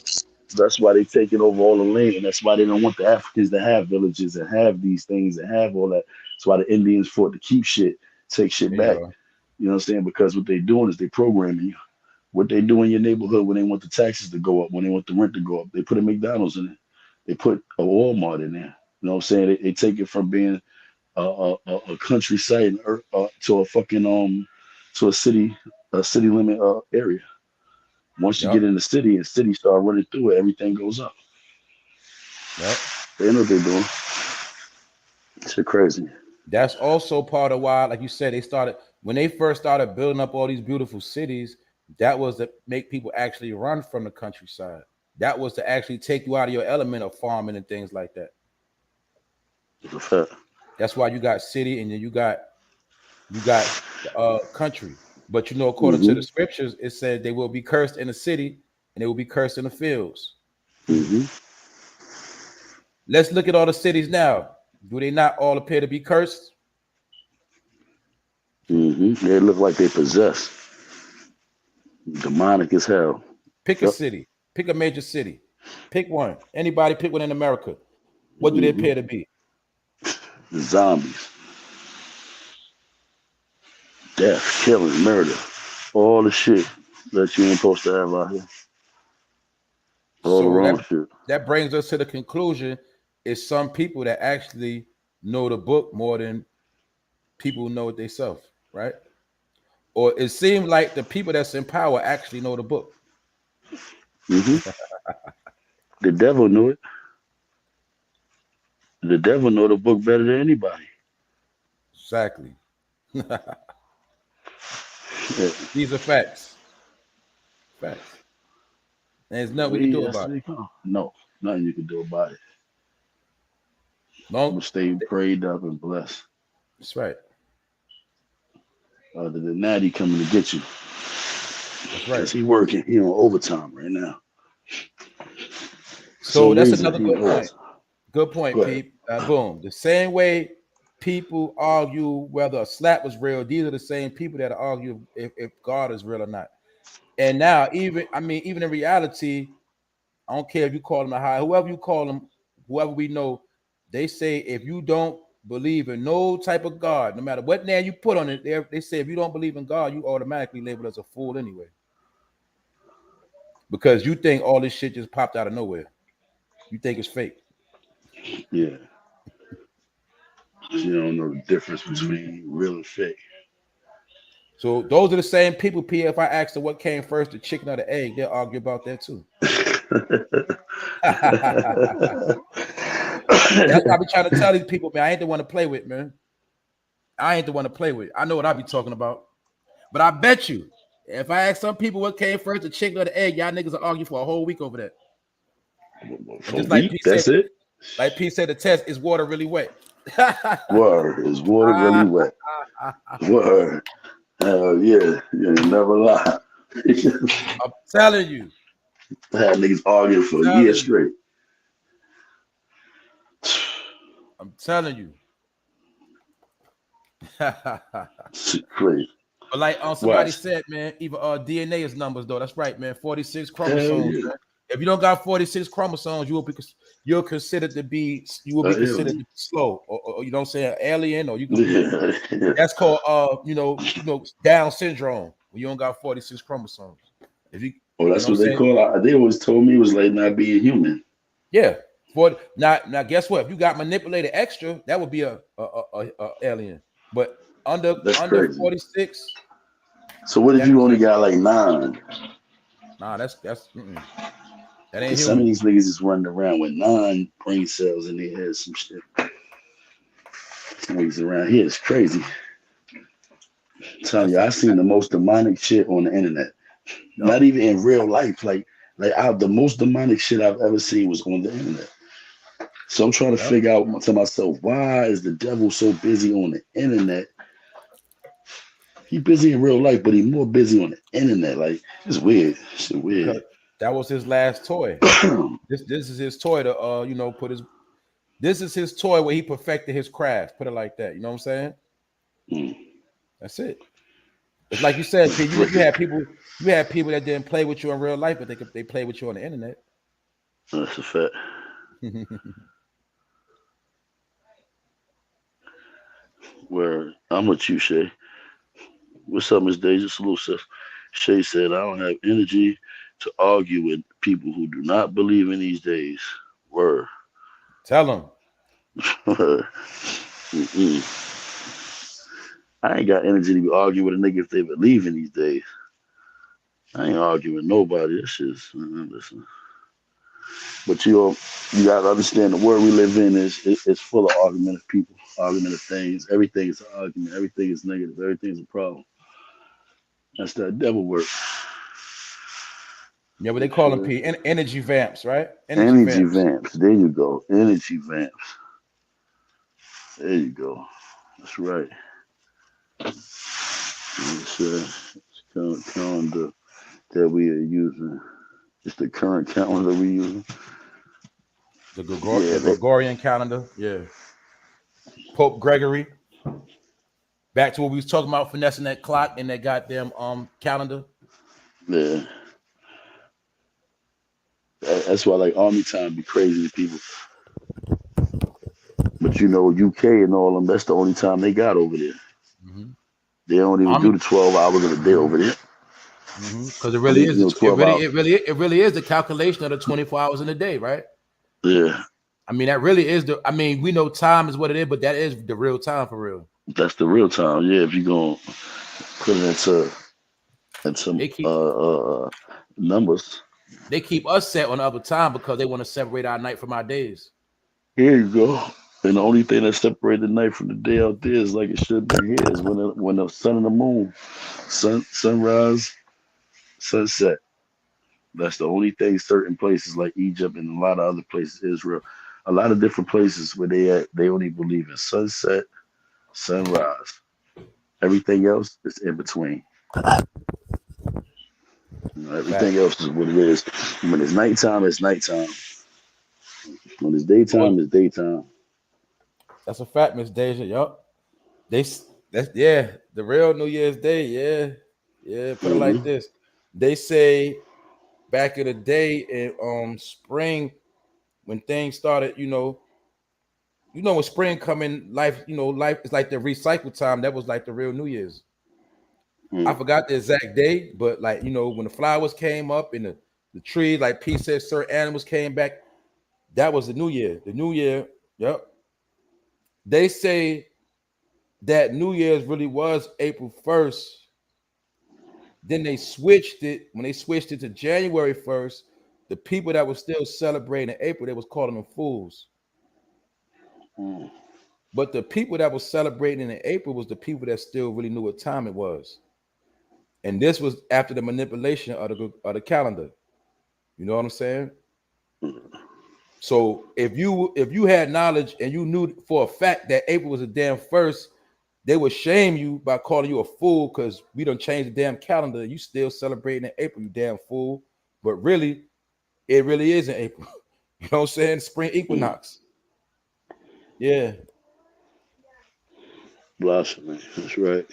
That's why they taking over all the land, and that's why they don't want the Africans to have villages and have these things and have all that. That's why the Indians fought to keep shit, take shit There you back. go. You know what I'm saying? Because what they doing is they programming you. What they do in your neighborhood when they want the taxes to go up, when they want the rent to go up, they put a McDonald's in it. They put a Walmart in there. You know what I'm saying? They take it from being a country site to a fucking to a city limit area. Once you Yep. get in the city and city start running through it, everything goes up. Yep. They know what they're doing. Shit crazy. That's also part of why, like you said, they started when they first started building up all these beautiful cities. That was to make people actually run from the countryside. That was to actually take you out of your element of farming and things like that. It's a fact. That's why you got city and then you got country. But you know, according to the Mm-hmm. scriptures, it said they will be cursed in the city and they will be cursed in the fields. Mm-hmm. Let's look at all the cities now. Do they not all appear to be cursed? Mm-hmm. They look like they possessed. Demonic as hell. Pick a Yep. city, pick a major city, pick one. Anybody pick one in America. What do they Mm-hmm. appear to be? Zombies. Death, killing, murder. All the shit that you ain't supposed to have out here. All the So wrong shit. that brings us to the conclusion: is some people that actually know the book more than people who know it themselves, right? Or it seems like the people that's in power actually know the book. Mm-hmm. The devil knew it. The devil know the book better than anybody. Exactly. Yeah. These are facts. Facts. And there's nothing we can do That's about what it. they come. No, nothing you can do about it. I'm No, gonna stay prayed up and blessed. that's right. Other than that, he coming to get you. That's right. Cause he working, he on overtime right now. So Some that's reason another he good point. was. Good point, Go ahead. Pete. Boom. The same way people argue whether a slap was real, these are the same people that argue if God is real or not. And now, even in reality, I don't care if you call them a high, whoever you call them, whoever we know, they say if you don't believe in no type of God, no matter what name you put on it, they say if you don't believe in God, you automatically labeled as a fool anyway. Because you think all this shit just popped out of nowhere. You think it's fake. Yeah. You don't know the difference between real and fake. So those are the same people, P. If I ask them what came first, the chicken or the egg, they'll argue about that too. That's why I be trying to tell these people, man, I ain't the one to play with, man. I ain't the one to play with. I know what I be talking about. But I bet you, if I ask some people what came first, the chicken or the egg, y'all niggas will argue for a whole week over that. And For a just like week, P said, that's it. the test is water really wet. Word, is water really wet? Word. Hell yeah, you ain't never lie. I'm telling you. Had niggas arguing for a year Telling you. straight. I'm telling you. Shit crazy. But like somebody Watch. said, man, even DNA is numbers though. That's right, man. 46 Hell chromosomes, yeah. man. If you don't got 46 chromosomes, you're considered to be considered to be slow, or you don't say an alien, or you could be Yeah. that's called Down syndrome when you don't got 46 chromosomes. If you Oh, you know that's what I'm what they saying? call it. They always told me it was like not being human. Yeah. For now guess what? If you got manipulated extra, that would be a alien. But That's under crazy. 46, So what if that you means only got like 9? nah, that's that ain't Because some of human. these niggas is running around with 9 brain cells in their head, some shit. Some niggas around here is crazy. telling you, I seen the most demonic shit on the internet. Yep. Not even in real life. The most demonic shit I've ever seen was on the internet. So I'm trying to Yep. figure out to myself, why is the devil so busy on the internet? He busy in real life, but he more busy on the internet. Like, it's weird. Shit weird. Because that was his last toy. This is his toy to you know, put his. This is his toy where he perfected his craft. Put it like that. You know what I'm saying? That's it. It's like you said, P, you had people that didn't play with you in real life, but they play with you on the internet. That's a fact. Where I'm with you, Shay. What's up, Miss Deja? Salute, sis. Shay said, I don't have energy to argue with people who do not believe in these days. Word. Tell them. I ain't got energy to be arguing with a nigga if they believe in these days. I ain't arguing with nobody. This is listen. But you gotta understand the world we live in is full of argument of people, argument of things. Everything is an argument. Everything is negative. Everything is a problem. That's that devil work. Yeah, what they call them, P, energy vamps, right? Energy vamps. There you go. Energy vamps. There you go. That's right. It's current calendar that we are using. It's the current calendar we using. The Gregorian calendar. Yeah. Pope Gregory. Back to what we was talking about, finessing that clock and that goddamn calendar. Yeah. That's why like army time be crazy to people. But you know, UK and all them, that's the only time they got over there. They don't even do the 12 hours of the day over there. Because it really is, it really is the calculation of the 24 hours in a day, right? Yeah. I mean, that really is we know time is what it is, but that is the real time for real. That's the real time, yeah. If you're gonna put it into numbers. They keep us set on other time because they want to separate our night from our days. Here you go. And the only thing that separates the night from the day out there is like it should be here is when the sun and the moon, sunrise, sunset. That's the only thing. Certain places like Egypt and a lot of other places, Israel, a lot of different places where they only believe in sunset, sunrise. Everything else is in between. Everything else is what it is. When it's nighttime, it's nighttime. When it's daytime, it's daytime. That's a fact, Miss Deja. Yup. The real New Year's Day. Yeah. Put it like this. They say back in the day in spring, when things started, you know when spring come in, life is like the recycle time. That was like the real New Year's. I forgot the exact day, but like when the flowers came up and the trees, like P said, certain animals came back. That was the New Year. The New Year, yep. They say that New Year's really was April 1st. Then they switched it. When they switched it to January 1st, the people that were still celebrating in April, they was calling them fools. But the people that was celebrating in April was the people that still really knew what time it was. And this was after the manipulation of the calendar. You know what I'm saying? So if you had knowledge and you knew for a fact that April was a damn first, they would shame you by calling you a fool because we done changed the damn calendar. You still celebrating in April, you damn fool. But really, it really is in April. You know what I'm saying? Spring equinox. Yeah. Blasphemy. That's right.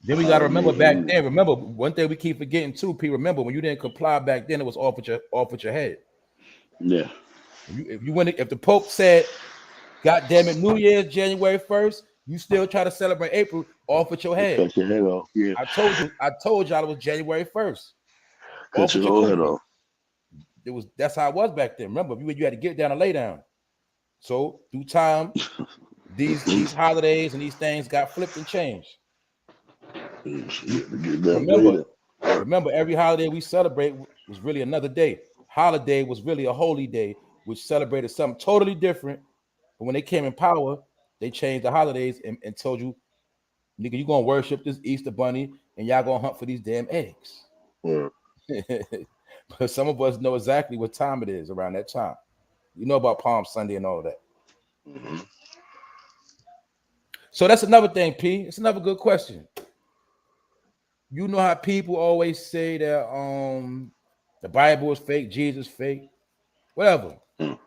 Then we got to remember back then. Remember, one thing we keep forgetting too, P. Remember, when you didn't comply back then, it was off with your head. Yeah. If the Pope said, "God damn it, New Year's January 1st," you still try to celebrate April, off with your head. Cut your head off. Yeah. I told y'all it was January 1st. Cut your whole head off. That's how it was back then. Remember, you had to get down and lay down. So through time, these holidays and these things got flipped and changed. Remember, every holiday we celebrate was really another day. Holiday was really a holy day, which celebrated something totally different. But when they came in power, they changed the holidays and told you Nigga, you gonna worship this Easter bunny and y'all gonna hunt for these damn eggs. Word. But some of us know exactly what time it is around that time. You know about Palm Sunday and all of that. Mm-hmm. So that's another thing, P. It's another good question. You know how people always say that the Bible is fake, Jesus fake, whatever. Mm.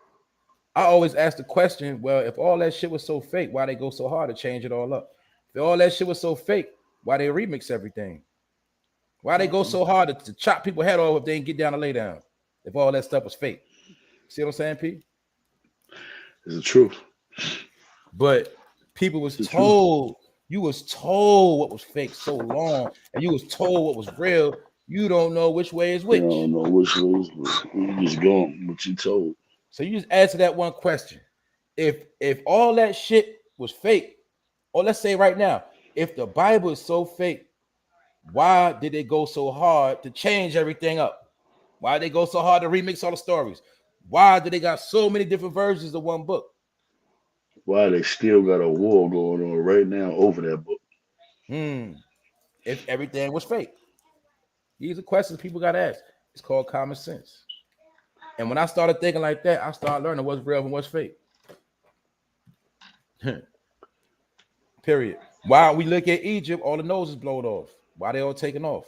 I always ask the question, well, if all that shit was so fake, why they go so hard to change it all up? If all that shit was so fake, why they remix everything? Why they go so hard to chop people head off if they ain't get down to lay down? If all that stuff was fake. See what I'm saying, P? It's the truth. But people was told, you was told what was fake so long, and you was told what was real. You don't know which way is which. You don't know which way is which. You just going what you told. So you just answer that one question. If all that shit was fake, or let's say right now, if the Bible is so fake, why did they go so hard to change everything up? Why did they go so hard to remix all the stories? Why did they got so many different versions of one book? Why they still got a war going on right now over that book? If everything was fake. These are questions people got to ask. It's called common sense. And when I started thinking like that, I started learning what's real and what's fake. Period. Why we look at Egypt, all the noses blowed off. Why they all taking off?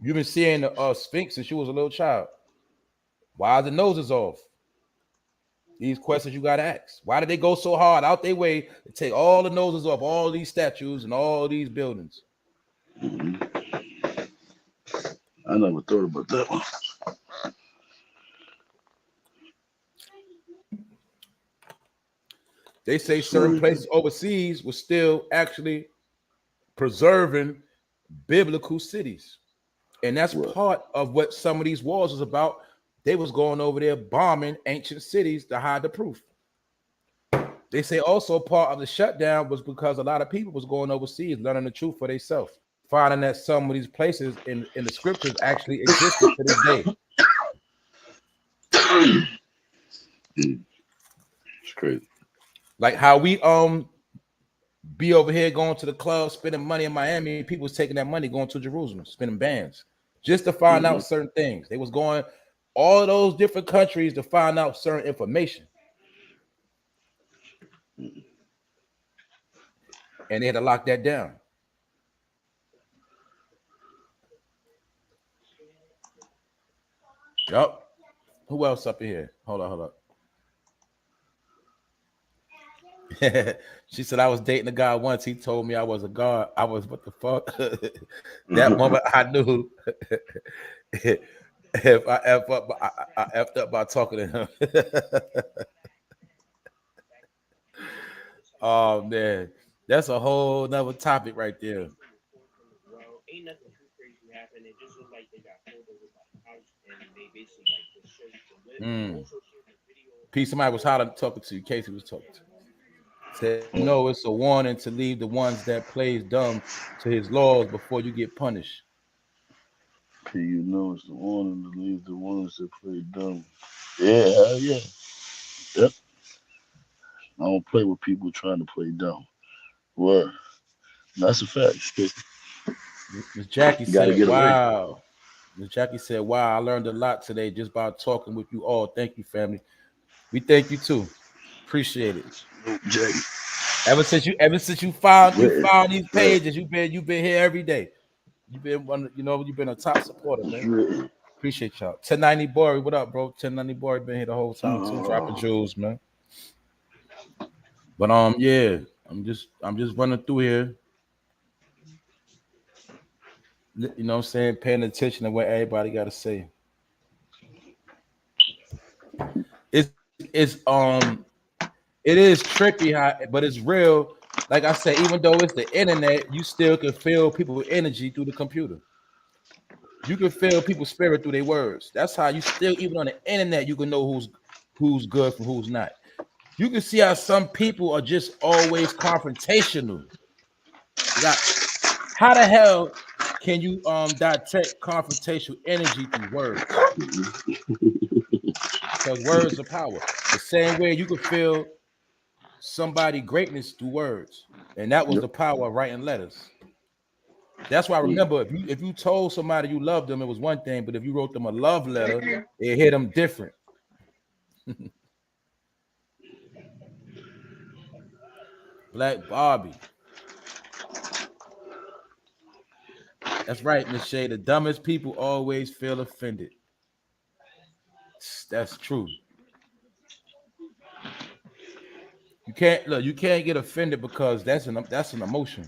You've been seeing the Sphinx since you was a little child. Why are the noses off? These questions you got to ask. Why did they go so hard out their way to take all the noses off all these statues and all these buildings? Mm-hmm. I never thought about that one. They say certain places overseas were still actually preserving biblical cities. And that's part of what some of these wars was about. They was going over there bombing ancient cities to hide the proof. They say also part of the shutdown was because a lot of people was going overseas learning the truth for themselves, finding that some of these places in the scriptures actually existed to this day. It's crazy. Like how we be over here going to the club, spending money in Miami, people was taking that money going to Jerusalem, spending bands just to find out certain things. They was going all those different countries to find out certain information. And they had to lock that down. Yup. Who else up in here? Hold up. She said I was dating a guy once. He told me I was a god. I was what the fuck? That moment I knew if I F up, I effed up by talking to him. Oh man, that's a whole nother topic right there. Ain't nothing too crazy happened. It just looked like they got pulled over by the cops and they basically like just showed the also showed the video. P, somebody was hollering talking to you. Casey was talking to you. Said, no, it's a warning to leave the ones that plays dumb to his laws before you get punished. You know it's the warning to leave the ones that play dumb. Yeah, hell yeah. Yep. I don't play with people trying to play dumb. Word. That's a fact. Miss Jackie said, wow. Miss Jackie said, wow, I learned a lot today just by talking with you all. Thank you, family. We thank you too. Appreciate it. Jackie. Ever since you found these pages, you've been here every day. You've been you've been a top supporter, man. Appreciate y'all. 1090 Bory, what up, bro? 1090 Bory been here the whole time too, dropping jewels, man. But yeah, I'm just running through here. You know what I'm saying? Paying attention to what everybody got to say. It is trippy, but it's real. Like I said, even though it's the internet, you still can feel people's energy through the computer. You can feel people's spirit through their words. That's how you still, even on the internet, you can know who's good from who's not. You can see how some people are just always confrontational. How the hell can you detect confrontational energy through words? Because words are power. The same way you can feel somebody greatness through words, and that was Yep. the power of writing letters. That's why I remember if you told somebody you loved them, it was one thing, but if you wrote them a love letter, it hit them different. Black Barbie. That's right, Miss Shay. The dumbest people always feel offended. That's true. You can't look. You can't get offended because that's an emotion.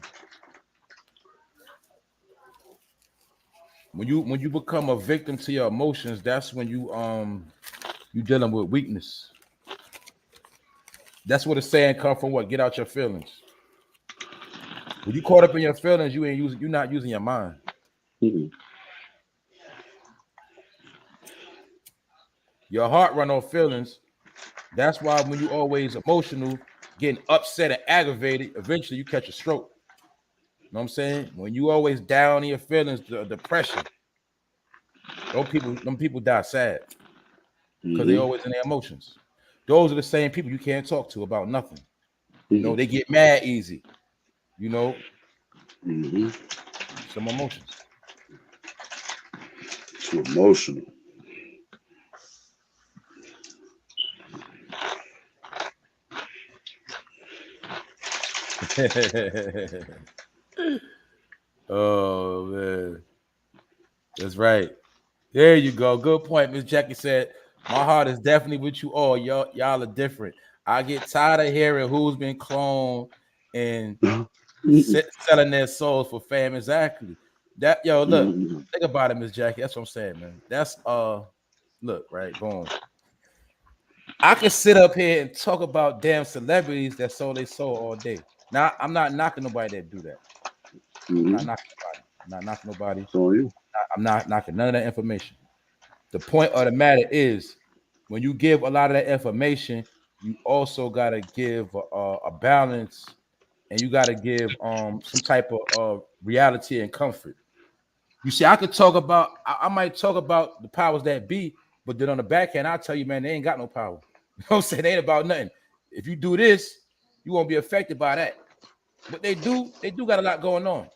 When you become a victim to your emotions, that's when you dealing with weakness. That's where the saying come from. What? Get out your feelings. When you caught up in your feelings, you're not using your mind. Mm-hmm. Your heart run on feelings. That's why when you always emotional, getting upset and aggravated, eventually you catch a stroke. You know what I'm saying? When you always down in your feelings, the depression, them people die sad because they always in their emotions. Those are the same people you can't talk to about nothing. You know, they get mad easy. You know, some emotions. Too emotional. Oh man, that's right. There you go. Good point. Miss Jackie said, "My heart is definitely with you all. Y'all are different. I get tired of hearing who's been cloned and selling their souls for fame." Exactly. That look, think about it, Miss Jackie. That's what I'm saying, man. That's look, right, boom. I can sit up here and talk about damn celebrities that sold their soul all day. Now, I'm not knocking nobody that do that. I'm not knocking nobody. I'm not knocking nobody. So you. I'm not knocking none of that information. The point of the matter is, when you give a lot of that information, you also gotta give a balance, and you gotta give some type of reality and comfort. You see, I could talk about, I might talk about the powers that be, but then on the back end, I'll tell you, man, they ain't got no power. You know what I'm saying? They ain't about nothing. If you do this, you won't be affected by that. But they do got a lot going on.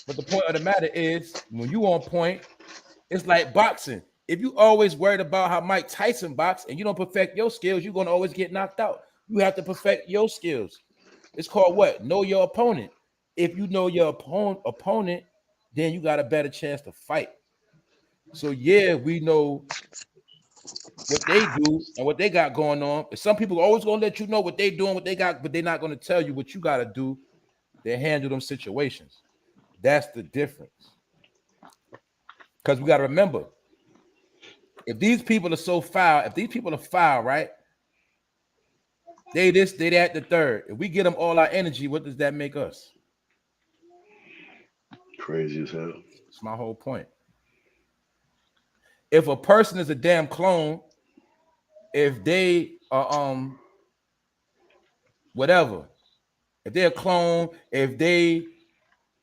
But the point of the matter is, when you on point, it's like boxing. If you always worried about how Mike Tyson boxed and you don't perfect your skills, you're gonna always get knocked out. You have to perfect your skills. It's called what? Know your opponent. If you know your opponent, then you got a better chance to fight. So yeah, we know what they do and what they got going on. And some people are always gonna let you know what they doing, what they got, but they're not gonna tell you what you gotta do to handle them situations. That's the difference. Because we gotta remember, if these people are so foul, if these people are foul, right? They this, they that, the third. If we get them all our energy, what does that make us? Crazy as hell. That's my whole point. If a person is a damn clone, if they are whatever, if they're a clone, if they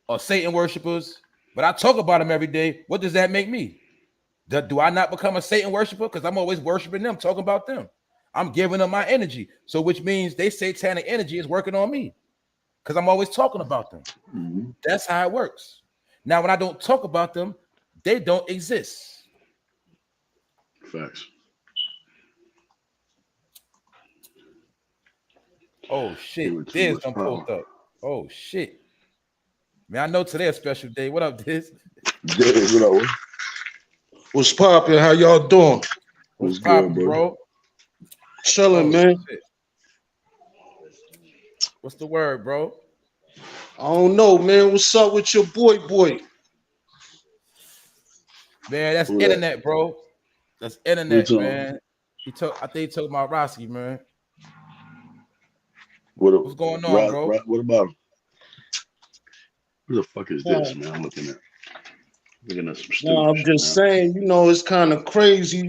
are Satan worshipers, but I talk about them every day, what does that make me? Do I not become a Satan worshiper? Because I'm always worshiping them, talking about them. I'm giving them my energy. So which means they satanic energy is working on me because I'm always talking about them. That's how it works. Now, when I don't talk about them, they don't exist. Facts. Oh shit, Diz done pulled up. Oh shit. Man, I know today's a special day. What up, Diz? Diz, what up? What's poppin'? How y'all doing? What's poppin', bro? Chilling, man. Shit. What's the word, bro? I don't know, man. What's up with your boy? Man, that's internet, bro. That's internet, man. I think he took my Roski, man. What's going on, bro? What about him? Who the fuck is this, man? I'm looking at some stupid I'm shit, just man. saying, it's kind of crazy,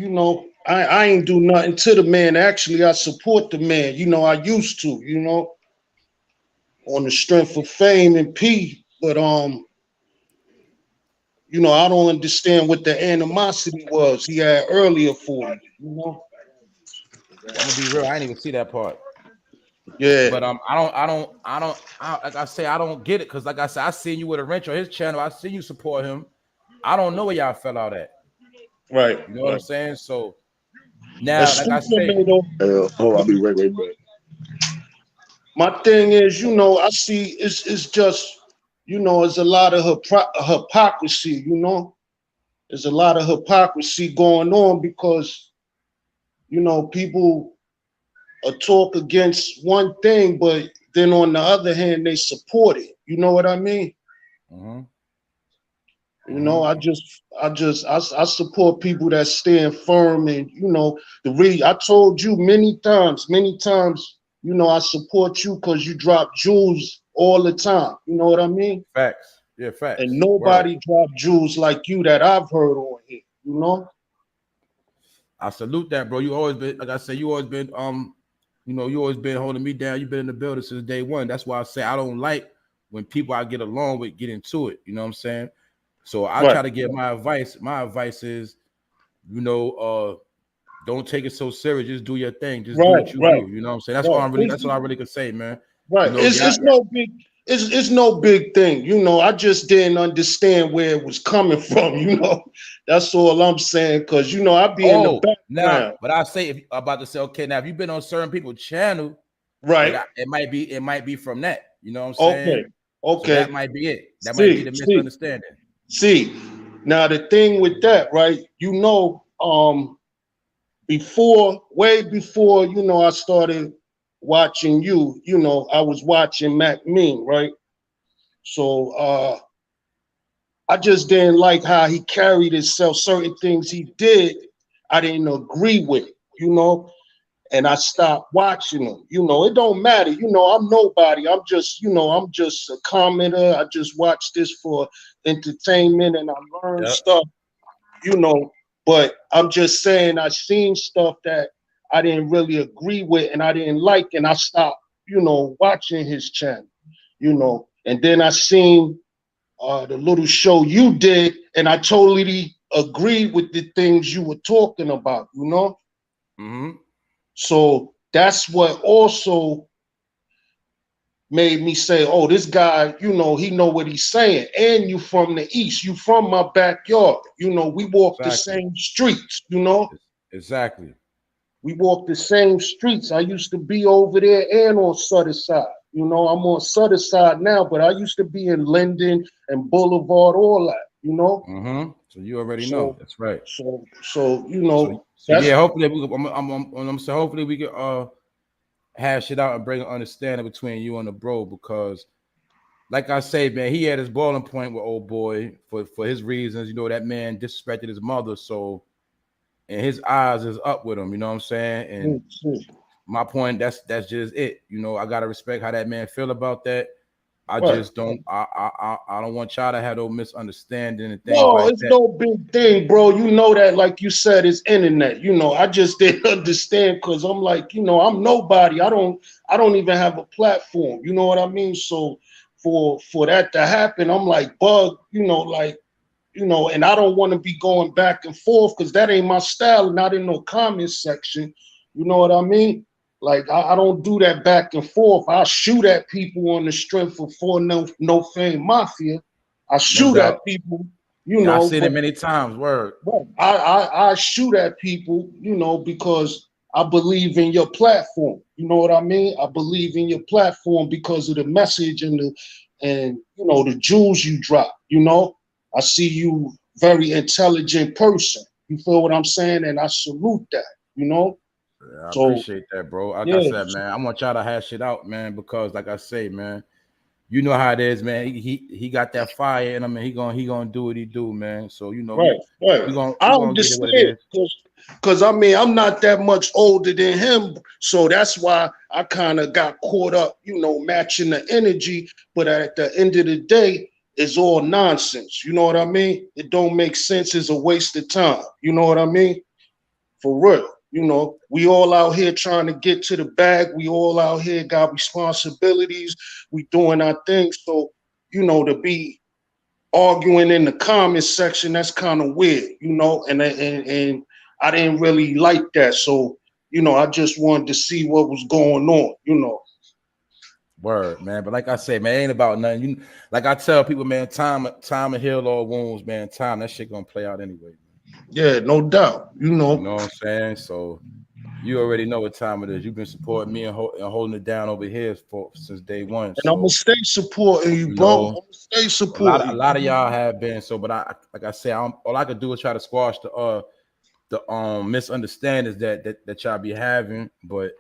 I ain't do nothing to the man. Actually, I support the man. I used to, on the strength of fame and P. But I don't understand what the animosity was he had earlier for me, I'm gonna be real. I didn't even see that part. Yeah. But like I say, I don't get it because, like I said, I seen you with a wrench on his channel. I seen you support him. I don't know where y'all fell out at. Right. You know what I'm saying? So now, like I Excuse say, me, though. I'll be right back. My thing is, I see it's just, it's a lot of hypocrisy, There's a lot of hypocrisy going on because, people talk against one thing, but then on the other hand, they support it. You know what I mean? mm-hmm. I support people that stand firm, and I told you many times, I support you because you drop jewels all the time. You know what I mean? Facts. Yeah, facts. And nobody dropped jewels like you that I've heard on here. I salute that, bro. You always been, like I said, you always been you always been holding me down. You've been in the building since day one. That's why I say I don't like when people I get along with get into it. You know what I'm saying? So I try to give my advice. My advice is, don't take it so serious. Just do your thing. Just do what you do. You know what I'm saying? That's all I'm really. That's what I really could say, man. Right. It's no big. It's no big thing. I just didn't understand where it was coming from. That's all I'm saying. Because I be in the background. Now, but I say if about to say, okay, now if you've been on certain people's channel, right? It might be from that. You know what I'm saying? Okay. So that might be it. That might be the misunderstanding. See, now the thing with that, right? Way before, I started watching you, I was watching Mac Mean, right? So I just didn't like how he carried himself. Certain things he did, I didn't agree with, and I stopped watching him. It don't matter. I'm nobody. I'm just a commenter. I just watch this for entertainment and I learn stuff, but I'm just saying I seen stuff that I didn't really agree with and I didn't like, and I stopped, watching his channel, and then I seen the little show you did, and I totally agreed with the things you were talking about, Mm-hmm. So that's what also made me say, oh, this guy, he know what he's saying. And you from the East, you from my backyard. We walk the same streets, Exactly. We walk the same streets. I used to be over there and on Sutter side. I'm on Sutter side now, but I used to be in Linden and Boulevard, all that, Mm-hmm. So you already know. That's right. So yeah, hopefully hopefully we can hash it out and bring an understanding between you and the bro, because like I say, man, he had his boiling point with old boy for his reasons. That man disrespected his mother, so and his eyes is up with him. You know what I'm saying? And my point, that's just it. I gotta respect how that man feel about that. I just don't. I don't want y'all to have no misunderstanding and things like it's that. no big thing, bro. That, like you said, it's internet. I just didn't understand because I'm like, I'm nobody. I don't even have a platform. You know what I mean? So for that to happen, I'm like, bug. And I don't want to be going back and forth because that ain't my style. Not in no comment section. You know what I mean? Like I don't do that back and forth. I shoot at people on the strength of no fame mafia. I shoot at people, I've seen it many times. Word. I shoot at people, because I believe in your platform. You know what I mean? I believe in your platform because of the message and the jewels you drop. I see you very intelligent person. You feel what I'm saying? And I salute that. Yeah, I appreciate that, bro. Like I said, man, I want y'all to hash it out, man, because like I say, man, you know how it is, man. He got that fire in him, and he gonna do what he do, man. So right. we gonna get it what it is. Because I'm not that much older than him, so that's why I kind of got caught up, matching the energy. But at the end of the day, it's all nonsense. You know what I mean? It don't make sense. It's a waste of time. You know what I mean? For real. We all out here trying to get to the bag. We all out here got responsibilities. We doing our thing. So, to be arguing in the comment section, that's kind of weird, and I didn't really like that. So you know, I just wanted to see what was going on, you know. Word, man. But like I say, man, it ain't about nothing. You like I tell people, man, time will heal all wounds, man. Time, that shit gonna play out anyway. Yeah, no doubt, you You know. know what I'm saying? So you already know what time it is. You've been supporting me and holding it down over here since day one. And I'm gonna So stay supporting you, you bro. I'm know, gonna stay a lot supporting a you. lot of y'all have been. So, but I like I say, all I could do is try to squash the misunderstandings that y'all be having. But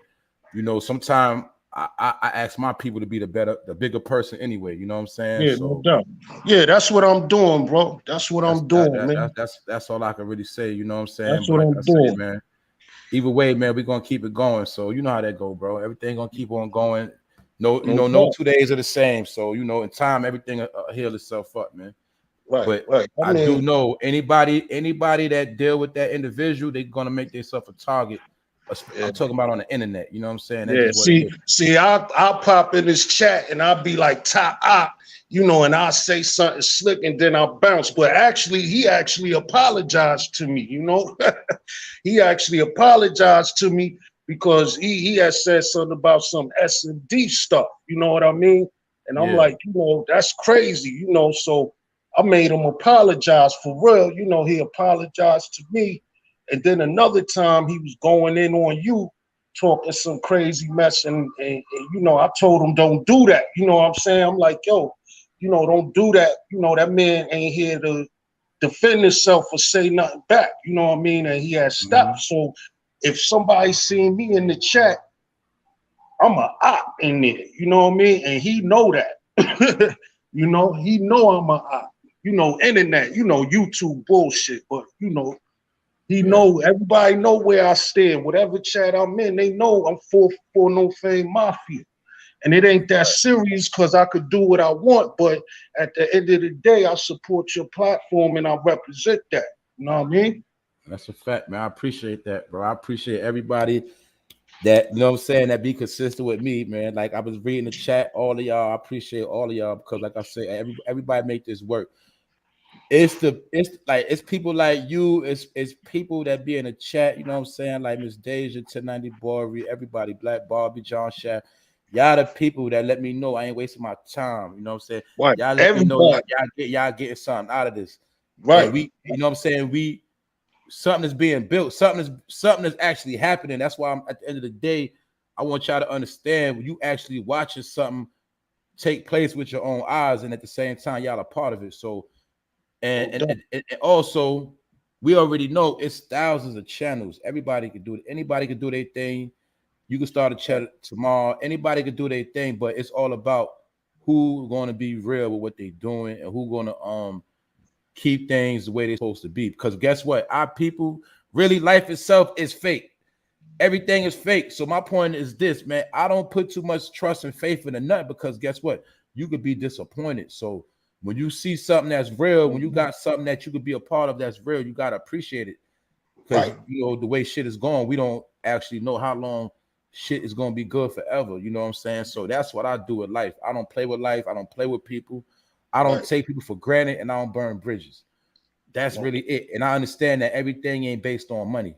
you know, sometimes I ask my people to be the bigger person anyway. You know what I'm saying? Yeah, no So doubt. Yeah, that's what I'm doing, bro. That's what I'm doing, man. that's all I can really say. You know what I'm saying? That's But what like I'm I say, doing. man, either way, man, we're gonna keep it going. So you know how that go, bro. Everything gonna keep on going. No, No no doubt. 2 days are the same. So you know, in time, everything heal itself up, man. Right, But right. I I do mean, know anybody that deal with that individual, they're gonna make themselves a target. yeah. I'm talking about on the internet. You know what I'm saying? That's Yeah, just what it is. I'll pop in this chat and I'll be like top op, you know, and I'll say something slick and then I'll bounce. But actually, he actually apologized to me, you know. He actually apologized to me because he had said something about some S&D stuff, you know what I mean? And I'm Yeah. like, you know, that's crazy, you know. So I made him apologize for real, you know. He apologized to me. And then another time he was going in on you talking some crazy mess and you know, I told him don't do that. You know what I'm saying? I'm like, yo, you know, don't do that. You know, that man ain't here to defend himself or say nothing back. You know what I mean? And he has Mm-hmm. stopped. So if somebody seen me in the chat, I'm a op in there. You know what I mean? And he know that. You know, he know I'm a op. You know, internet, you know, YouTube bullshit, but you know, he Yeah. know, everybody know where I stand. Whatever chat I'm in, they know I'm for no fame mafia. And it ain't that serious because I could do what I want, but at the end of the day, I support your platform and I represent that. You know what I mean? That's a fact, man. I appreciate that, bro. I appreciate everybody that, you know what I'm saying, that be consistent with me, man. Like I was reading the chat, all of y'all. I appreciate all of y'all because, like I said, everybody make this work. It's people like you, it's people that be in the chat, you know what I'm saying, like Miss Deja, 1090 Bori, everybody, Black Barbie, John Shaft. Y'all the people that let me know I ain't wasting my time, you know what I'm saying? Right. Y'all let me know Everybody. y'all getting something out of this. And Right. we, you know what I'm saying, something is being built, something is actually happening. That's why I'm at the end of the day, I want y'all to understand when you actually watching something take place with your own eyes, and at the same time, y'all are part of it. So and also, we already know it's thousands of channels. Everybody can do it. Anybody can do their thing. You can start a chat tomorrow. Anybody can do their thing, but it's all about who's going to be real with what they're doing and who's going to keep things the way they're supposed to be. Because guess what? Our people, really, life itself is fake. Everything is fake. So my point is this, man. I don't put too much trust and faith in a nut because guess what? You could be disappointed. So when you see something that's real, when you got something that you could be a part of that's real, you gotta appreciate it. Because Right. you know the way shit is going, we don't actually know how long shit is gonna be good forever. You know what I'm saying? So that's what I do with life. I don't play with life. I don't play with people. I don't Right. take people for granted, and I don't burn bridges. That's No. really it. And I understand that everything ain't based on money. Right.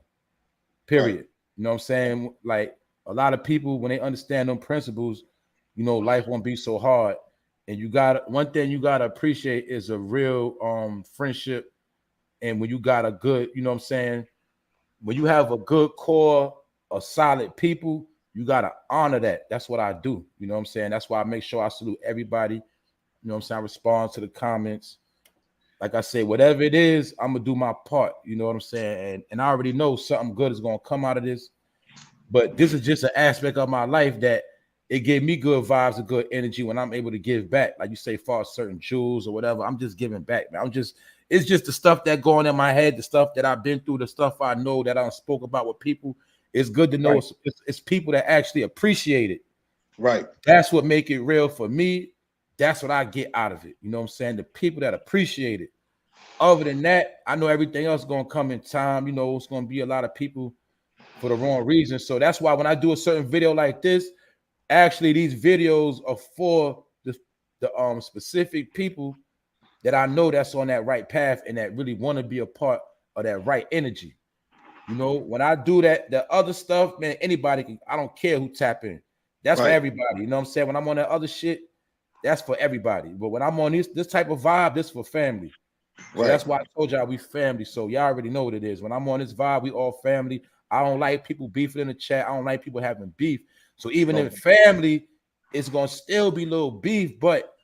Period. You know what I'm saying? Like a lot of people, when they understand them principles, you know, life won't be so hard. And you got one thing you gotta appreciate is a real friendship. And when you got a good, you know what I'm saying, when you have a good core of solid people, you gotta honor that. That's what I do. You know what I'm saying? That's why I make sure I salute everybody. You know what I'm saying? I respond to the comments. Like I say, whatever it is, I'm gonna do my part. You know what I'm saying? And I already know something good is gonna come out of this. But this is just an aspect of my life that it gave me good vibes and good energy when I'm able to give back. Like you say, far as certain jewels or whatever, I'm just giving back, man. It's just the stuff that going in my head, the stuff that I've been through, the stuff I know that I spoke about with people. It's good to know Right. it's people that actually appreciate it. Right. That's what make it real for me. That's what I get out of it. You know what I'm saying? The people that appreciate it. Other than that, I know everything else is gonna come in time. You know, it's gonna be a lot of people for the wrong reasons. So that's why when I do a certain video like this, actually these videos are for the specific people that I know that's on that right path and that really want to be a part of that right energy. You know, when I do that, the other stuff, man, anybody can, I don't care who tap in. That's for everybody. You know what I'm saying? When I'm on that other shit, that's for everybody. But when I'm on this type of vibe, this for family. So that's why I told y'all we family. So y'all already know what it is. When I'm on this vibe, we all family. I don't like people beefing in the chat. I don't like people having beef. So even in family, it's gonna still be little beef, but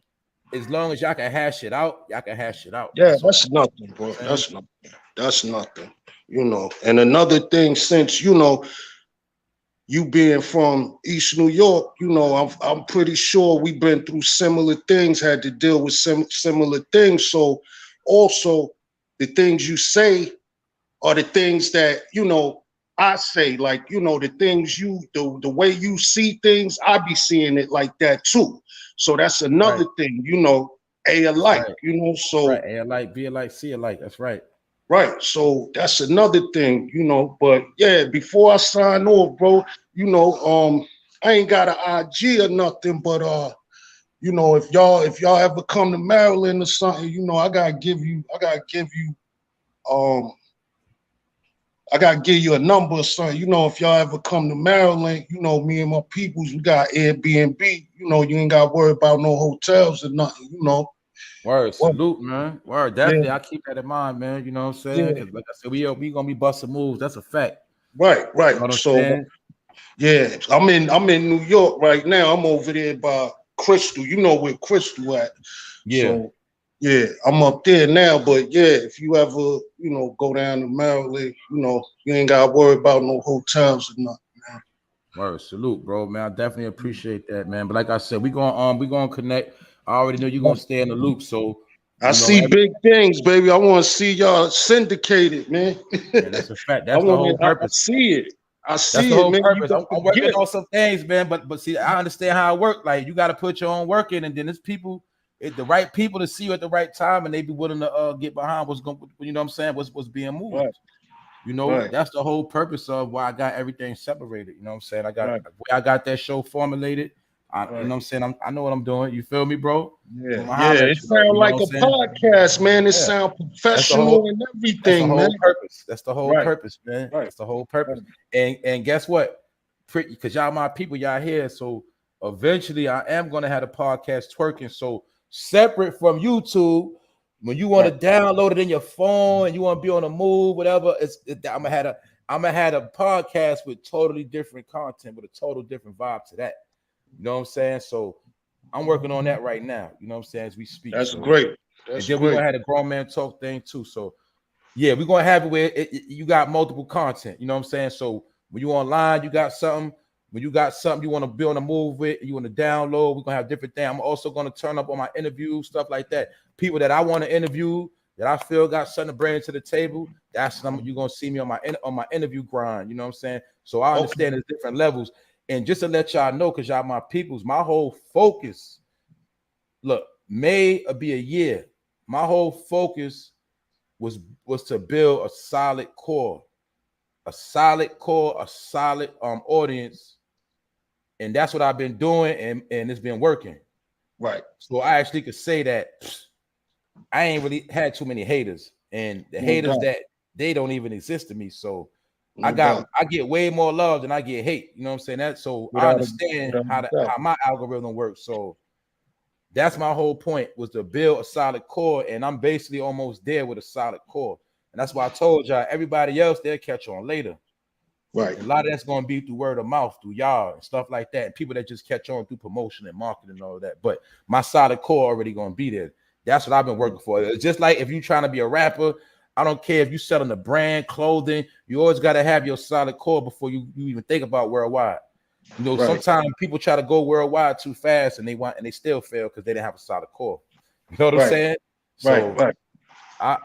as long as y'all can hash it out, y'all can hash it out. Yeah, that's nothing, bro. That's nothing. That's nothing. You know, and another thing, since you know, you being from East New York, you know, I'm pretty sure we've been through similar things, had to deal with similar things. So also the things you say are the things that, you know, I say, like, you know, the things the way you see things, I be seeing it like that too. So that's another thing, you know, A alike, you know, so A alike, B alike, C alike. That's right. Right. So that's another thing, you know. But yeah, before I sign off, bro, you know, I ain't got an IG or nothing, but you know, if y'all ever come to Maryland or something, you know, I gotta give you a number or something. You know, if y'all ever come to Maryland, you know, me and my peoples, we got Airbnb, you know, you ain't gotta worry about no hotels or nothing, you know. Word, salute, man. Word, definitely. I keep that in mind, man. You know what I'm saying? Because like I said, we gonna be busting moves. That's a fact. Right. You know So yeah, I'm in New York right now. I'm over there by Crystal. You know where Crystal at. Yeah. So yeah, I'm up there now. But yeah, if you ever, you know, go down to Maryland, you know, you ain't gotta worry about no hotels or nothing, man. Word, salute, bro, man. I definitely appreciate that, man. But like I said, we gonna connect. I already know you're gonna stay in the loop. So I see big things, baby. I want to see y'all syndicated, man. Yeah, that's a fact. That's the whole purpose. I see it. That's the whole purpose. I'm working on some things, man. But see, I understand how it works. Like you got to put your own work in, and then it's people, the right people to see you at the right time, and they be willing to get behind what's going. You know what I'm saying? What's being moved. Right. You know, that's the whole purpose of why I got everything separated. You know what I'm saying? I got that show formulated. You know what I'm saying? I know what I'm doing. You feel me, bro? Yeah. It sounds like a podcast, man. It sounds professional and everything, man. That's the whole purpose, man. That's the whole purpose. And guess what? Because y'all my people, y'all here. So eventually I am gonna have a podcast twerking. So separate from YouTube, when you want to download it in your phone and you want to be on the move, whatever, I'm gonna have a podcast with totally different content, with a total different vibe to that. You know what I'm saying? So I'm working on that right now. You know what I'm saying? As we speak. That's great. And then we're gonna have a grown man talk thing too. So yeah, we're gonna have it where you got multiple content. You know what I'm saying? So when you online, you got something. When you got something you want to be on the move with, you want to download, we're gonna have different things. I'm also gonna turn up on my interview, stuff like that. People that I want to interview, that I feel got something to bring to the table. That's something you're gonna see me on my interview grind. You know what I'm saying? So I understand there's different levels. And just to let y'all know, because y'all my peoples, my whole focus, look, May will be a year. My whole focus was to build a solid core, a solid audience. And that's what I've been doing, and it's been working. Right. So I actually could say that I ain't really had too many haters. And the haters that they don't even exist to me. So I get way more love than I get hate. You know what I'm saying? That so I understand how my algorithm works. So that's my whole point, was to build a solid core, and I'm basically almost there with a solid core. And that's why I told y'all, everybody else they'll catch on later. Right. And a lot of that's going to be through word of mouth, through y'all and stuff like that, and people that just catch on through promotion and marketing and all of that. But my solid core already going to be there. That's what I've been working for. It's just like if you're trying to be a rapper, I don't care if you're selling a brand, clothing, you always got to have your solid core before you even think about worldwide. You know, sometimes people try to go worldwide too fast and they still fail because they didn't have a solid core. You know what I'm saying? So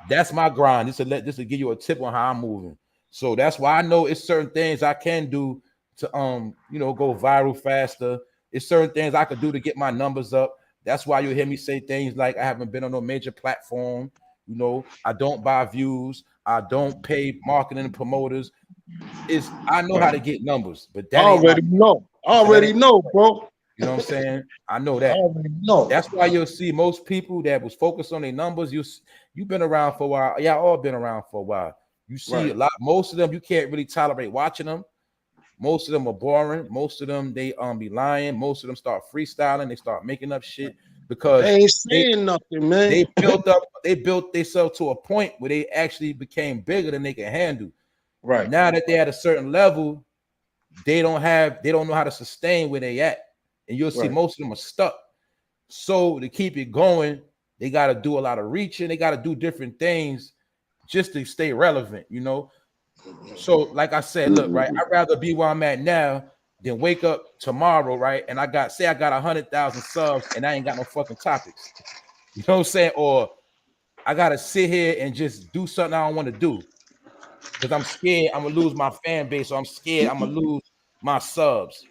that's my grind. This will give you a tip on how I'm moving. So that's why I know it's certain things I can do to go viral faster. It's certain things I could do to get my numbers up. That's why you hear me say things like I haven't been on no major platform. You know, I don't buy views. I don't pay marketing and promoters. I know how to get numbers, but that I already know, bro. You know what I'm saying? I know that. I already know. That's why you'll see most people that was focused on their numbers. You've been around for a while. Y'all all been around for a while. You see a lot. Most of them you can't really tolerate watching them. Most of them are boring. Most of them they be lying. Most of them start freestyling. They start making up shit because they ain't saying nothing, man. They built themselves to a point where they actually became bigger than they can handle. Right. Now that they're at a certain level, they don't know how to sustain where they at. And you'll see most of them are stuck. So to keep it going, they got to do a lot of reaching. They got to do different things just to stay relevant, you know? So like I said, look, right, I'd rather be where I'm at now than wake up tomorrow, right? And I got 100,000 subs and I ain't got no fucking topics. You know what I'm saying? Or I got to sit here and just do something I don't want to do because I'm scared I'm going to lose my fan base, or I'm scared I'm going to lose my subs.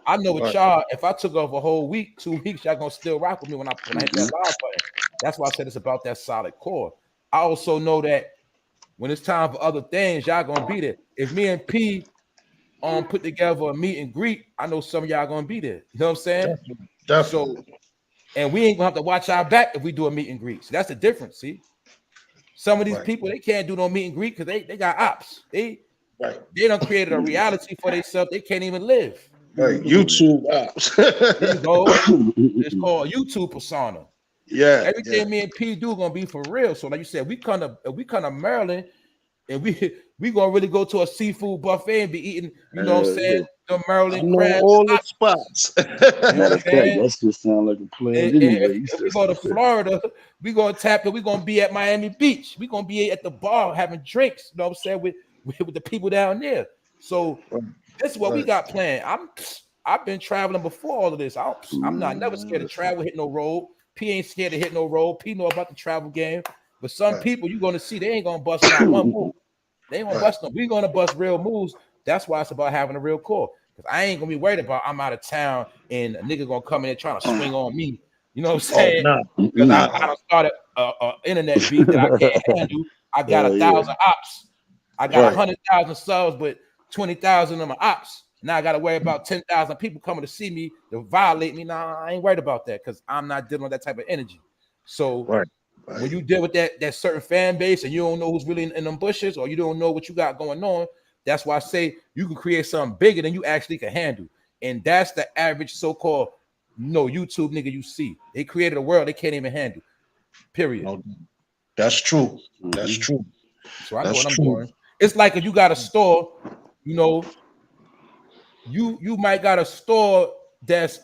I know with y'all, if I took off a whole week, 2 weeks, y'all going to still rock with me when I hit that live button. That's why I said it's about that solid core. I also know that when it's time for other things, y'all going to be there. If me and P put together a meet and greet, I know some of y'all going to be there. You know what I'm saying? Definitely. So, and we ain't going to have to watch our back if we do a meet and greet. So that's the difference, see? Some of these people, they can't do no meet and greet because they got ops. They done created a reality for themselves. They can't even live. YouTube ops. There you go. It's called YouTube persona. Yeah. Everything me and P do gonna be for real. So like you said, we come to Maryland and we gonna really go to a seafood buffet and be eating, you know what I'm saying? The Maryland crab. All the spots. Matter of fact, that just sound like a plan anyway. If we go to Florida, we gonna tap it. We gonna be at Miami Beach. We gonna be at the bar having drinks. You know what I'm saying with the people down there. So this is what we got planned. I've been traveling before all of this. I'm not never scared to travel, hit no road. P ain't scared to hit no road. P know about the travel game. But some people you're gonna see they ain't gonna bust not one move. They ain't gonna bust them. We're gonna bust real moves. That's why it's about having a real core. Because I ain't gonna be worried about I'm out of town and a nigga gonna come in there trying to swing on me. You know what I'm saying? Because I done started an internet beat that I can't handle. I got 1,000 ops. I got 100,000 subs, but 20,000 of my ops. Now I got to worry about 10,000 people coming to see me to violate me. Nah, I ain't worried about that because I'm not dealing with that type of energy. So when you deal with that certain fan base and you don't know who's really in them bushes or you don't know what you got going on, that's why I say you can create something bigger than you actually can handle. And that's the average so-called YouTube nigga you see. They created a world they can't even handle. Period. No, that's true. That's true. So I know what I'm doing. It's like if you got a store, you might got a store that's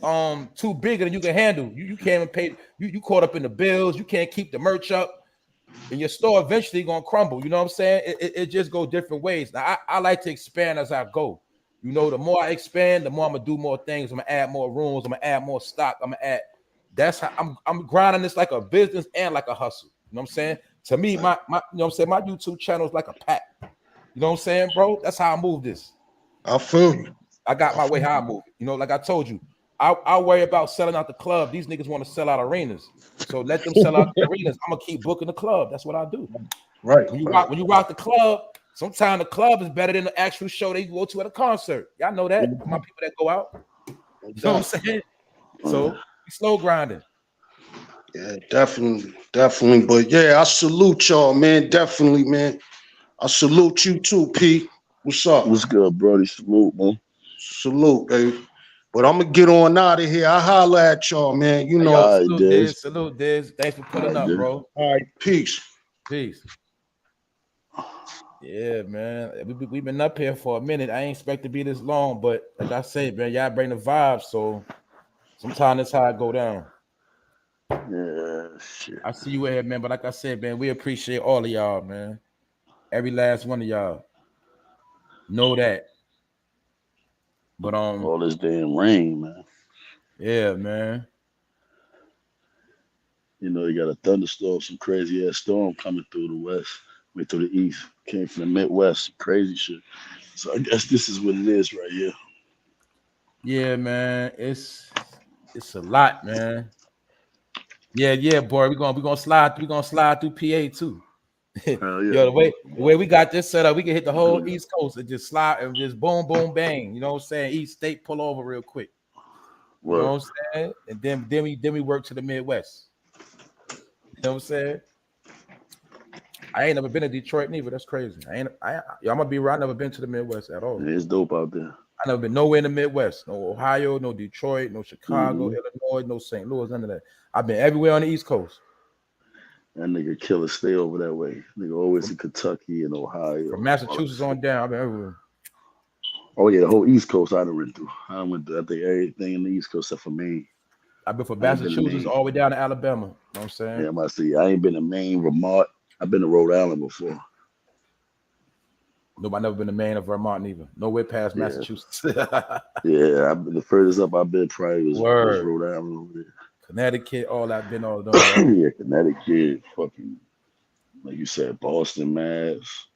too big than you can handle. You can't even pay. You caught up in the bills. You can't keep the merch up, and your store eventually gonna crumble. You know what I'm saying? It just go different ways. Now I like to expand as I go. The more I expand, the more I'm gonna do more things. I'm gonna add more rooms. I'm gonna add more stock. I'm gonna add. That's how I'm grinding this like a business and like a hustle. You know what I'm saying? To me, my you know what I'm saying, my YouTube channel is like a pack. You know what I'm saying, bro? That's how I move this. I feel you. I got my way how I move it. Like I told you, I worry about selling out the club. These niggas want to sell out arenas. So let them sell out the arenas. I'm gonna keep booking the club. That's what I do. Right. When you rock the club, sometimes the club is better than the actual show they go to at a concert. Y'all know that. My people that go out. You know what I'm saying? So we slow grinding. Yeah, definitely. But yeah, I salute y'all, man. Definitely, man. I salute you too, P. What's up? What's good, Brody? Salute, man. Salute, baby. But I'm gonna get on out of here. I holler at y'all, man. Salute, Diz. Thanks for pulling up, bro. All right, peace. Yeah, man. We've been up here for a minute. I ain't expect to be this long, but like I said, man, y'all bring the vibes. So sometimes that's how I go down. Yeah, shit. I see you here, man. But like I said, man, we appreciate all of y'all, man. Every last one of y'all. Know that. But all this damn rain, man. Yeah, man. You got a thunderstorm, some crazy ass storm coming through the west, through the east. Came from the Midwest, crazy shit. So I guess this is what it is right here. Yeah, man. It's a lot, man. Yeah, boy. We're gonna slide through PA too. Yo, the way we got this set up, we can hit the whole East Coast and just slide and just boom, boom, bang. You know what I'm saying? Each state pull over real quick. You know what I'm saying? And then we work to the Midwest. You know what I'm saying? I ain't never been to Detroit neither. That's crazy. I'm gonna be real. I never been to the Midwest at all. It's dope out there. I never been nowhere in the Midwest. No Ohio, no Detroit, no Chicago, Mm-hmm. Illinois, no St. Louis, none of that. I've been everywhere on the East Coast. That nigga killer stay over that way. Nigga always in Kentucky and Ohio. From Massachusetts on down, I've been everywhere. Oh yeah, the whole East Coast I done went through. I went through, I think, everything in the East Coast except for Maine. I've been from Massachusetts all the way down to Alabama. You know what I'm saying? Yeah, I must see. I ain't been to Maine, Vermont. I've been to Rhode Island before. Nobody never been to Maine or Vermont neither. Nowhere past Massachusetts. Yeah, the furthest up I've been probably was Rhode Island over there. Connecticut, all that been all done. Yeah, Connecticut, fucking, like you said, Boston, Mass.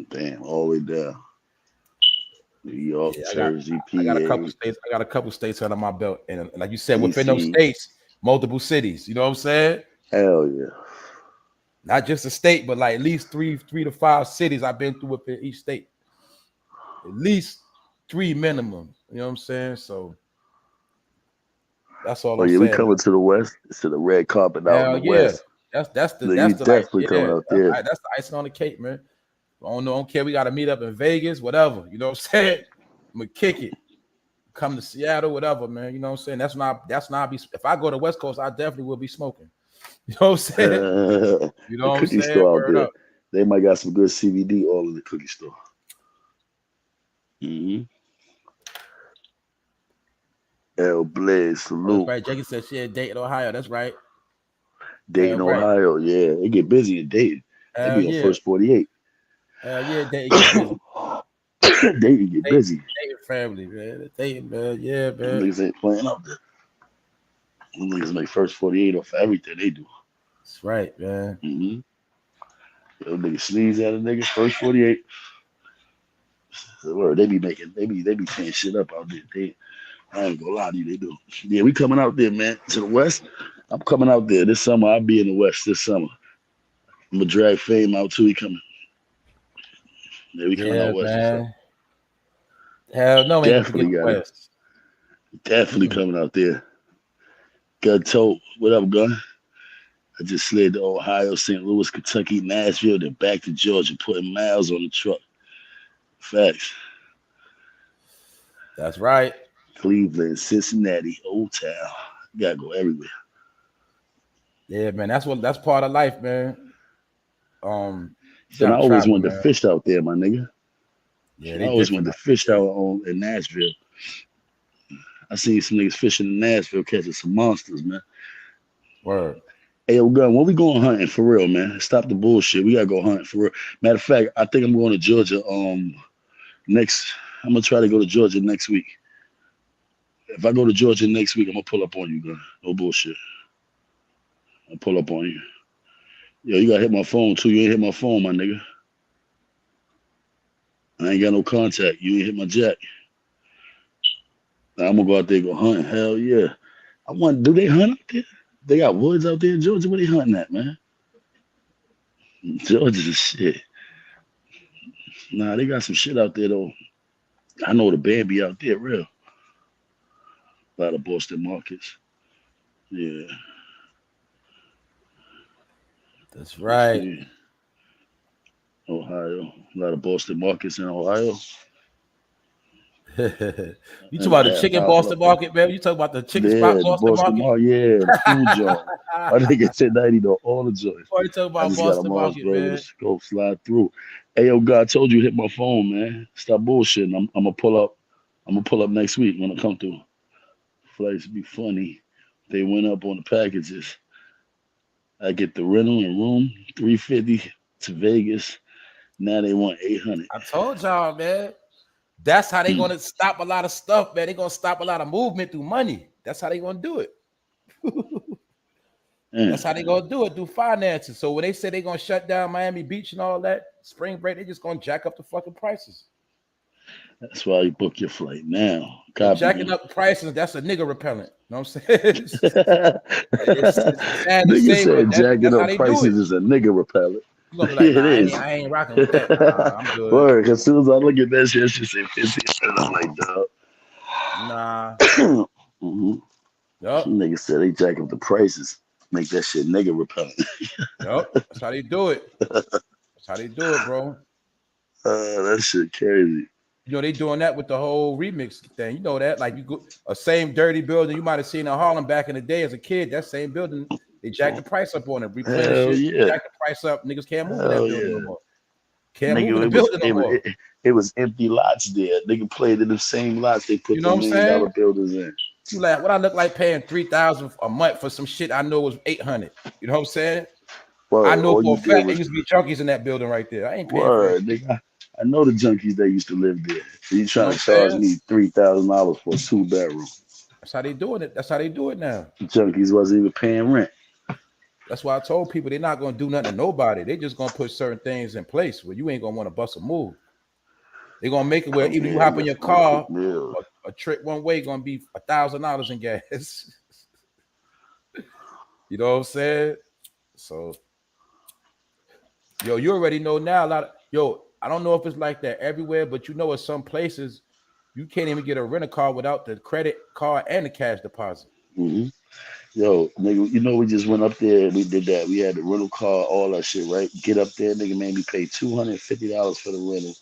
Damn, all the way down. New York, Jersey, PA. I got a couple states under my belt. And like you said, DC. within those states, multiple cities. You know what I'm saying? Hell yeah. Not just a state, but like at least three to five cities I've been through within each state. At least 3 minimum. You know what I'm saying? So that's all I'm saying. We coming to the West. It's to the red carpet out in the West. That's the definitely coming out there. That's the icing on the cake, man. I don't care. We got to meet up in Vegas, whatever. You know what I'm saying? I'm gonna kick it. Come to Seattle, whatever, man. You know what I'm saying? That's not. If I go to West Coast, I definitely will be smoking. You know what I'm saying? You know what I'm saying? Store out there. They might got some good CBD all in the cookie store. El Blaze, salute. That's right. Jackie said she had Dayton, Ohio. That's right. Dayton, Ohio. Yeah, it get busy in Dayton. They be on first 48. Yeah, Dayton get busy. Dayton get busy. Dayton family, man. Dayton, man. Yeah, man. Niggas ain't playing out there. Them niggas make first 48 off everything they do. That's right, man. Yo, nigga sneeze at a nigga, first 48. They be tearing shit up out there. I ain't gonna lie to you, they do. Yeah, we coming out there, man. To the West. I'm coming out there this summer. I'll be in the West this summer. I'm gonna drag Fame out too. He coming. Yeah, we coming out West. Man. Hell no, definitely got West. Definitely coming out there. Gun tote. What up, gun? I just slid to Ohio, St. Louis, Kentucky, Nashville, then back to Georgia, putting miles on the truck. Facts. That's right. Cleveland, Cincinnati, Old Town. You gotta go everywhere. Yeah, man. That's part of life, man. So I always wanted to fish out there, my nigga. Yeah, I always wanted to fish out in Nashville. I seen some niggas fishing in Nashville catching some monsters, man. Word. Hey, yo, gun, when we going hunting for real, man? Stop the bullshit. We gotta go hunting for real. Matter of fact, I think I'm going to Georgia. I'm gonna try to go to Georgia next week. If I go to Georgia next week, I'm gonna pull up on you, gun. No bullshit. I'll pull up on you. Yo, you gotta hit my phone too. You ain't hit my phone, my nigga. I ain't got no contact. You ain't hit my jack. I'm gonna go out there and go hunting. Hell yeah. Do they hunt out there? They got woods out there in Georgia. Where they hunting at, man? Georgia's shit. Nah, they got some shit out there though. I know the band be out there, real. A lot of Boston markets. Yeah. That's right. Ohio. A lot of Boston markets in Ohio. You talk about the chicken Boston market, man? You talk about the chicken spot Boston market? Yeah, the food joint. I think it's 1090 to all the joints. You talk about Boston market, man. Go slide through. Hey, yo, God, I told you hit my phone, man. Stop bullshitting. I'm gonna pull up. I'm gonna pull up next week when I come through. Flights be funny. They went up on the packages. I get the rental and room, $350 to Vegas. Now they want $800. I told y'all, man. That's how they gonna stop a lot of stuff, man. They gonna stop a lot of movement through money. That's how they gonna do it. That's how they gonna do it through finances. So when they say they gonna shut down Miami Beach and all that spring break, they just gonna jack up the fucking prices. That's why you book your flight now. Jacking up prices, that's a nigga repellent. You know what I'm saying? it's sad to say, said but jacking up prices is a nigga repellent. You're gonna be like, nah, it is. I ain't rocking with that. Nah, I'm good. Word, as soon as I look at that shit, she say 50. I'm like, dog. Nah. Niggas said they jack up the prices. Make that shit nigga repellent. Yep, that's how they do it. That's how they do it, bro. That shit crazy. You know, they doing that with the whole remix thing. You know that, like you go a same dirty building you might have seen in Harlem back in the day as a kid. That same building, they jacked the price up on it, replenish Hell it, yeah. jack the price up. Niggas can't move in that Hell building yeah. no more. Can't Nigga, move in the building no more. it was empty lots there. Nigga played in the same lots they put You the know what I'm $1 million saying? buildings in. You like what I look like paying $3,000 a month for some shit I know was $800. You know what I'm saying? I Word, know all for you a did fact there was used to be junkies in that building right there. I ain't paying for that. word, nigga. I know the junkies that used to live there. So you You know trying what to I'm charge saying? me $3,000 for a 2-bedroom? That's how they doing it. That's how they do it now. Junkies wasn't even paying rent. That's why I told people they're not gonna do nothing to nobody. They just gonna put certain things in place where you ain't gonna want to bust a move. They're gonna make it where even you Yeah, hop in your that's gonna car, cook meals. a trip one way gonna be $1,000 in gas. You know what I'm saying? So, yo, you already know now. I don't know if it's like that everywhere, but you know, in some places, you can't even get a rental car without the credit card and the cash deposit. Hmm. Yo, nigga, you know we just went up there and we did that. We had the rental car, all that shit, right? Get up there, nigga made me pay $250 for the rental,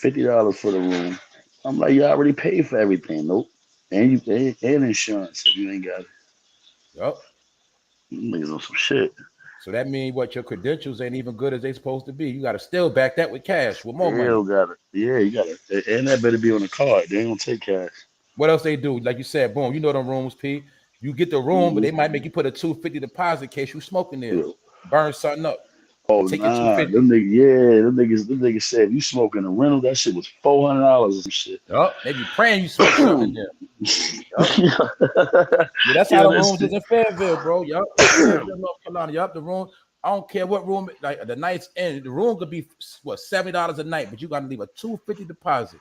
$50 for the room. I'm like, you already paid for everything, nope. And you pay and insurance if you ain't got it. Yup. Niggas on some shit. So that means what your credentials ain't even good as they supposed to be. You got to still back that with cash, with more money. Still got it. Yeah, you got it. And that better be on the card. They ain't gonna take cash. What else they do? Like you said, boom, you know them rooms, P. You get the room, but Hmm. they might make you put a $250 deposit in case you smoking there. Yeah. Burn something up. Oh They take your nah, 250. them niggas, yeah, them niggas said if you smoking a rental, that shit was $400 or some shit. Yup. They be praying you smoke something in there. Yup. Yeah, that's how Yeah, the that's rooms is in Fayetteville, bro. Yup. In Fayetteville, North Carolina. Yup. The room. I don't care what room, like the night's end. The room could be what $70 a night, but you gotta leave a $250 deposit.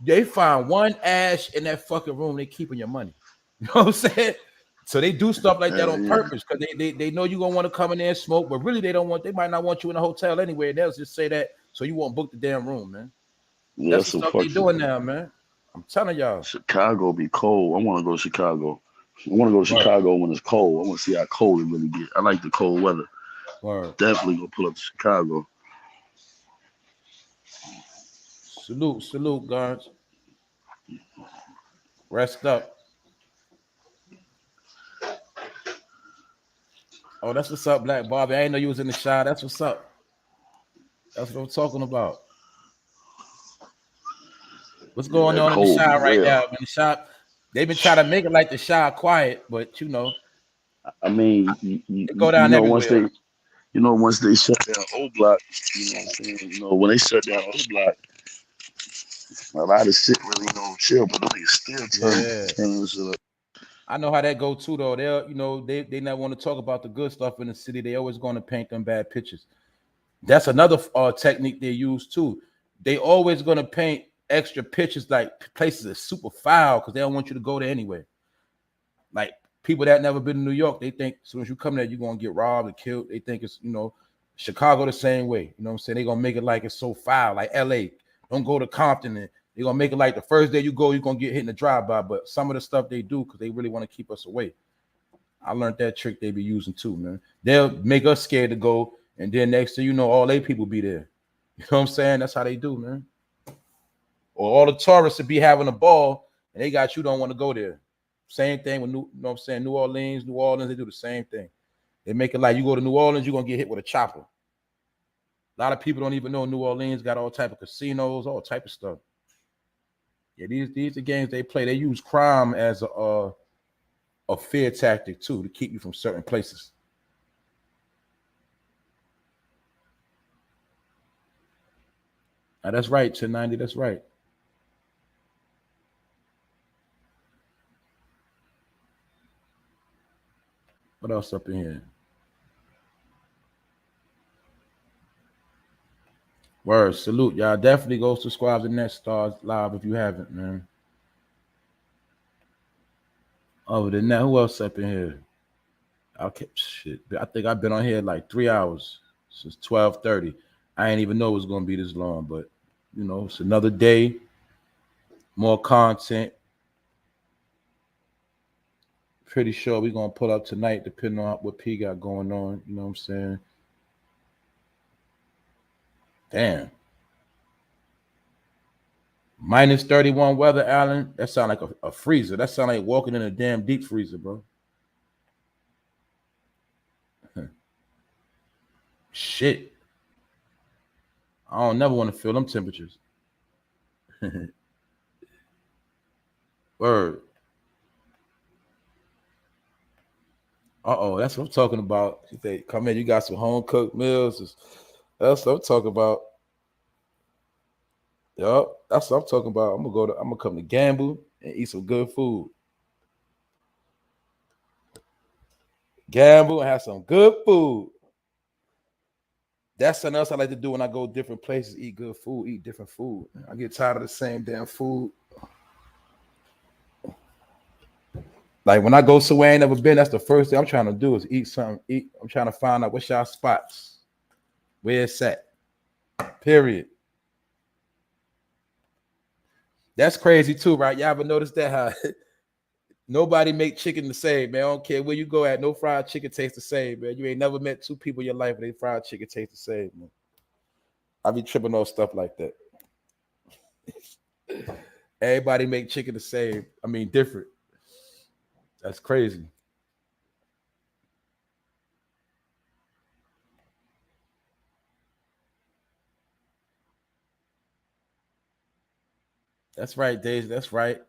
They find one ash in that fucking room, they keeping your money. You know what I'm saying? So they do stuff like that on yeah. purpose because they know you're gonna want to come in there and smoke, but really they might not want you in a hotel anyway. And they'll just say that so you won't book the damn room, man. Yeah, That's that's the some stuff they fuck shit. doing now, man. I'm telling y'all. Chicago be cold. I want to go to Chicago. I want to go to Word, Chicago when it's cold. I want to see how cold it really get. I like the cold weather. word. Definitely go pull up to Chicago. Salute, guards. Rest up. Oh, that's what's up, Black Bobby. I ain't know you was in the shot. That's what's up. That's what I'm talking about. What's Yeah, going that on in the cold be shop right real. now? In the shop, they've been trying to make it like the shop quiet, but you know, I mean, you, you, it go you down know, once everywhere. they shut down O Block, you know what I'm saying? You know, when they shut down O Block, a lot of shit really chill, but they still Yeah, turning shit up. I know how that go too, though. They'll, they not want to talk about the good stuff in the city. They always going to paint them bad pictures. That's another technique they use too. They always going to paint extra pictures like places are super foul because they don't want you to go there anyway. Like people that never been to New York, they think as soon as you come there, you're gonna get robbed or killed. They think it's Chicago the same way. You know what I'm saying? They're gonna make it like it's so foul, like LA. Don't go to Compton and they're gonna make it like the first day you go, you're gonna get hit in the drive-by. But some of the stuff they do because they really want to keep us away. I learned that trick they be using too, man. They'll make us scared to go, and then next thing you know, all they people be there. You know what I'm saying? That's how they do, man. Or all the tourists would be having a ball, and they got you don't want to go there. Same thing with New Orleans, they do the same thing. They make it like you go to New Orleans, you're gonna get hit with a chopper. A lot of people don't even know New Orleans got all type of casinos, all type of stuff. Yeah, these are games they play. They use crime as a fear tactic too to keep you from certain places. Now, that's right, 1090. That's right. What else up in here? Word, salute. Y'all definitely go subscribe to Next Stars Live if you haven't, man. Other than that, who else up in here? Shit. I think I've been on here like 3 hours since 12:30. I ain't even know it was gonna be this long, but it's another day, more content. Pretty sure we're gonna pull up tonight, depending on what P got going on. You know what I'm saying? Damn. Minus 31 weather, Allen. That sound like a freezer. That sound like walking in a damn deep freezer, bro. Shit. I don't never want to feel them temperatures. Word. That's what I'm talking about. They come in, you got some home cooked meals. That's what I'm talking about. Yup, that's what I'm talking about. I'm gonna come to Gamble and eat some good food. Gamble and have some good food. That's something else I like to do when I go different places, eat good food, eat different food. I get tired of the same damn food. Like when I go somewhere I ain't never been, that's the first thing I'm trying to do is eat something. I'm trying to find out what's y'all spots, where it's at. Period. That's crazy too, right? Y'all ever noticed that how nobody make chicken the same, man? I don't care where you go at, no fried chicken tastes the same, man. You ain't never met two people in your life where they fried chicken taste the same, man. I be tripping on stuff like that. Everybody make chicken the same. I mean, different. That's crazy. That's right, Daisy. That's right.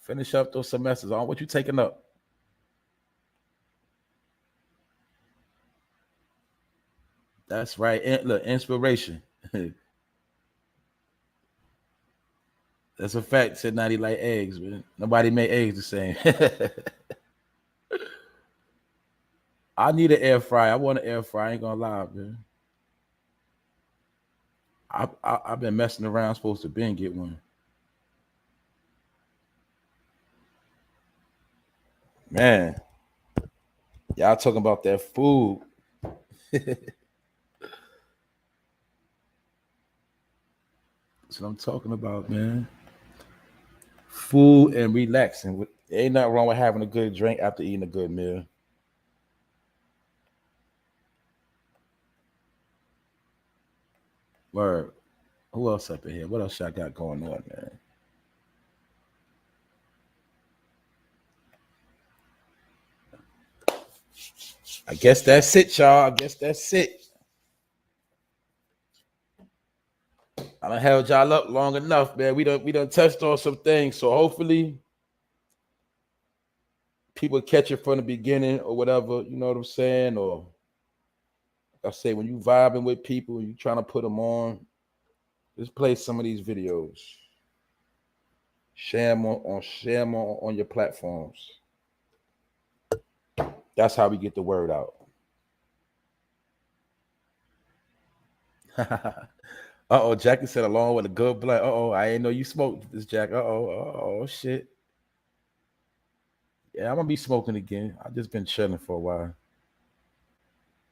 Finish up those semesters. On what you taking up? That's right. Look, inspiration. That's a fact. Said Natty like eggs, man. Nobody made eggs the same. I need an air fryer. I want an air fryer. I ain't gonna lie, man. I've been messing around. Supposed to be and get one. Man, y'all talking about that food. That's what I'm talking about, man. Food and relaxing. Ain't nothing wrong with having a good drink after eating a good meal. Word. Who else up in here? What else I got going on, man? I guess that's it, y'all. I guess that's it. I done held y'all up long enough, man. We done touched on some things, so hopefully people catch it from the beginning or whatever. You know what I'm saying? Or I say when you vibing with people, you trying to put them on. Just play some of these videos. Share them on your platforms. That's how we get the word out. Jackie said along with a good blunt. I ain't know you smoked this, Jack. Shit. Yeah, I'm gonna be smoking again. I've just been chilling for a while.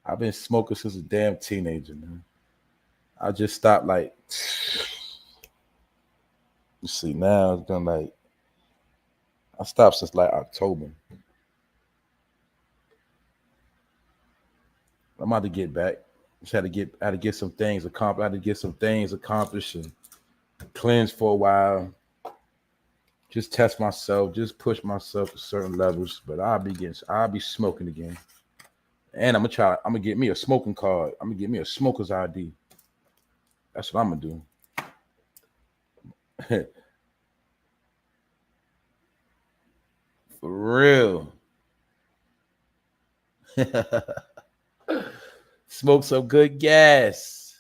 I've been smoking since a damn teenager, man. I just stopped like you see now it's been like I stopped since like October. I'm about to get back. Just had to get some things accomplished. I had to get some things accomplished and cleanse for a while. Just test myself, just push myself to certain levels. But I'll be smoking again. And I'm gonna get me a smoking card. I'm gonna get me a smoker's ID. That's what I'm gonna do. For real. Smoke some good gas.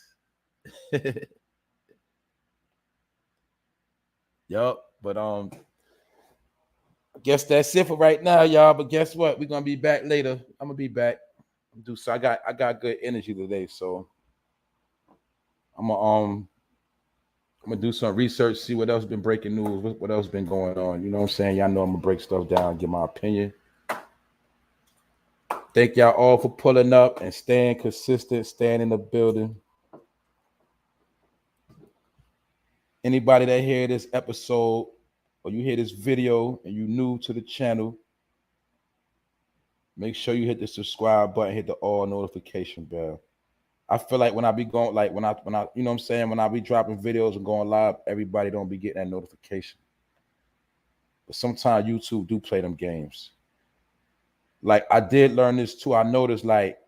Yup. But I guess that's it for right now, y'all. But guess what? We're gonna be back later. I'm gonna be back. I got good energy today, so I'm gonna do some research, see what else been breaking news, what else been going on. You know what I'm saying? Y'all know I'm gonna break stuff down, give my opinion. Thank y'all all for pulling up and staying consistent, staying in the building. Anybody that hear this episode or you hear this video and you new to the channel, Make sure you hit the subscribe button, hit the all notification bell. I feel like when I be going, like when I, you know what I'm saying, when I be dropping videos and going live, everybody don't be getting that notification. But sometimes YouTube do play them games. Like I did learn this too. I noticed like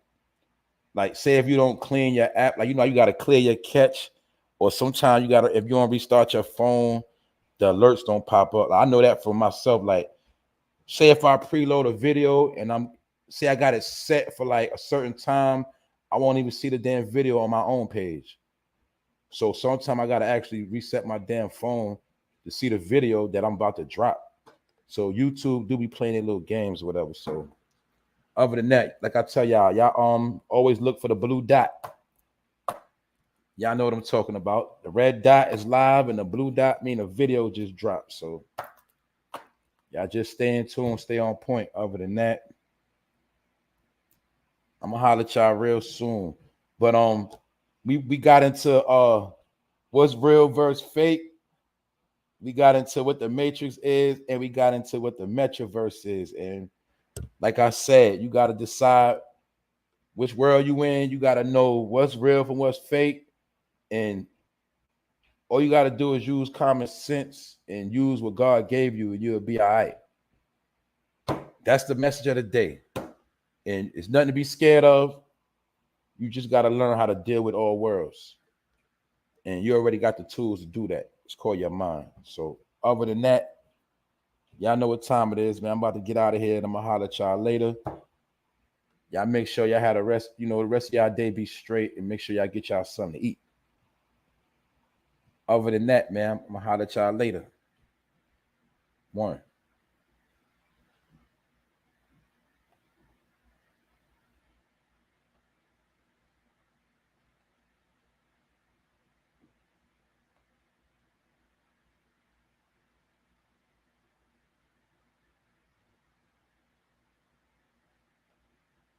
say if you don't clean your app, like you know you got to clear your cache, or sometimes you got to, if you don't restart your phone, the alerts don't pop up. I know that for myself. Like say if I preload a video and say I got it set for like a certain time, I won't even see the damn video on my own page. So sometimes I got to actually reset my damn phone to see the video that I'm about to drop. So YouTube do be playing their little games or whatever. So other than that, like I tell y'all always look for the blue dot. Y'all know what I'm talking about. The red dot is live and the blue dot mean a video just dropped. So y'all just stay in tune, stay on point. Other than that, I'm gonna holler at y'all real soon. But we got into what's real versus fake. We got into what the Matrix is, and we got into what the Metraverse is. And like I said, you got to decide which world you in. You got to know what's real from what's fake. And all you got to do is use common sense and use what God gave you, and you'll be all right. That's the message of the day. And it's nothing to be scared of. You just got to learn how to deal with all worlds. And you already got the tools to do that. It's called your mind. So other than that, y'all know what time it is, man. I'm about to get out of here and I'm gonna holler at y'all later. Y'all make sure y'all had the rest of y'all day be straight, and make sure y'all get y'all something to eat. Other than that, man, I'm gonna holler at y'all later. One.